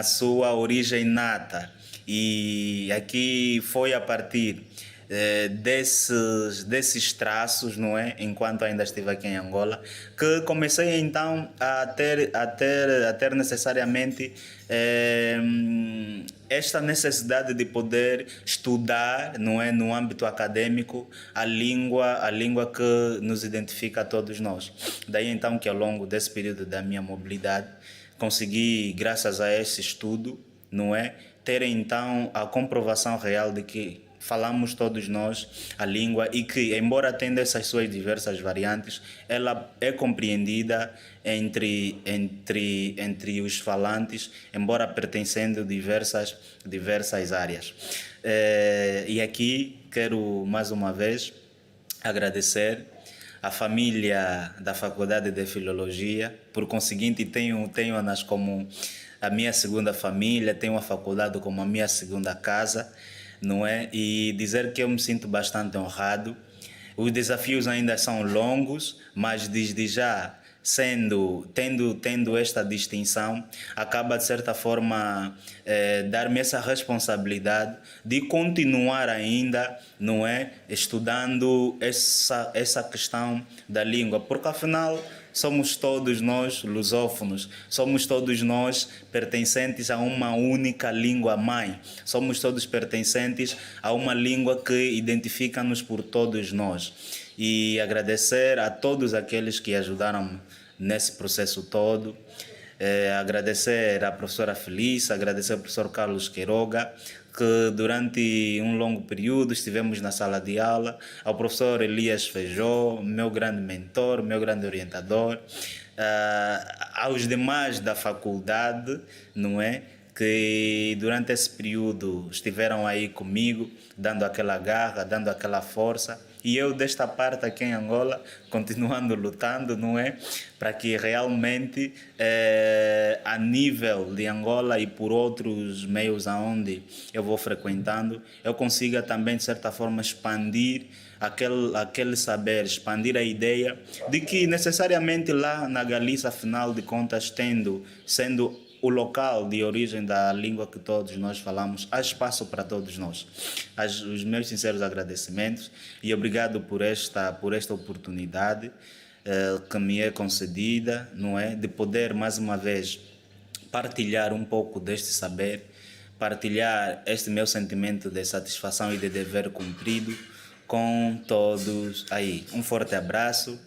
sua origem nata. E aqui foi a partir desses traços, não é? Enquanto ainda estive aqui em Angola, que comecei então a ter necessariamente esta necessidade de poder estudar, não é, no âmbito acadêmico, a língua que nos identifica a todos nós. Daí então que ao longo desse período da minha mobilidade consegui, graças a esse estudo, não é, ter então a comprovação real de que falamos todos nós a língua e que, embora tendo essas suas diversas variantes, ela é compreendida entre os falantes, embora pertencendo a diversas áreas. E aqui quero mais uma vez agradecer a família da Faculdade de Filologia, por conseguinte tenho-nas como a minha segunda família, tenho a faculdade como a minha segunda casa, não é? E dizer que eu me sinto bastante honrado Os desafios ainda são longos, mas desde já, tendo esta distinção, acaba de certa forma dar-me essa responsabilidade de continuar ainda, não é, estudando essa questão da língua, porque afinal somos todos nós lusófonos, somos todos nós pertencentes a uma única língua mãe, somos todos pertencentes a uma língua que identifica-nos por todos nós. E agradecer a todos aqueles que ajudaram nesse processo todo, agradecer à professora Felícia, agradecer ao professor Carlos Queiroga, que durante um longo período estivemos na sala de aula, ao professor Elias Feijó, meu grande mentor, meu grande orientador, aos demais da faculdade, não é? Que durante esse período estiveram aí comigo, dando aquela garra, dando aquela força. E eu, desta parte aqui em Angola, continuando lutando, não é? Para que realmente, a nível de Angola e por outros meios aonde eu vou frequentando, eu consiga também, de certa forma, expandir aquele saber, expandir a ideia de que necessariamente lá na Galícia, afinal de contas, sendo o local de origem da língua que todos nós falamos, há espaço para todos nós. Os meus sinceros agradecimentos e obrigado por esta oportunidade que me é concedida, não é, de poder mais uma vez partilhar um pouco deste saber, partilhar este meu sentimento de satisfação e de dever cumprido com todos aí. Um forte abraço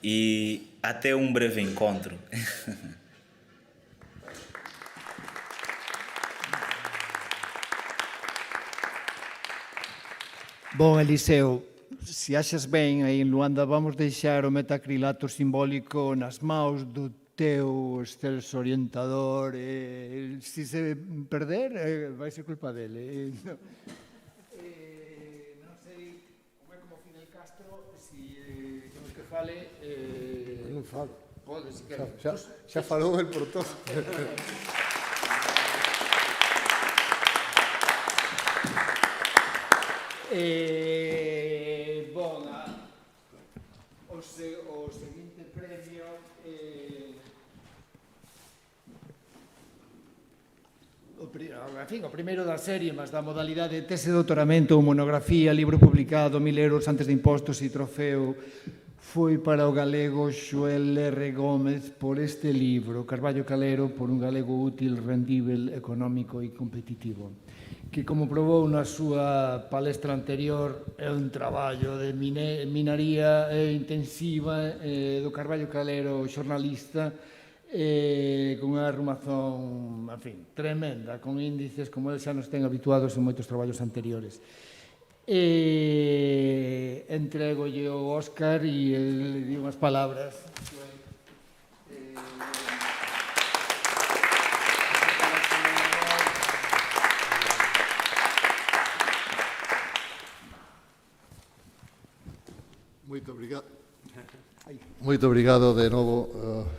e até um breve encontro. Bom, Eliseo, se achas ben, aí en Luanda vamos deixar o metacrilato simbólico nas maus do teu excelso orientador. Se se perder, vai ser culpa dele. Non sei como é como Fidel Castro, se temos que fale... Non falo. Pode, se quer. Xa falou el por todo. Bom, o seguinte premio o primeiro da serie, mas da modalidade tese de doutoramento ou monografía, libro publicado, 1.000 euros antes de impostos e trofeo, foi para o galego Xoel R. Gómez por este libro, Carballo Calero, por un galego útil, rendível, económico e competitivo, que, como probou na súa palestra anterior, é un traballo de minaría intensiva do Carballo Calero xornalista, con unha arrumación, en fin, tremenda, con índices como el xa nos ten habituados en moitos traballos anteriores. Entregolle o Óscar e le di unhas palabras. Moito obrigado de novo.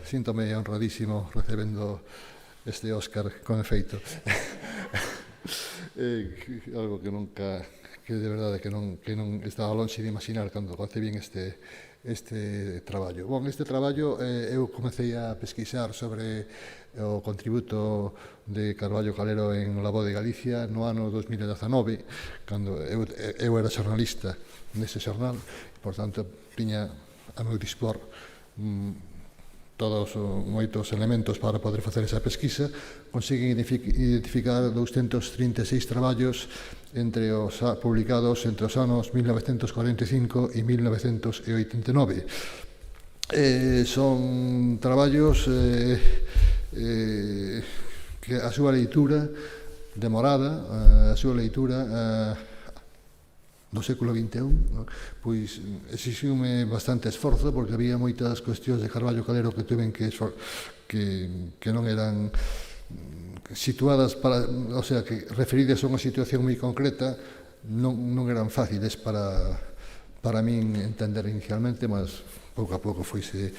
Síntome honradísimo recebendo este Óscar con efeito. Algo que nunca, que de verdade que non estaba lonxe de imaginar cando concebín este traballo. Bon, este traballo eu comecei a pesquisar sobre o contributo de Carballo Calero en La Voz de Galicia no ano 2019, cando eu era xornalista nese xornal, por tanto, tiña a meu dispor todos moitos elementos para poder facer esa pesquisa. Conseguen identificar 236 traballos publicados entre os anos 1945 e 1989. Son traballos que a súa leitura demorada, a súa leitura do século XXI, pois exixiume bastante esforzo porque había moitas cuestións de Carballo Calero que tuven que non eran situadas para, o sea, que referidas a unha situación moi concreta, non eran fáciles para min entender inicialmente, mas pouco a pouco foise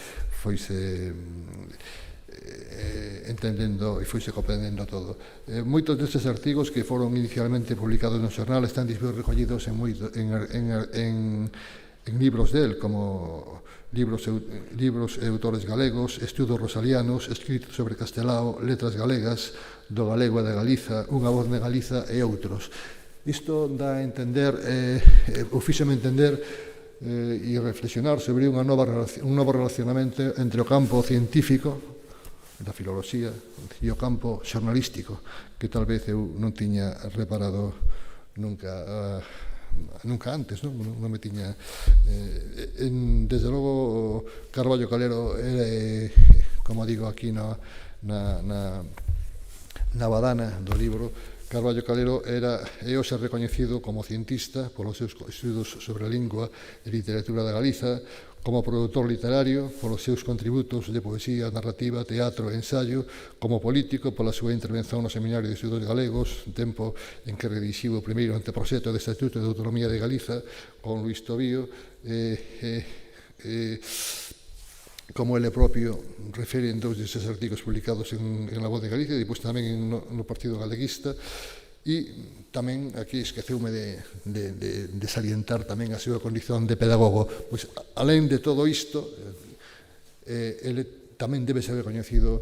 entendendo e foise comprendendo todo. Moitos destes artigos que foron inicialmente publicados no xornal están despois recollidos en en libros del, como libros e autores galegos, estudos rosalianos, escritos sobre Castelao, letras galegas, do galego e da Galiza, unha voz de Galiza e outros. Isto dá a entender, ou fíxeme entender e reflexionar sobre un novo relacionamento entre o campo científico da filoloxía e o campo xornalístico, que tal vez eu non tiña reparado nunca antes, non me tiña... Desde logo, Carballo Calero era, como digo aquí na badana do libro, Carballo Calero é hoxe recoñecido como cientista polos seus estudos sobre a lingua e literatura da Galiza, como produtor literario polos seus contributos de poesía, narrativa, teatro e ensaio, como político pola súa intervención no Seminario de Estudos Galegos, tempo en que redixiu o primeiro anteproxecto de Estatuto de Autonomía de Galiza con Luís Tobío, como ele propio refere en 2 desses artigos publicados en La Voz de Galicia e depois tamén no Partido Galeguista. E tamén aquí esqueceume de salientar tamén a súa condición de pedagogo. Pois, alén de todo isto, ele tamén debe ser recoñecido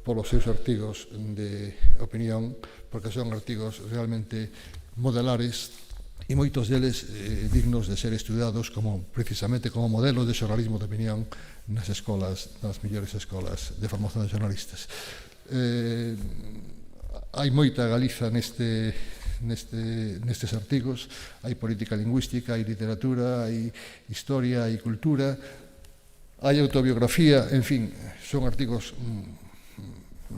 polos seus artigos de opinión, porque son artigos realmente modelares e moitos deles dignos de ser estudados precisamente como modelos de xornalismo de opinión nas mellores escolas de formación de xornalistas. Hai moita Galiza nestes artigos, hai política lingüística, hai literatura, hai historia, hai cultura, hai autobiografía, en fin, son artigos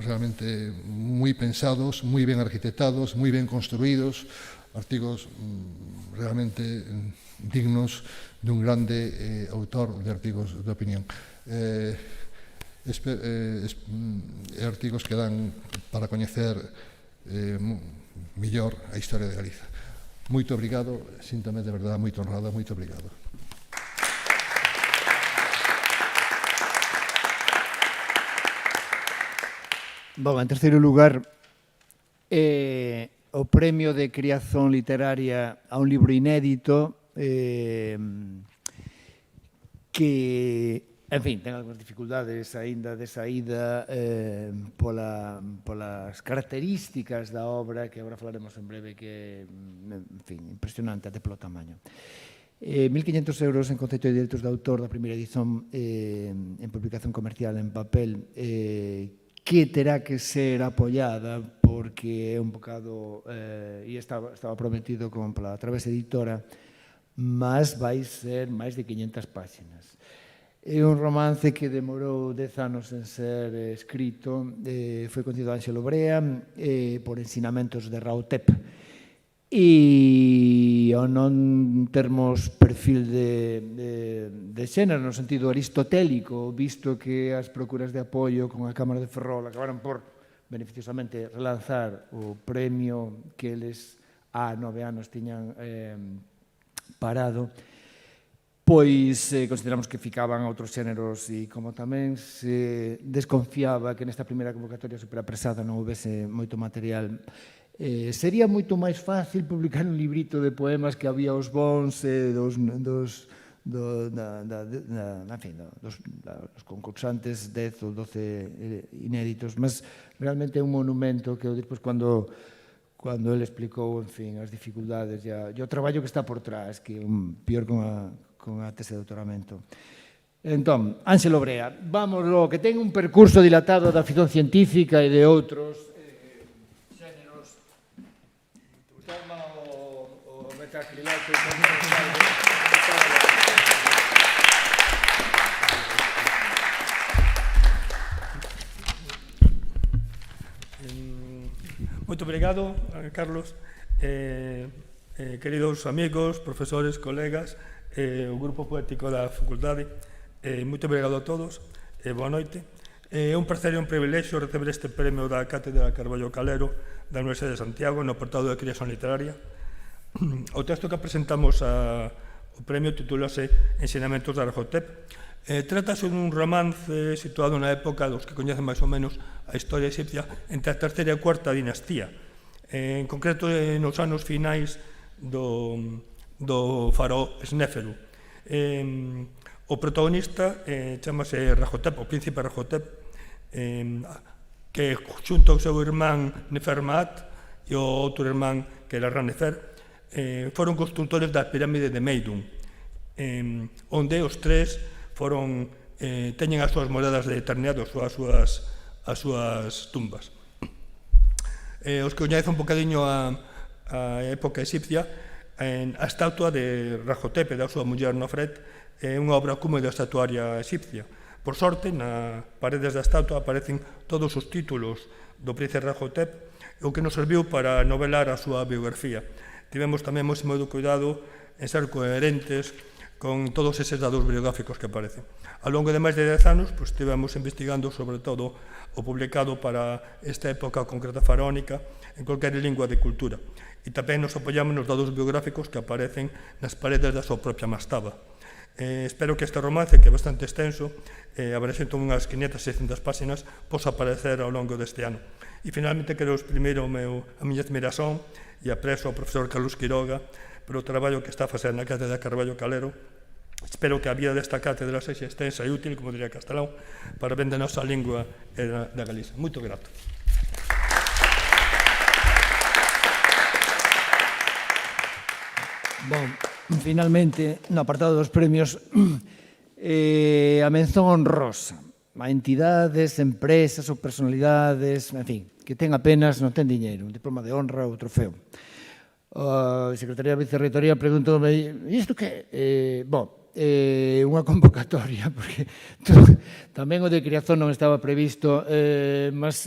realmente moi pensados, moi ben arquitectados, moi ben construídos, artigos realmente dignos dun grande autor de artigos de opinión. Artigos que dan para coñecer mellor a historia de Galiza. Moito obrigado, síntome de verdade moito honrado, moito obrigado. Bom, en terceiro lugar, o premio de creación literaria a un libro inédito que, en fin, ten algunhas dificultades aínda de saída polas características da obra, que agora falaremos en breve, que é, en fin, impresionante até polo tamaño. 1.500 euros en concepto de dereitos de autor da primeira edición en publicación comercial en papel, que terá que ser apoiada porque é un bocado, e estaba prometido pola Través Editora, mas vai ser máis de 500 páxinas. É un romance que demorou 10 anos en ser escrito, foi contido a Ángelo Brea por ensinamentos de Rautep, e ao non termos perfil de xénero no sentido aristotélico, visto que as procuras de apoio con a Cámara de Ferrol acabaron por beneficiosamente relanzar o premio que eles há 9 anos tiñan parado, pois consideramos que ficaban outros xéneros e como tamén se desconfiaba que nesta primeira convocatoria superapresada non houvese moito material, sería moito máis fácil publicar un librito de poemas que había os bons dos concursantes 10 ou 12 inéditos, mas realmente é un monumento que despois cando ele explicou, en fin, as dificultades e o traballo que está por trás, que é pior con a tese de doutoramento. Entón, Ángelo Brea, vamos lo que ten un percurso dilatado da ficción científica e de outros xéneros. Toma o metacrilato. Moito obrigado, Carlos, queridos amigos, profesores, colegas, o grupo poético da facultade, moito obrigado a todos, boa noite. É un placer e un privilexio receber este premio da Cátedra Carballo Calero da Universidade de Santiago no apartado de creación literaria. O texto que presentamos o premio titúlase Ensinamentos de Rautep. Trátase dun romance situado na época dos que coñecen máis ou menos a historia egipcia entre a terceira e a cuarta dinastía, en concreto nos anos finais do faraó Snéferu. O protagonista chamase Rahotep, o príncipe Rahotep, que xunto ao seu irmán Nefermat e o outro irmán que era Ranefer, foron constructores da pirámide de Meidum, onde os tres teñen as súas moradas de eternidade, as súas tumbas. Os que coñecen un bocadiño a época egipcia, a estatua de Rahotep e da súa muller Nofret é unha obra cúmulo da estatuaria egipcia. Por sorte, nas paredes da estatua aparecen todos os títulos do príncipe Rahotep, o que nos serviu para novelar a súa biografía. Tivemos tamén moito cuidado en ser coherentes con todos eses dados biográficos que aparecen. Ao longo de máis de 10 anos, estivemos investigando sobre todo o publicado para esta época concreta faraónica en calquera lingua de cultura. E tamén nos apoiamos nos dados biográficos que aparecen nas paredes da súa propia mastaba. Espero que este romance, que é bastante extenso, abrexento unhas 500-600 páxinas, posa aparecer ao longo deste ano. E finalmente quero exprimir a miña admiración e apreso ao profesor Carlos Quiroga polo traballo que está a facer na cátedra Carballo Calero. Espero que a vida desta cátedra sexa extensa e útil, como diría Castelao, para ben da nosa lingua e da Galiza. Moito grato. Bon, finalmente, no apartado dos premios, a mención honrosa a entidades, empresas ou personalidades, en fin, que ten apenas, non ten diñeiro, un diploma de honra ou trofeo. A Secretaría de Vicerreitoría preguntou-me, isto que? Unha convocatoria, porque tamén o de Criazón non estaba previsto, mas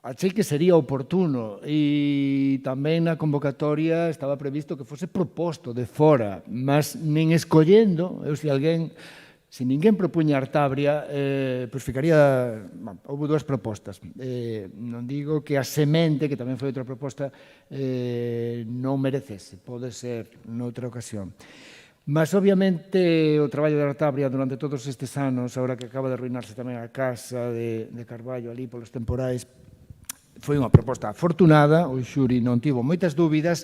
achei que sería oportuno e tamén na convocatoria estaba previsto que fose proposto de fora, mas nin escollendo, se ninguén propuña Artabria, pois ficaría, houve dúas propostas. Non digo que a semente, que tamén foi outra proposta, non merecese, pode ser noutra ocasión. Mas, obviamente, o traballo de Artabria durante todos estes anos, agora que acaba de arruinarse tamén a casa de Carballo ali polos temporais, foi unha proposta afortunada, o xuri non tivo moitas dúbidas,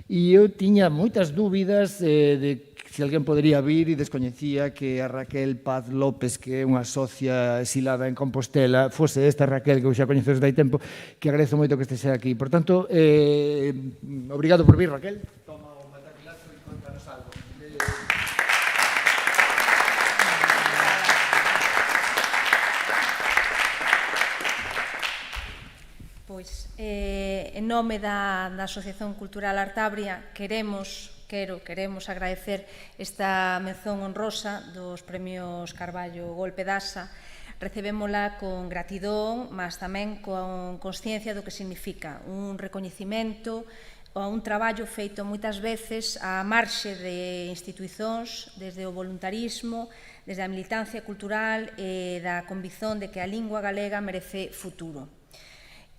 e eu tiña moitas dúbidas de se alguén podería vir e descoñecía que a Raquel Paz López, que é unha socia exilada en Compostela, fose esta Raquel que eu xa coñezo desde hai tempo, que agradezo moito que estexe aquí. Por tanto, obrigado por vir, Raquel. Toma o mataquilazo e contanos algo. Pois, en nome da Asociación Cultural Artabria, queremos agradecer esta mención honrosa dos premios Carballo Golpe d'Asa. Recebémola con gratidón, mas tamén con consciencia do que significa un recoñecimento a un traballo feito moitas veces á marxe de institucións, desde o voluntarismo, desde a militancia cultural e da convicción de que a lingua galega merece futuro.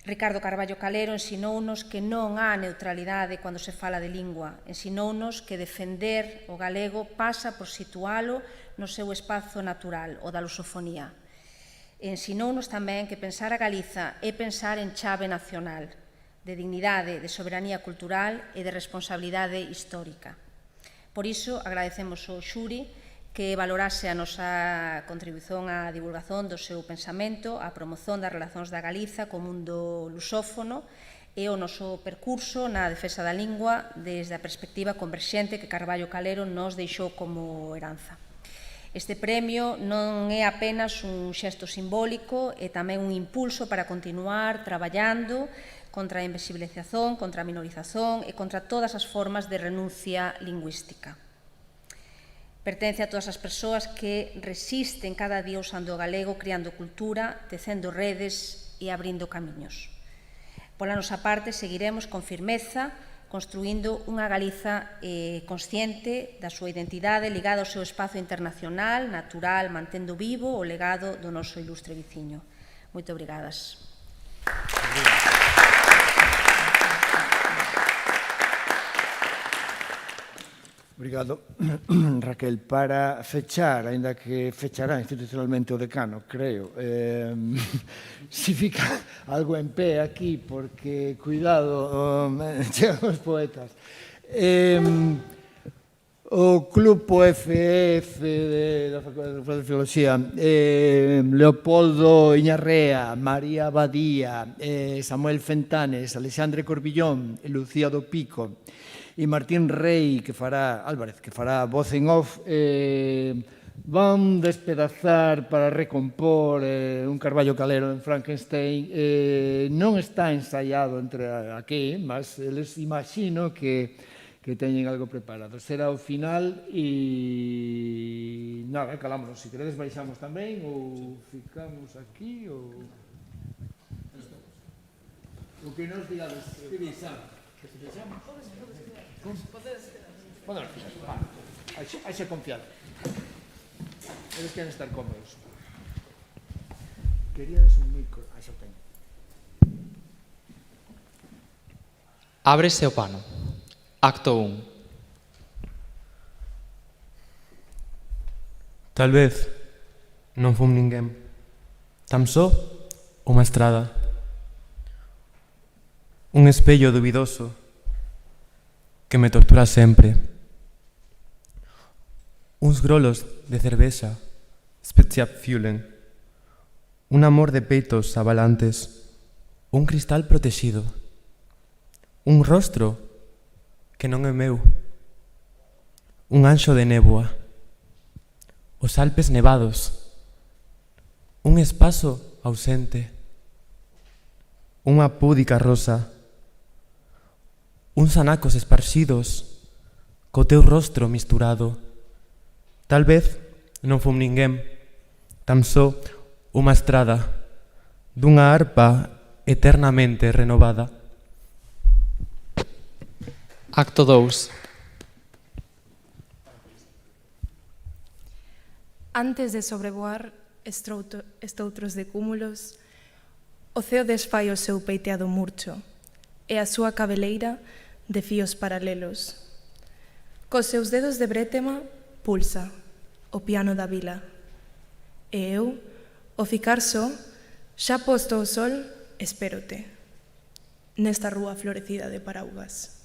Ricardo Carballo Calero ensinounos que non há neutralidade cando se fala de lingua. Ensinounos que defender o galego pasa por situalo no seu espazo natural, o da lusofonía. Ensinounos tamén que pensar a Galiza é pensar en chave nacional, de dignidade, de soberanía cultural e de responsabilidade histórica. Por iso, agradecemos ao xuri que valorase a nosa contribución á divulgación do seu pensamento, á promoción das relacións da Galiza co mundo lusófono e o noso percurso na defensa da lingua desde a perspectiva converxente que Carballo Calero nos deixou como heranza. Este premio non é apenas un xesto simbólico, é tamén un impulso para continuar traballando contra a invisibilización, contra a minorización e contra todas as formas de renuncia lingüística. Pertence a todas as persoas que resisten cada día usando o galego, criando cultura, tecendo redes e abrindo camiños. Pola nosa parte, seguiremos con firmeza construindo unha Galiza consciente da súa identidade ligada ao seu espazo internacional, natural, mantendo vivo o legado do noso ilustre veciño. Moito obrigadas. Obrigado, Raquel. Para fechar, aínda que fechará institucionalmente o decano, creo, si fica algo en pé aquí, porque, cuidado, chegan os poetas. O Club OFF da Facultade de Filoloxía, Leopoldo Iñarrea, María Badía, Samuel Fentanes, Alexandre Corbillón, Lucía do Pico e Martín Rey, Álvarez, que fará voz en off, van despedazar para recompor un Carballo Calero en Frankenstein. Non está ensaiado entre aquí, mas eles imagino que teñen algo preparado. Será o final e... nada, calámonos. Se queredes baixamos tamén ou ficamos aquí ou... O que nos digades, que deixamos? Que se deixamos? Podemos fijar. Hai xe confiado. Eles queren estar cómodos. Queríades un micro. Xa o teño. Ábrese o pano. Acto 1. Tal vez non fom ninguén, tan só unha estrada, un espello dubidoso que me tortura sempre, uns grolos de cervexa Speziabfühlen, un amor de peitos avalantes, un cristal protexido, un rostro que non é meu, un anxo de néboa, os Alpes nevados, un espazo ausente, unha púdica rosa, uns anacos esparxidos co teu rostro misturado. Tal vez non fom ninguén, tan só unha estrada dunha arpa eternamente renovada. Acto 2. Antes de sobrevoar estoutros de cúmulos, o ceo desfai o seu peiteado murcho e a súa cabeleira de fíos paralelos. Cos seus dedos de brétema pulsa o piano da vila. E eu, ao ficar só, xa posto o sol, espérote nesta rúa florecida de paraugas.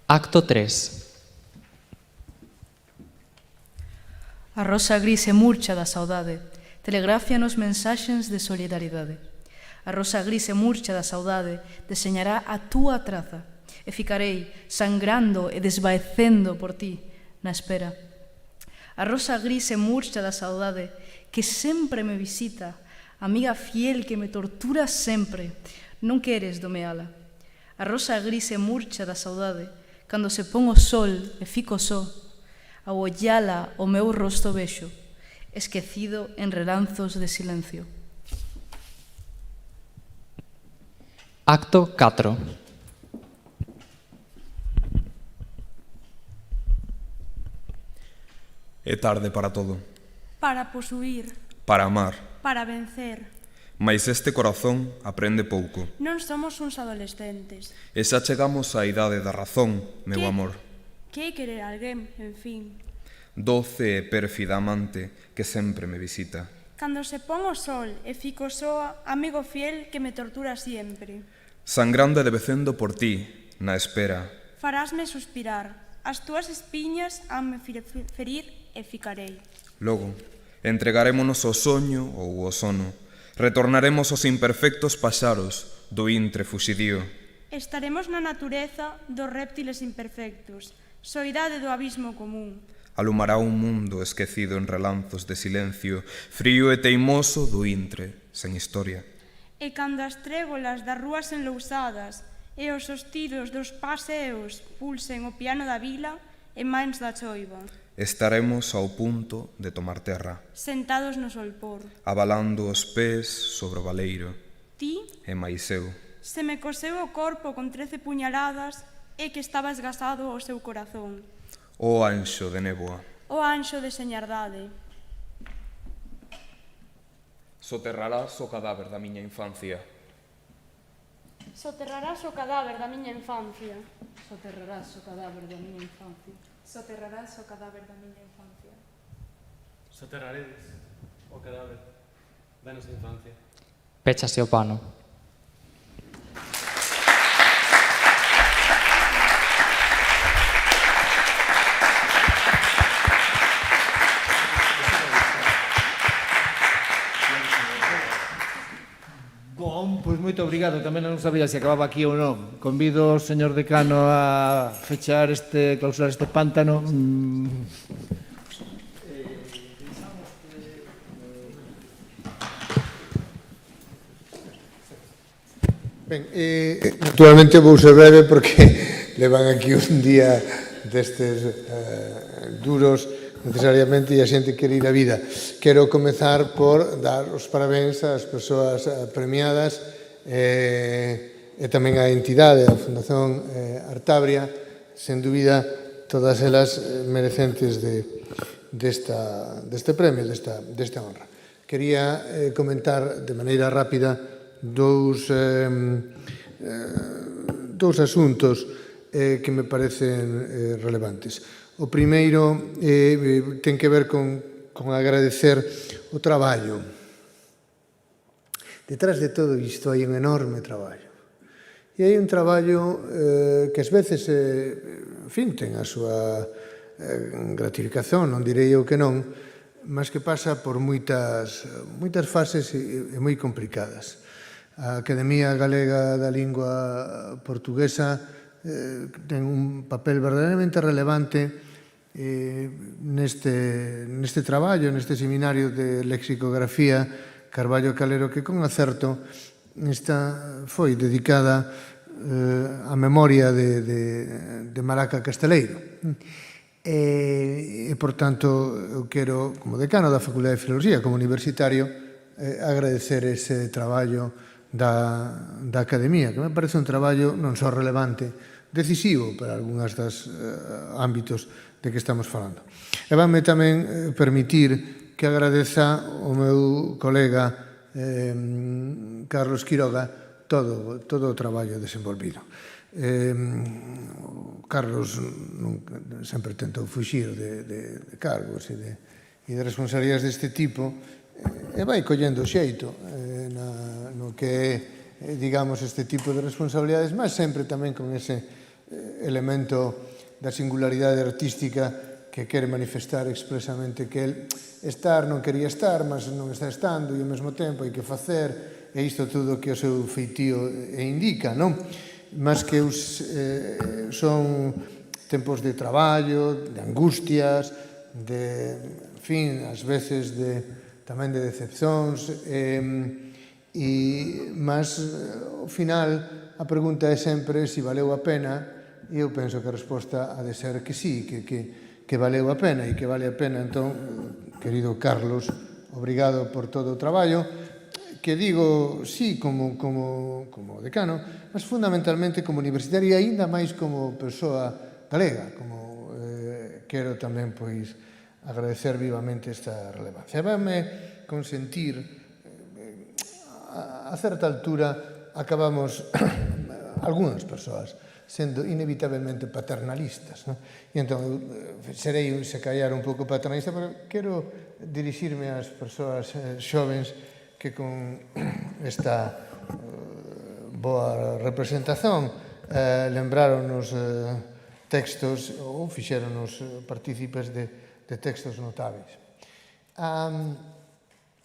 Acto 3. A rosa gris e murcha da saudade telegráfianos mensaxes de solidaridade. A rosa gris e murcha da saudade deseñará a túa traza e ficarei sangrando e desvaecendo por ti na espera. A rosa gris e murcha da saudade que sempre me visita, amiga fiel que me tortura sempre, non queres domeala. A rosa gris e murcha da saudade, cando se pon o sol e fico só, ao ollala o meu rosto vexo, esquecido en relanzos de silencio. Acto 4. É tarde para todo. Para posuir. Para amar. Para vencer. Mais este corazón aprende pouco. Non somos uns adolescentes. E xa chegamos á idade da razón, meu amor. Que é querer alguén, en fin. Doce e pérfida amante que sempre me visita. Cando se pon o sol e fico soa, amigo fiel que me tortura sempre. Sangrando e debecendo por ti, na espera. Farásme suspirar, as túas espiñas hanme ferir e ficarei. Logo, entregarémonos ao soño ou ao sono. Retornaremos aos imperfectos paxaros do intre fuxidío. Estaremos na natureza dos réptiles imperfectos, soidade do abismo común. Alumará un mundo esquecido en relanzos de silencio, frío e teimoso do intre, sen historia. E cando as trébolas das rúas enlousadas e os hostidos dos paseos pulsen o piano da vila e mans da choiva, estaremos ao punto de tomar terra, sentados no solpor, abalando os pés sobre o valeiro. Ti, e máis eu, se me coseu o corpo con 13 puñaladas e que estaba esgasado o seu corazón. O anxo de néboa, o anxo de señardade. Soterrarás o cadáver da miña infancia. Soterrarás o cadáver da miña infancia. Soterrarás o cadáver da miña infancia. Soterrarás o cadáver da miña infancia. Soterraredes o cadáver da nosa infancia. Péchase o pano. moito obrigado. Tamén non sabía se acababa aquí ou non. Convido o señor decano a fechar clausurar este pántano. Ben, naturalmente vou ser breve porque levan aquí un día destes duros necesariamente e a xente quere ir a vida. Quero comezar por dar os parabéns ás persoas premiadas e tamén á entidade, a Fundación Artabria, sen dúbida todas elas merecentes deste premio, desta honra. Quería comentar de maneira rápida dous asuntos que me parecen relevantes. O primeiro ten que ver con agradecer o traballo. Detrás de todo isto hai un enorme traballo. E hai un traballo que ás veces, ten a súa gratificación, non direi eu que non, mas que pasa por moitas fases e moi complicadas. A Academia Galega da Lingua Portuguesa ten un papel verdadeiramente relevante neste traballo, neste seminario de lexicografía Carballo Calero, que con acerto foi dedicada á memoria de Malaca Casteleiro. E, por tanto, eu quero, como decano da Facultade de Filoloxía, como universitario, agradecer ese traballo da Academia, que me parece un traballo non só relevante, decisivo para algúns dos ámbitos de que estamos falando. E vanme tamén permitir que agradeza ao meu colega Carlos Quiroga todo o traballo desenvolvido. Carlos sempre tentou fuxir de cargos e de responsabilidades deste tipo e vai collendo xeito no que é, digamos, este tipo de responsabilidades, mas sempre tamén con ese elemento da singularidade artística que quere manifestar expresamente que el non quería estar, mas non está estando e ao mesmo tempo hai que facer, e isto tudo que o seu feitío indica, non? Mas que son tempos de traballo, de angustias, ás veces tamén de decepcións, mas ao final a pregunta é sempre se valeu a pena. E eu penso que a resposta ha de ser que sí, que valeu a pena e que vale a pena. Entón, querido Carlos, obrigado por todo o traballo, que digo sí como decano, mas fundamentalmente como universitario e aínda máis como persoa galega, como quero tamén pois agradecer vivamente esta relevancia. Vanme consentir, a certa altura acabamos algunhas persoas sendo inevitablemente paternalistas. E entón, serei, se callar, un pouco paternalista, pero quero dirixirme ás persoas xovens que con esta boa representación lembraron-nos textos ou fixeron-nos partícipes de textos notables.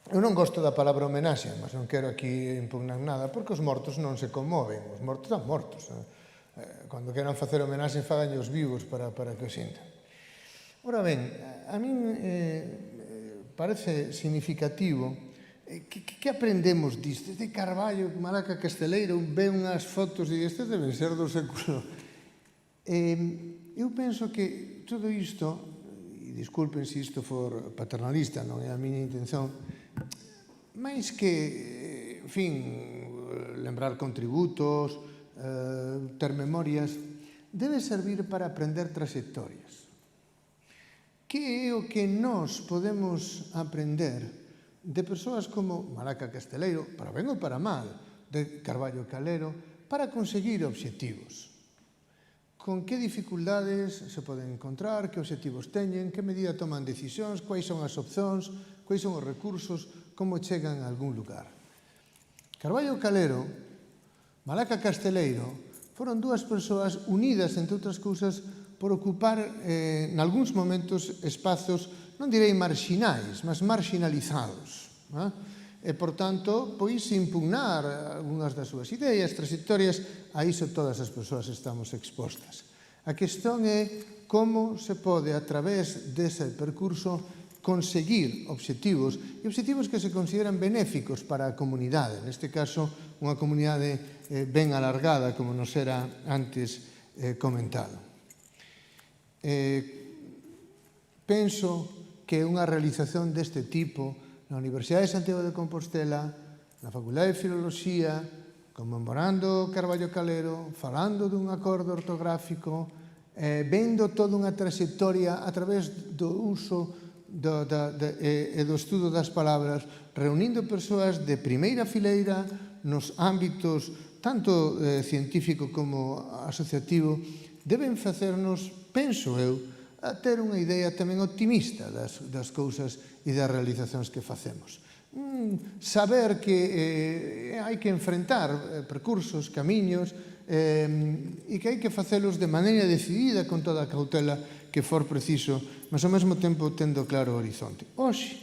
Eu non gosto da palabra homenaxe, mas non quero aquí impugnar nada, porque os mortos non se conmoven, os mortos están mortos. Cando queran facer homenaxe, fagan os vivos para que o sintan. Ora ben, a min parece significativo que aprendemos disto. Este Carballo, Malaca Casteleiro, ve unhas fotos e estes deben ser do século. Eu penso que todo isto, e disculpen se isto for paternalista, non é a miña intención, máis que, lembrar contributos, ter memorias, debe servir para aprender trayectorias. Que é o que nós podemos aprender de persoas como Malaca Casteleiro, para ben ou para mal, de Carballo Calero, para conseguir obxectivos? Con que dificultades se poden encontrar, que obxectivos teñen, que medida toman decisións, quais son as opcións, quais son os recursos, como chegan a algún lugar. Carballo Calero, Malaca Casteleiro, foron dúas persoas unidas, entre outras cousas, por ocupar, nalgúns momentos, espazos, non direi marxinais, mas marxinalizados. e, por tanto, pois impugnar algunhas das súas ideas, trayectorias, a iso todas as persoas estamos expostas. A questón é como se pode, a través dese percurso, conseguir obxectivos, e obxectivos que se consideran benéficos para a comunidade, neste caso, unha comunidade ben alargada, como nos era antes comentado. Penso que unha realización deste tipo na Universidade de Santiago de Compostela, na Facultade de Filoloxía, conmemorando Carballo Calero, falando dun acordo ortográfico, vendo toda unha trayectoria a través do uso e do estudo das palabras, reunindo persoas de primeira fileira nos ámbitos tanto científico como asociativo, deben facernos, penso eu, a ter unha idea tamén optimista das cousas e das realizacións que facemos. Saber que hai que enfrentar percursos, camiños, e que hai que facelos de maneira decidida, con toda a cautela que for preciso, mas ao mesmo tempo tendo claro o horizonte. Hoxe,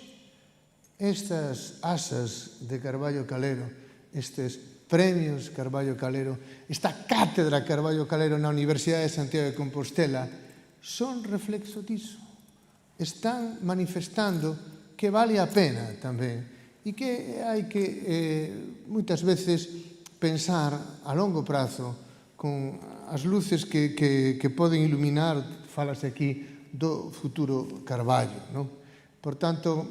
estas asas de Carballo Calero, estes premios Carballo Calero, esta cátedra Carballo Calero na Universidade de Santiago de Compostela, son reflexo diso. Están manifestando que vale a pena tamén e que hai que moitas veces pensar a longo prazo con as luces que poden iluminar, falase aquí, do futuro Carballo. Por tanto,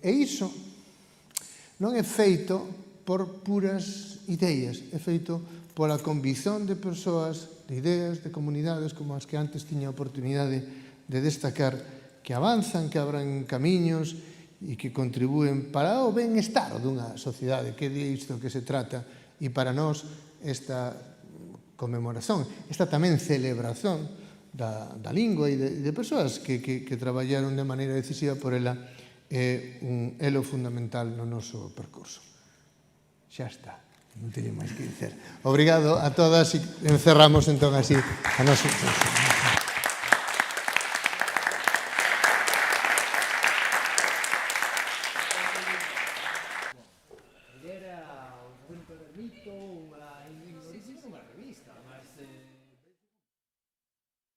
iso non é feito por puras ideas, é feito pola convicción de persoas, de ideas, de comunidades como as que antes tiña a oportunidade de destacar, que avanzan, que abran camiños e que contribúen para o benestar dunha sociedade, que é disto que se trata, e para nós esta conmemoración, esta tamén celebración da lingua e de persoas que traballaron de maneira decisiva por ela, é un elo fundamental no noso percurso. Xa está, non teño máis que dizer. Obrigado a todas e encerramos entón así a nosa sesión.